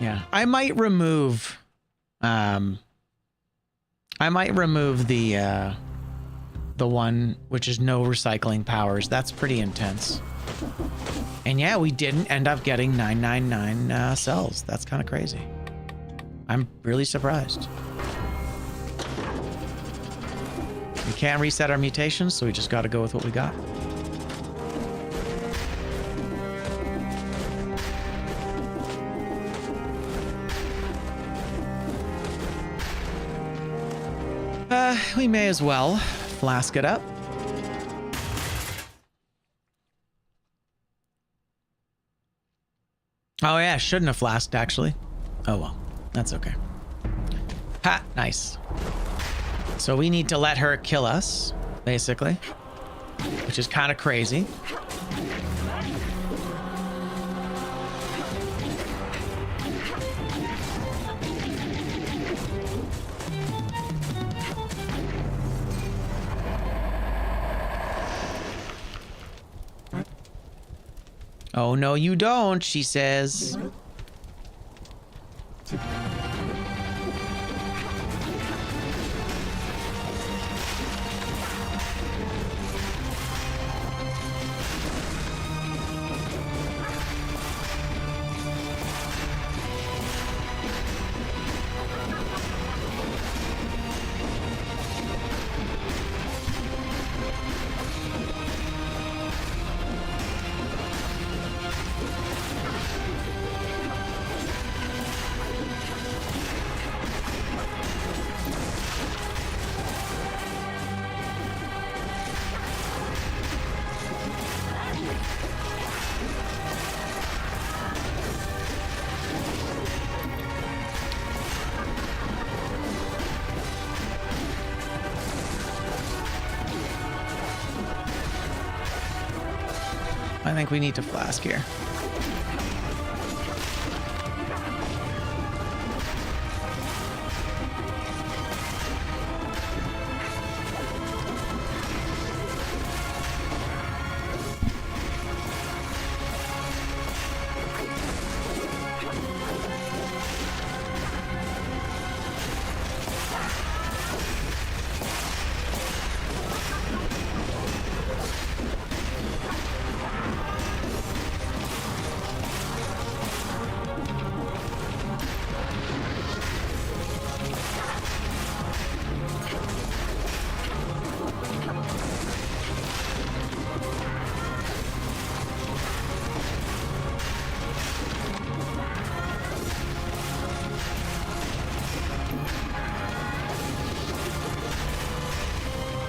Yeah, I might remove the one which is no recycling powers. That's pretty intense. And yeah, we didn't end up getting 999 cells. That's kind of crazy. I'm really surprised. We can't reset our mutations, so we just got to go with what we got. We may as well flask it up. Oh yeah, shouldn't have flasked actually. Oh well, that's okay. Ha, nice. So we need to let her kill us, basically, which is kind of crazy. Oh, no, you don't, she says. I think we need to flask here.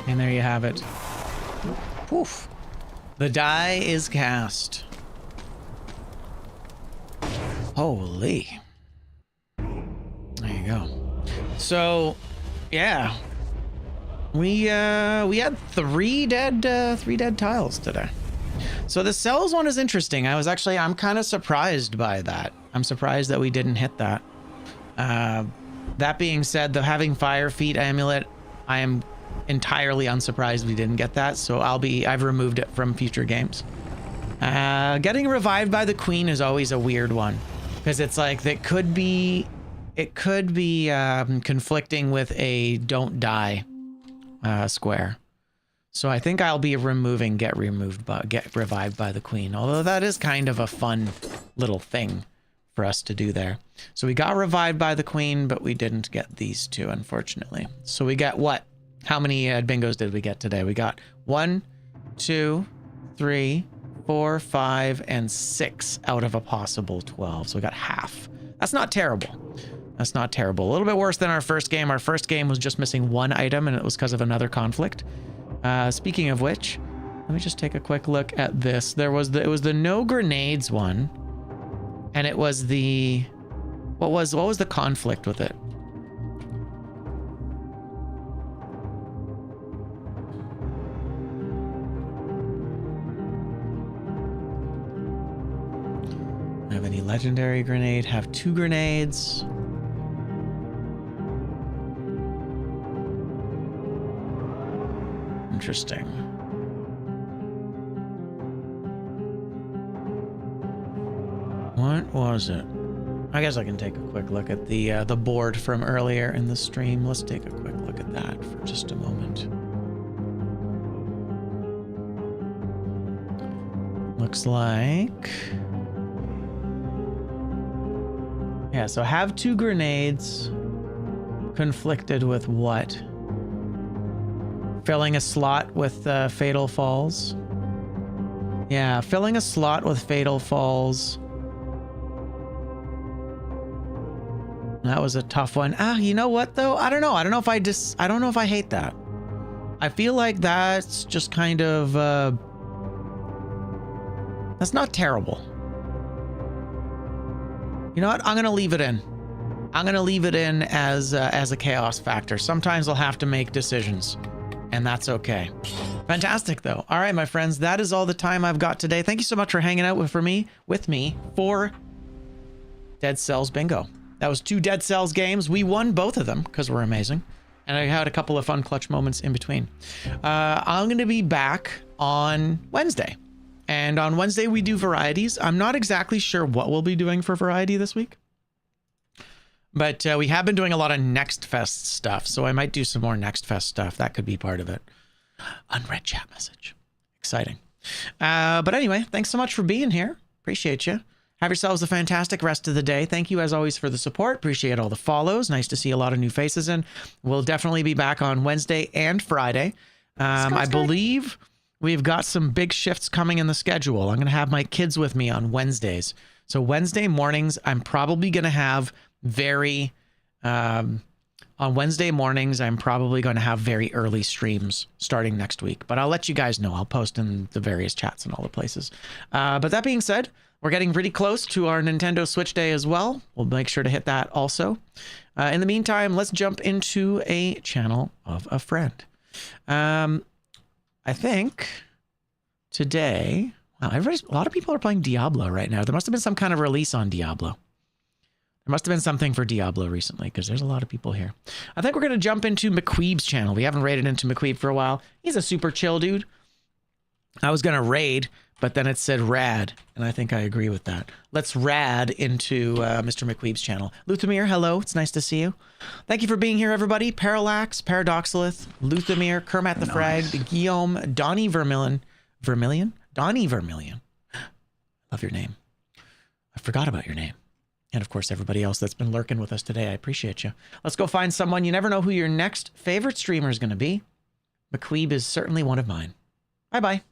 And there you have it. Poof. The die is cast. Holy. There you go. So, yeah. We had three dead tiles today. So the cells one is interesting. I'm kind of surprised by that. I'm surprised that we didn't hit that. That being said, the having fire feet amulet, I am entirely unsurprised we didn't get that, so I've removed it from future games. Getting revived by the queen is always a weird one, because it's like it could be conflicting with a don't die square. So I think I'll be removing get revived by the queen, although that is kind of a fun little thing for us to do there. So we got revived by the queen, but we didn't get these two, unfortunately. So we got what? How many bingos did we get today? We got 1, 2, 3, 4, 5, and 6 out of a possible 12. So we got half. That's not terrible. That's not terrible. A little bit worse than our first game. Our first game was just missing one item, and it was because of another conflict. Speaking of which, let me just take a quick look at this. It was the no grenades one, and it was the what was the conflict with it? Have any legendary grenade? Have 2 grenades. Interesting. What was it? I guess I can take a quick look at the board from earlier in the stream. Let's take a quick look at that for just a moment. Looks like... yeah, so have 2 grenades conflicted with what? Filling a slot with Fatal Falls. Yeah, filling a slot with Fatal Falls. That was a tough one. You know what though? I don't know. I don't know if I hate that. I feel like that's just kind of that's not terrible. You know what? I'm gonna leave it in. I'm gonna leave it in as a chaos factor. Sometimes I'll have to make decisions, and that's okay. Fantastic though. All right, my friends, that is all the time I've got today. Thank you so much for hanging out with me for Dead Cells Bingo. That was 2 Dead Cells games. We won both of them because we're amazing. And I had a couple of fun clutch moments in between. I'm going to be back on Wednesday. And on Wednesday, we do varieties. I'm not exactly sure what we'll be doing for variety this week. But we have been doing a lot of Next Fest stuff. So I might do some more Next Fest stuff. That could be part of it. Unread chat message. Exciting. But anyway, thanks so much for being here. Appreciate you. Have yourselves a fantastic rest of the day. Thank you as always for the support. Appreciate all the follows. Nice to see a lot of new faces in. We'll definitely be back on Wednesday and Friday. I believe we've got some big shifts coming in the schedule. I'm going to have my kids with me on Wednesdays. So Wednesday mornings, I'm probably going to have very early streams starting next week. But I'll let you guys know. I'll post in the various chats and all the places. But that being said, we're getting pretty close to our Nintendo Switch Day as well. We'll make sure to hit that also. In the meantime, let's jump into a channel of a friend. I think today Wow, a lot of people are playing Diablo right now. There must have been some kind of release on Diablo. There must have been something for Diablo recently because there's a lot of people here. I think we're going to jump into McQueeb's channel. We haven't raided into McQueeb for a while. He's a super chill dude. I was going to raid, but then it said rad, and I think I agree with that. Let's rad into Mr. McQueeb's channel. Luthamir, hello. It's nice to see you. Thank you for being here, everybody. Parallax, Paradoxolith, Luthamir, Kermat the Frag, Guillaume, Donnie Vermillion. Donnie Vermillion. Love your name. I forgot about your name. And of course, everybody else that's been lurking with us today. I appreciate you. Let's go find someone. You never know who your next favorite streamer is going to be. McQueeb is certainly one of mine. Bye-bye.